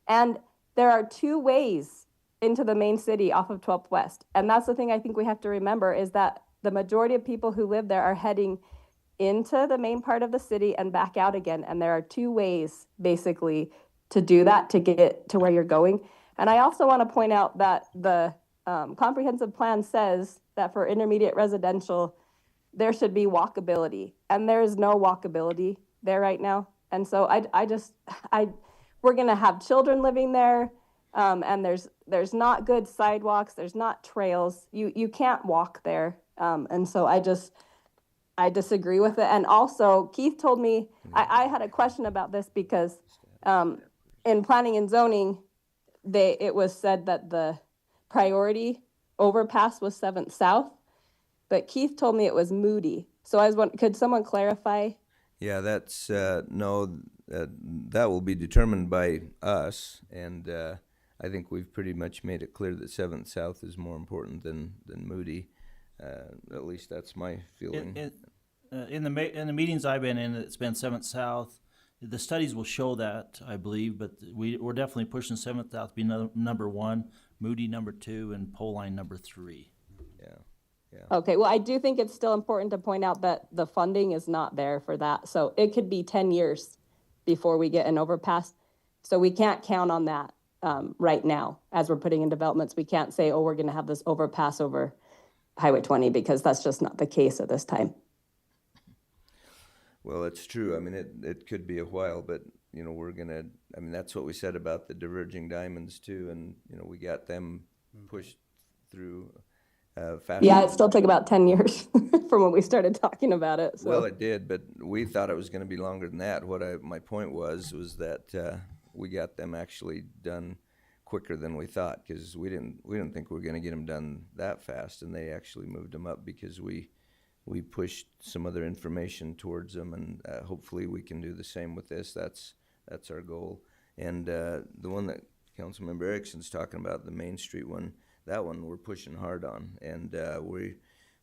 And there are 2 ways into the main city off of 12th West. And that's the thing I think we have to remember, is that the majority of people who live there are heading into the main part of the city and back out again. And there are 2 ways basically to do that, to get to where you're going. And I also want to point out that the comprehensive plan says that for intermediate residential, there should be walkability, and there is no walkability there right now. And so we're going to have children living there, and there's not good sidewalks, there's not trails. You can't walk there. And so I disagree with it. And also, Keith told me, I had a question about this because in planning and zoning, it was said that the priority overpass was 7th South, but Keith told me it was Moody. So I was wondering, could someone clarify? Yeah, that's, no, that will be determined by us, and I think we've pretty much made it clear that Seventh South is more important than Moody. At least that's my feeling. In the meetings I've been in, it's been Seventh South. The studies will show that, I believe, but we're definitely pushing Seventh South to be number one, Moody number 2, and Poline number 3. Yeah. Okay, well, I do think it's still important to point out that the funding is not there for that. So it could be 10 years before we get an overpass. So we can't count on that right now as we're putting in developments. We can't say, oh, we're going to have this overpass over Highway 20 because that's just not the case at this time. Well, it's true. I mean, it could be a while, but, you know, I mean, that's what we said about the diverging diamonds too. And, you know, we got them pushed through faster. Yeah, it still took about 10 years from when we started talking about it. So. Well, it did, but we thought it was going to be longer than that. My point was that we got them actually done quicker than we thought, because we didn't think we were going to get them done that fast, and they actually moved them up because we pushed some other information towards them, and hopefully we can do the same with this. That's our goal. And the one that Councilmember Erickson's talking about, the Main Street one, that one we're pushing hard on, and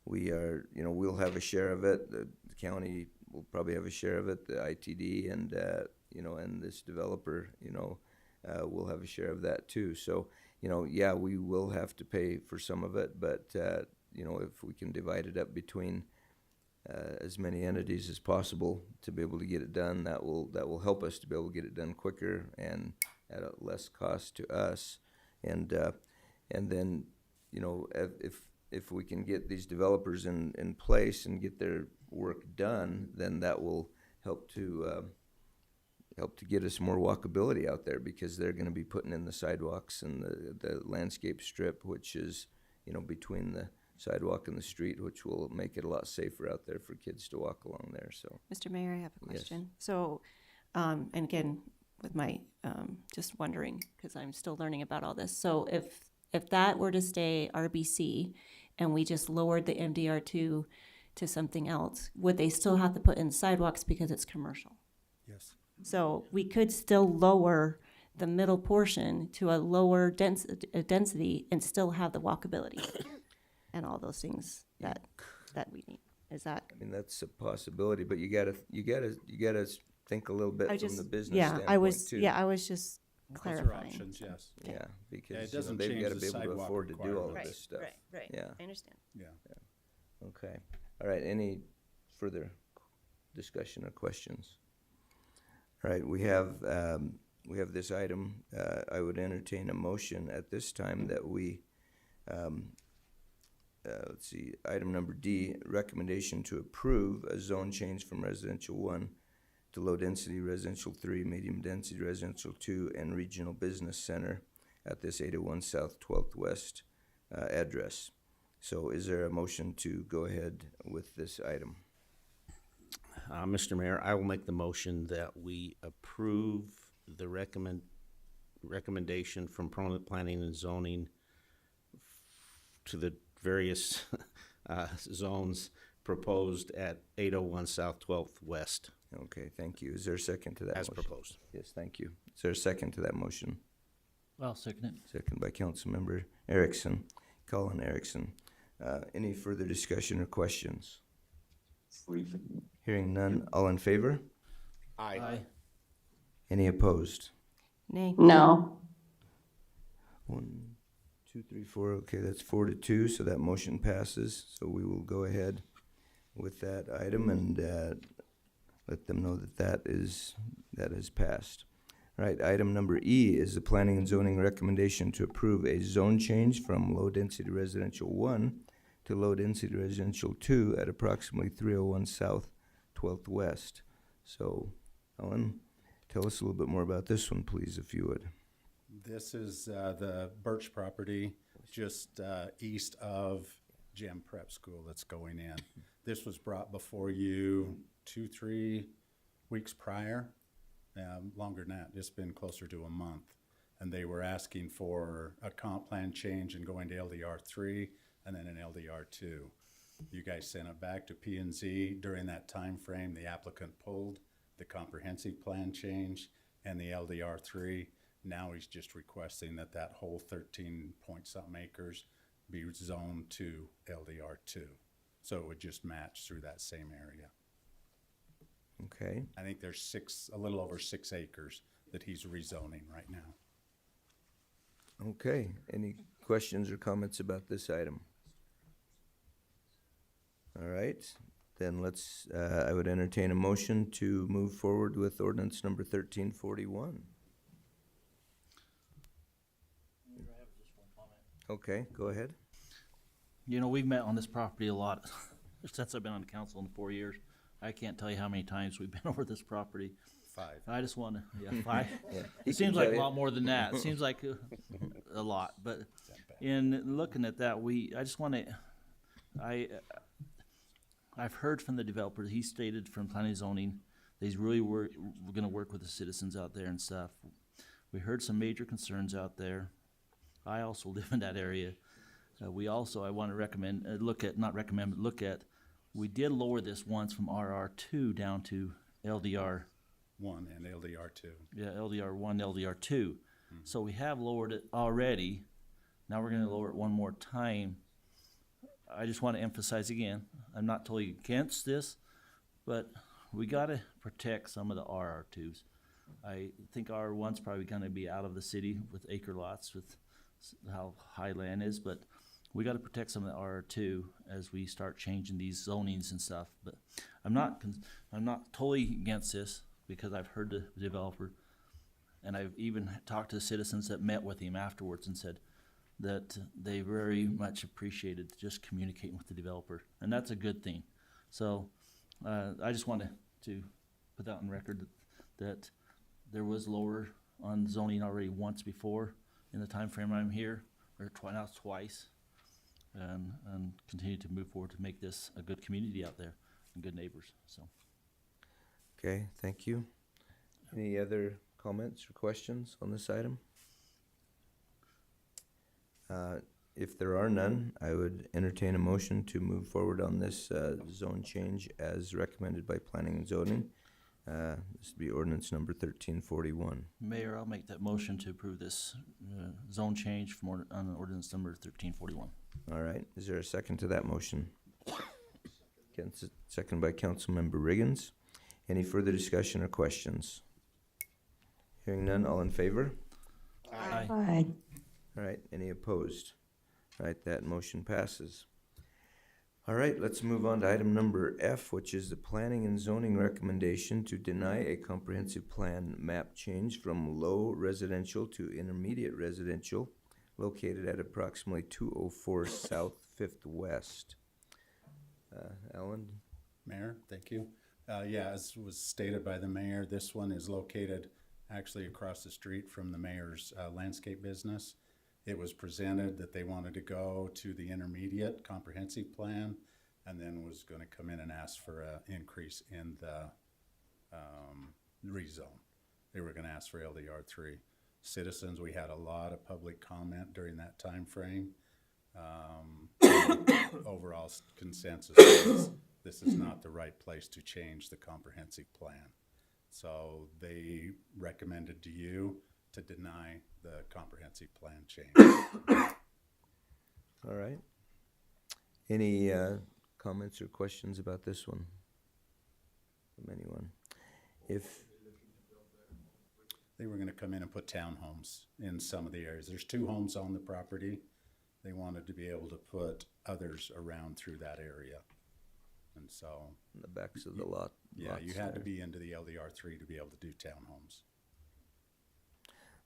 we are, you know, we'll have a share of it. The county will probably have a share of it, the ITD, and you know, and this developer, you know, will have a share of that too. So, you know, yeah, we will have to pay for some of it, but you know, if we can divide it up between as many entities as possible to be able to get it done, that will help us to be able to get it done quicker and at a less cost to us. And then, you know, if we can get these developers in place and get their work done, then that will help to get us more walkability out there, because they're going to be putting in the sidewalks and the landscape strip, which is, you know, between the sidewalk and the street, which will make it a lot safer out there for kids to walk along there. So, Mr. Mayor, I have a Yes. question. So, and again, with my, just wondering, because I'm still learning about all this. So if that were to stay RBC and we just lowered the MDR2 to something else, would they still have to put in sidewalks because it's commercial? Yes. So we could still lower the middle portion to a lower density and still have the walkability and all those things that we need. Is that? I mean, that's a possibility, but you gotta think a little bit from the business yeah, standpoint I was too. yeah, I was just Those are clarifying. options, yes. Yeah, because Yeah, it you know, doesn't they've change got to the be able to sidewalk afford to do all of requirements. this stuff. Right. Yeah. I understand. Yeah. Okay. All right. Any further discussion or questions? All right. We have this item. I would entertain a motion at this time that we, let's see, item number D, recommendation to approve a zone change from residential 1 to low density residential 3, medium density residential 2, and regional business center at this 801 South 12th West address. So is there a motion to go ahead with this item? Mr. Mayor, I will make the motion that we approve the recommendation from Permanent Planning and Zoning to the various zones proposed at 801 South 12th West. Okay, thank you. Is there a second to that As motion? proposed. Yes, thank you. Is there a second to that motion? I'll second it. Second by Councilmember Erickson, Colin Erickson. Any further discussion or questions? Hearing none, all in favor? Aye. Any opposed? Nay. No. 1, 2, 3, 4. Okay, that's 4-2, so that motion passes. So we will go ahead with that item and let them know that that has passed. All right, item number E is the Planning and Zoning recommendation to approve a zone change from low-density residential 1 to low-density residential 2 at approximately 301 South 12th West. So, Ellen, tell us a little bit more about this one, please, if you would. This is the Birch property just east of Gem Prep School that's going in. This was brought before you 2-3 weeks prior, longer than that. It's been closer to a month. And they were asking for a comp plan change and going to LDR 3 and then an LDR 2. You guys sent it back to P and Z. During that time frame, the applicant pulled the comprehensive plan change and the LDR three. Now he's just requesting that that whole 13 point something acres be zoned to LDR two. So it would just match through that same area. Okay, I think there's a little over 6 acres that he's rezoning right now. okay. Any questions or comments about this item? All right, then let's, I would entertain a motion to move forward with ordinance number 1341. Okay, go ahead. You know, we've met on this property a lot since I've been on the council in 4 years. I can't tell you how many times we've been over this property. 5. I just want to, yeah, 5. Yeah, he It seems can like tell a you. lot more than that. It seems like a lot, but in looking at that, I just want to, I've heard from the developer, he stated from planning and zoning, that he's really we're going to work with the citizens out there and stuff. We heard some major concerns out there. I also live in that area. We also, I want to recommend, look at, we did lower this once from RR2 down to LDR. 1 and LDR 2. Yeah, LDR 1, LDR 2. So we have lowered it already. Now we're going to lower it one more time. I just want to emphasize again, I'm not totally against this, but we got to protect some of the RR2s. I think R1's probably going to be out of the city with acre lots with how high land is, but we got to protect some of the RR2 as we start changing these zonings and stuff. But I'm not totally against this because I've heard the developer, and I've even talked to the citizens that met with him afterwards and said that they very much appreciated just communicating with the developer, and that's a good thing. So I just wanted to put that on record that there was lower on zoning already once before in the time frame I'm here, or now twice, and continue to move forward to make this a good community out there and good neighbors. So. Okay, thank you. Any other comments or questions on this item? If there are none, I would entertain a motion to move forward on this zone change as recommended by planning and zoning. This would be ordinance number 1341. Mayor, I'll make that motion to approve this zone change from on ordinance number 1341. All right, is there a second to that motion? Second by Councilmember Riggins. Any further discussion or questions? Hearing none, all in favor? Aye. Aye. All right, any opposed? All right, that motion passes. All right, let's move on to item number F, which is the planning and zoning recommendation to deny a comprehensive plan map change from low residential to intermediate residential located at approximately 204 South 5th West. Alan? Mayor, thank you. Yeah, as was stated by the mayor, this one is located actually across the street from the mayor's landscape business. It was presented that they wanted to go to the intermediate comprehensive plan and then was going to come in and ask for an increase in the rezone. They were going to ask for LDR 3. Citizens, we had a lot of public comment during that time frame. Overall consensus is this is not the right place to change the comprehensive plan. So they recommended to you to deny the comprehensive plan change. All right. Any comments or questions about this one from anyone? If they were going to come in and put townhomes in some of the areas. There's 2 homes on the property. They wanted to be able to put others around through that area. And so on the backs of the lot. Yeah, you had to be into the LDR 3 to be able to do townhomes.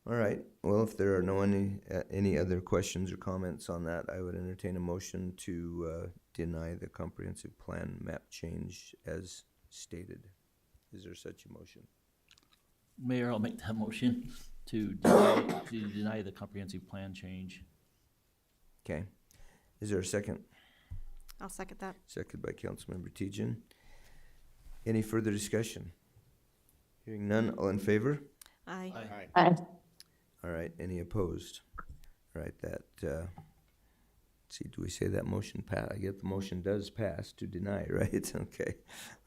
All right. Well, if there are any other questions or comments on that, I would entertain a motion to deny the comprehensive plan map change as stated. Is there such a motion? Mayor, I'll make that motion to deny the comprehensive plan change. Okay. Is there a second? I'll second that. Second by Councilmember Tejan. Any further discussion? Hearing none, all in favor? Aye. Aye. All right, any opposed? All right, that See, do we say that motion I get the motion does pass to deny, right? Okay.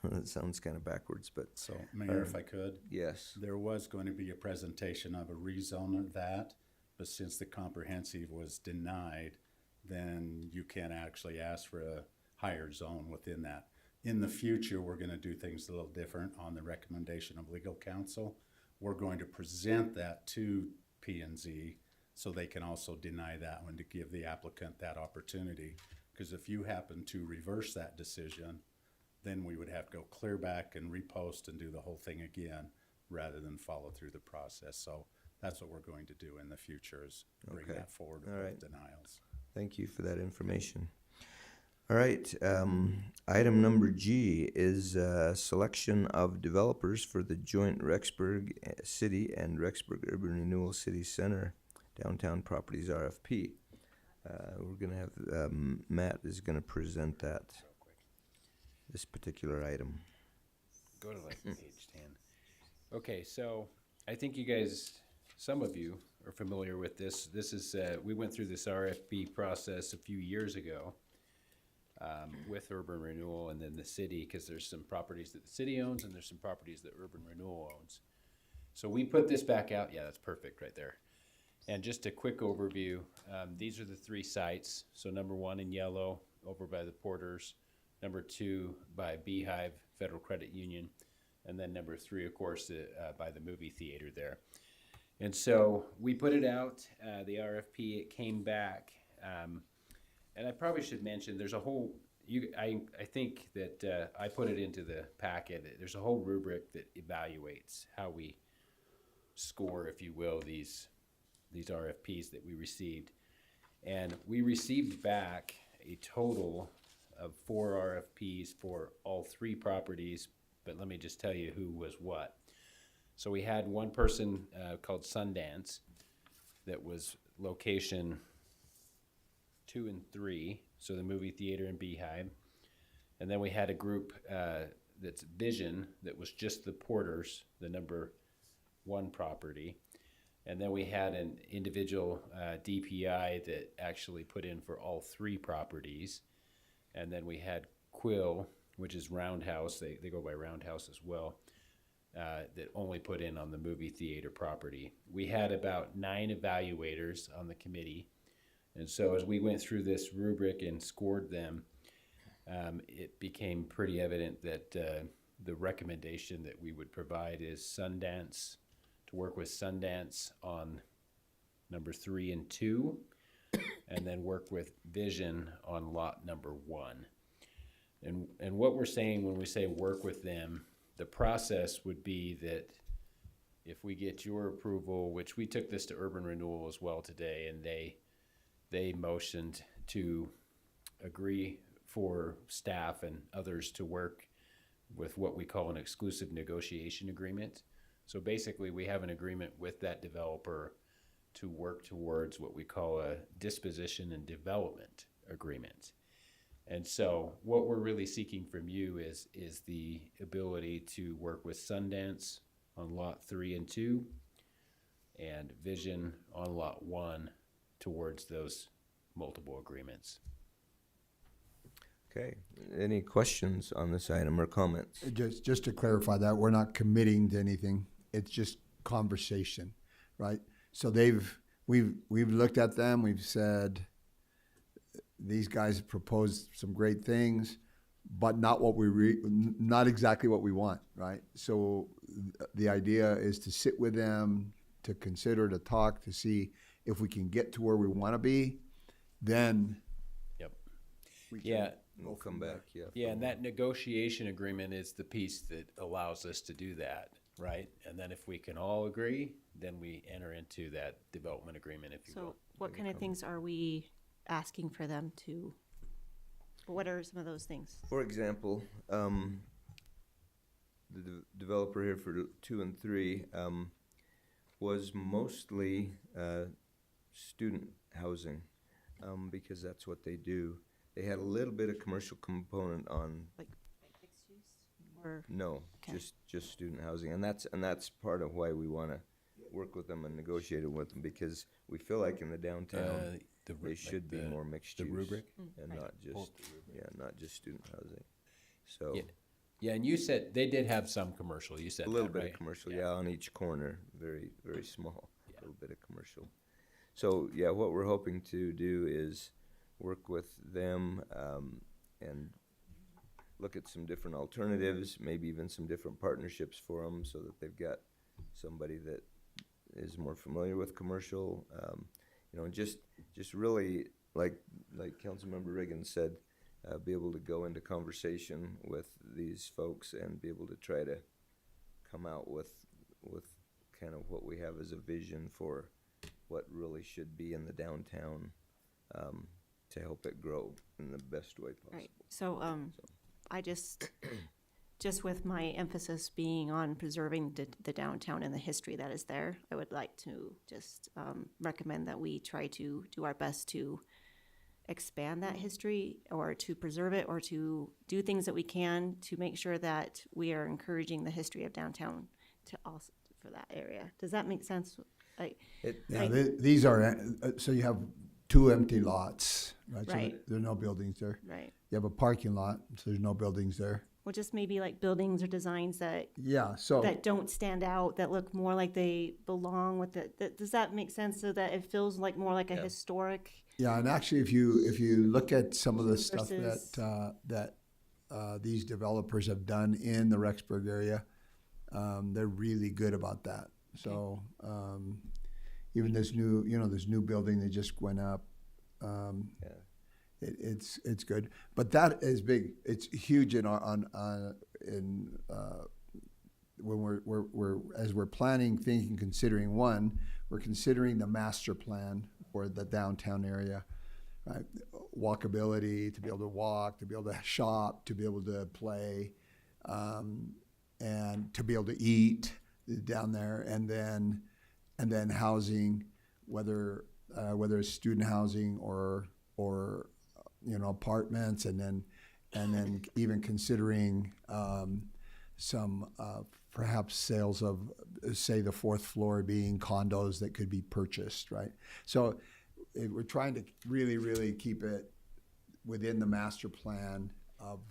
That sounds kind of backwards, but. So, Mayor, if I could? Yes. There was going to be a presentation of a rezone of that, but since the comprehensive was denied, then you can't actually ask for a higher zone within that. In the future, we're gonna do things a little different on the recommendation of legal counsel. We're going to present that to P and Z so they can also deny that one to give the applicant that opportunity. Because if you happen to reverse that decision, then we would have to go clear back and repost and do the whole thing again rather than follow through the process. So that's what we're going to do in the future is bring Okay. that forward All with right. denials. Thank you for that information. All right, item number G is selection of developers for the joint Rexburg City and Rexburg Urban Renewal City Center Downtown Properties RFP. We're gonna have, Matt is gonna present that, this particular item. Go to like page 10. Okay, so I think you guys, some of you are familiar with this. This is, we went through this RFP process a few years ago with urban renewal and then the city, because there's some properties that the city owns and there's some properties that urban renewal owns. So we put this back out. Yeah, that's perfect right there. And just a quick overview, these are the three sites. So number 1 in yellow over by the Porters, number 2 by Beehive Federal Credit Union, and then number 3, of course, by the movie theater there. And so we put it out, the RFP, it came back. And I probably should mention, there's a whole, I think that I put it into the packet. There's a whole rubric that evaluates how we score, if you will, these RFPs that we received. And we received back a total of 4 RFPs for all 3 properties, but let me just tell you who was what. So we had one person called Sundance that was location 2 and 3, so the movie theater and Beehive. And then we had a group that's Vision that was just the Porters, the number 1 property. And then we had an individual DPI that actually put in for all 3 properties. And then we had Quill, which is Roundhouse, they go by Roundhouse as well, that only put in on the movie theater property. We had about 9 evaluators on the committee. And so as we went through this rubric and scored them, it became pretty evident that the recommendation that we would provide is Sundance, to work with Sundance on number 3 and 2, and then work with Vision on lot number 1. And what we're saying when we say work with them, the process would be that if we get your approval, which we took this to urban renewal as well today, and they motioned to agree for staff and others to work with what we call an exclusive negotiation agreement. So basically, we have an agreement with that developer to work towards what we call a disposition and development agreement. And so what we're really seeking from you is the ability to work with Sundance on lot 3 and 2 and Vision on lot 1 towards those multiple agreements. Okay, any questions on this item or comments? Just to clarify that, we're not committing to anything. It's just conversation, right? So we've looked at them. We've said these guys proposed some great things, but not not exactly what we want, right? So the idea is to sit with them, to consider, to talk, to see if we can get to where we want to be. Then, yep, we'll come back. Yeah, and that negotiation agreement is the piece that allows us to do that, right? And then if we can all agree, then we enter into that development agreement, if you will. So what kind of things are we asking for them to, what are some of those things? For example, the developer here for 2 and 3 was mostly student housing, because that's what they do. They had a little bit of commercial component on. Like mixed use or? No, Okay. just student housing, and that's part of why we want to work with them and negotiate with them, because we feel like in the downtown, they should be more mixed the use. rubric? And not just, not just student housing. So, Yeah, and you said they did have some commercial, you said a little that, bit right? of commercial, yeah, on each corner, very, very small, a little bit of commercial. So, yeah, what we're hoping to do is work with them, and look at some different alternatives, maybe even some different partnerships for them, so that they've got somebody that is more familiar with commercial, you know, and just really, like Councilmember Riggins said, be able to go into conversation with these folks and be able to try to come out with kind of what we have as a vision for what really should be in the downtown, to help it grow in the best way possible. Right, so, I just with my emphasis being on preserving the downtown and the history that is there, I would like to just recommend that we try to do our best to expand that history, or to preserve it, or to do things that we can to make sure that we are encouraging the history of downtown to also for that area. Does that make sense? These are, so you have two empty lots, right? So Right. there are no buildings there. Right. You have a parking lot, so there's no buildings there. Well, just maybe like buildings or designs that Yeah, so. that don't stand out, that look more like they belong with it. Does that make sense, so that it feels like more like a historic? Yeah, and actually, if you look at some of the stuff Versus- that these developers have done in the Rexburg area, they're really good about that. So even this new building that just went up, it's good. But that is big. It's huge in when we're as we're planning, thinking, considering one, we're considering the master plan for the downtown area, right? Walkability, to be able to walk, to be able to shop, to be able to play, and to be able to eat down there, and then housing, whether it's student housing or apartments, and then even considering some perhaps sales of, say, the fourth floor being condos that could be purchased, right? So we're trying to really, really keep it within the master plan of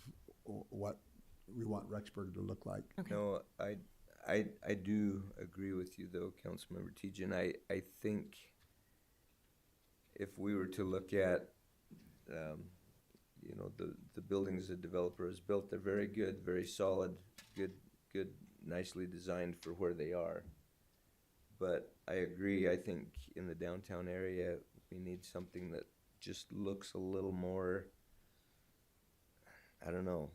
what we want Rexburg to look like. Okay. No, I do agree with you though, Councilmember Tejan. I think if we were to look at, the buildings the developer has built, they're very good, very solid, good, nicely designed for where they are. But I agree, I think in the downtown area, we need something that just looks a little more, I don't know,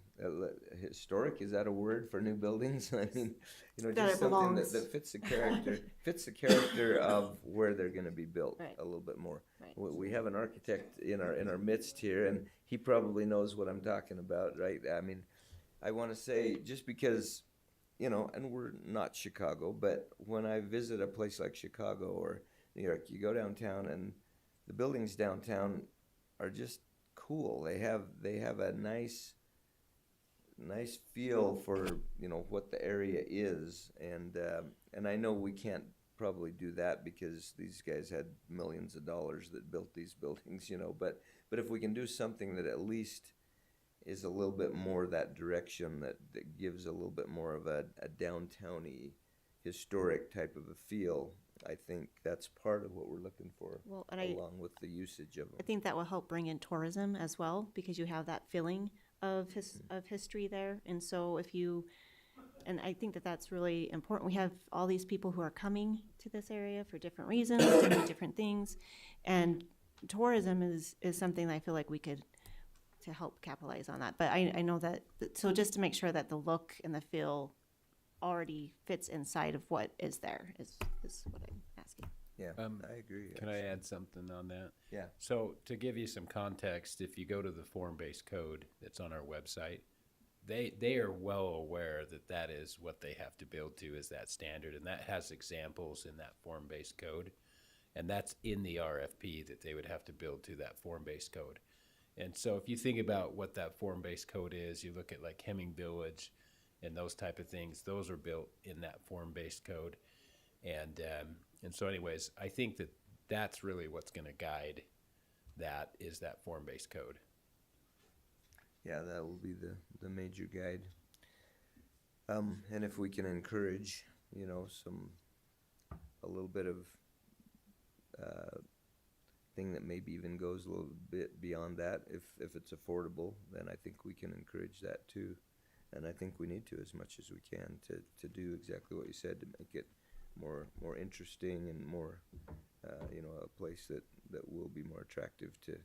historic, is that a word for new buildings? I mean, That just it something belongs. that fits the character of where they're gonna be built Right. a little bit more. Right. We have an architect in our midst here, and he probably knows what I'm talking about, right? I mean, I wanna say, just because, and we're not Chicago, but when I visit a place like Chicago or New York, you go downtown and the buildings downtown are just cool. They have a nice feel for what the area is, and I know we can't probably do that because these guys had millions of dollars that built these buildings, but if we can do something that at least is a little bit more that direction, that gives a little bit more of a downtown-y historic type of a feel, I think that's part of what we're looking for, Well, and along with the usage of them. I think that will help bring in tourism as well, because you have that feeling of history there. And so and I think that that's really important. We have all these people who are coming to this area for different reasons, to do different things. And tourism is something that I feel like we could, to help capitalize on that. But I know that, so just to make sure that the look and the feel already fits inside of what is there is what I'm asking. Yeah, I agree. Can I add something on that? Yeah. So to give you some context, if you go to the form-based code that's on our website, they are well aware that is what they have to build to, is that standard, and that has examples in that form-based code, and that's in the RFP that they would have to build to that form-based code. And so if you think about what that form-based code is, you look at like Hemming Village and those type of things, those are built in that form-based code. And so anyways, I think that that's really what's gonna guide that, is that form-based code. Yeah, that will be the major guide. And if we can encourage, a little bit of, thing that maybe even goes a little bit beyond that, if it's affordable, then I think we can encourage that too. And I think we need to, as much as we can, to do exactly what you said, to make it more interesting and more, a place that will be more attractive to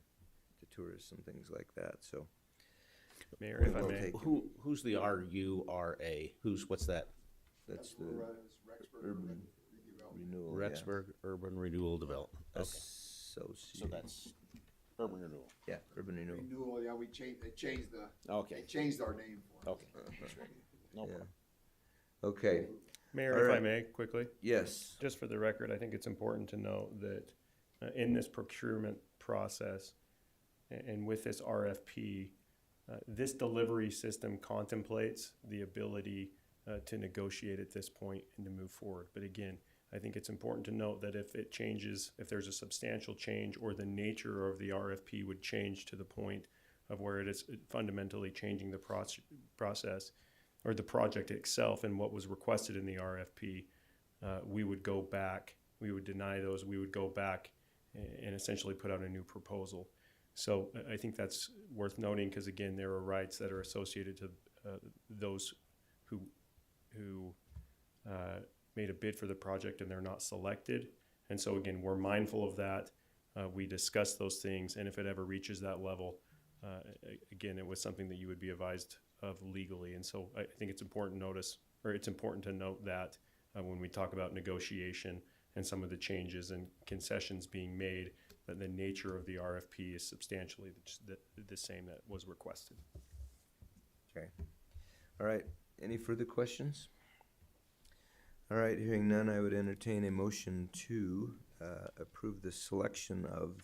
tourists and things like that, so. Mayor, if I Well may. taken. Who's the RURA? What's that? That's the Rexburg urban renewal. yeah. Rexburg Urban Renewal Development. Okay. So Association. that's urban renewal. Yeah, urban renewal. Renewal, yeah, they changed Okay. they changed our name for it. Okay. No Yeah. problem. Okay, Mayor, All if I right. may, quickly, yes, just for the record, I think it's important to note that in this procurement process and with this RFP, this delivery system contemplates the ability to negotiate at this point and to move forward. But again, I think it's important to note that if it changes, if there's a substantial change or the nature of the RFP would change to the point of where it is fundamentally changing the process or the project itself and what was requested in the RFP, we would go back, we would deny those, we would go back and essentially put out a new proposal. So I think that's worth noting because again, there are rights that are associated to those who made a bid for the project and they're not selected. And so again, we're mindful of that. We discuss those things, and if it ever reaches that level, again, it was something that you would be advised of legally. And so I think it's important to note that when we talk about negotiation and some of the changes and concessions being made, that the nature of the RFP is substantially the same that was requested. okay. All right, any further questions? All right, hearing none, I would entertain a motion to approve the selection of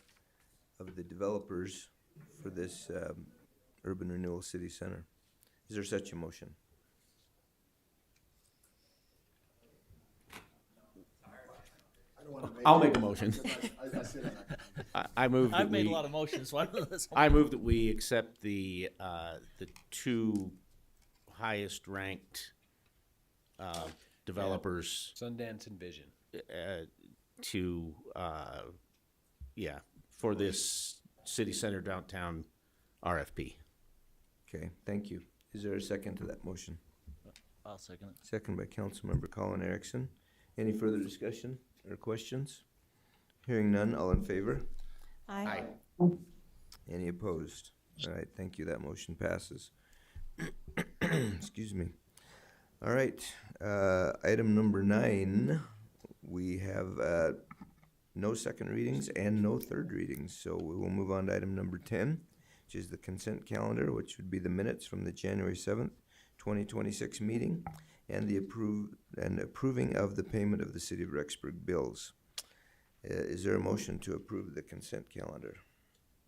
the developers for this Urban Renewal City Center. Is there such a motion? I'll make a motion. I move that I've made we- a lot of motions, so I don't know this. I move that we accept the two highest ranked developers Sundance and Vision. for this city center downtown RFP. Okay, thank you. Is there a second to that motion? I'll second it. Second by Councilmember Colin Erickson. Any further discussion or questions? Hearing none, all in favor? Aye. Any opposed? All right, thank you. That motion passes. Excuse me. All right, item number 9, we have no second readings and no third readings. So we will move on to item number 10, which is the consent calendar, which would be the minutes from the January 7th, 2026 meeting and the approving of the payment of the City of Rexburg bills. Is there a motion to approve the consent calendar?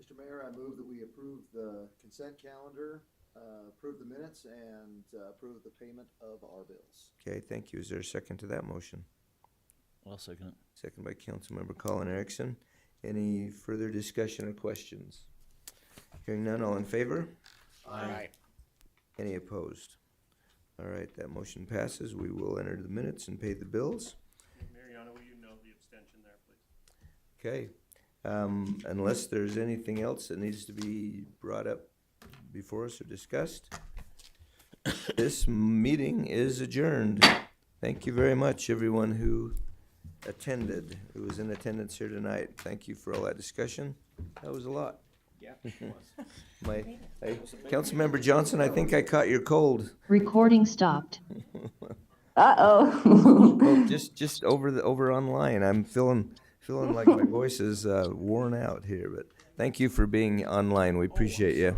Mr. Mayor, I move that we approve the consent calendar, approve the minutes, and approve the payment of our bills. Okay, thank you. Is there a second to that motion? I'll second it. Second by Councilmember Colin Erickson. Any further discussion or questions? Hearing none, all in favor? Aye. Any opposed? All right, that motion passes. We will enter the minutes and pay the bills. Mariana, will you note the abstention there, please? Okay. Unless there's anything else that needs to be brought up before us or discussed, this meeting is adjourned. Thank you very much, everyone who attended, who was in attendance here tonight. Thank you for all that discussion. That was a lot. Yeah, it was. Councilmember Johnson, I think I caught your cold. Recording stopped. Uh-oh. Oh, just over online. I'm feeling like my voice is worn out here, but thank you for being online. We appreciate you.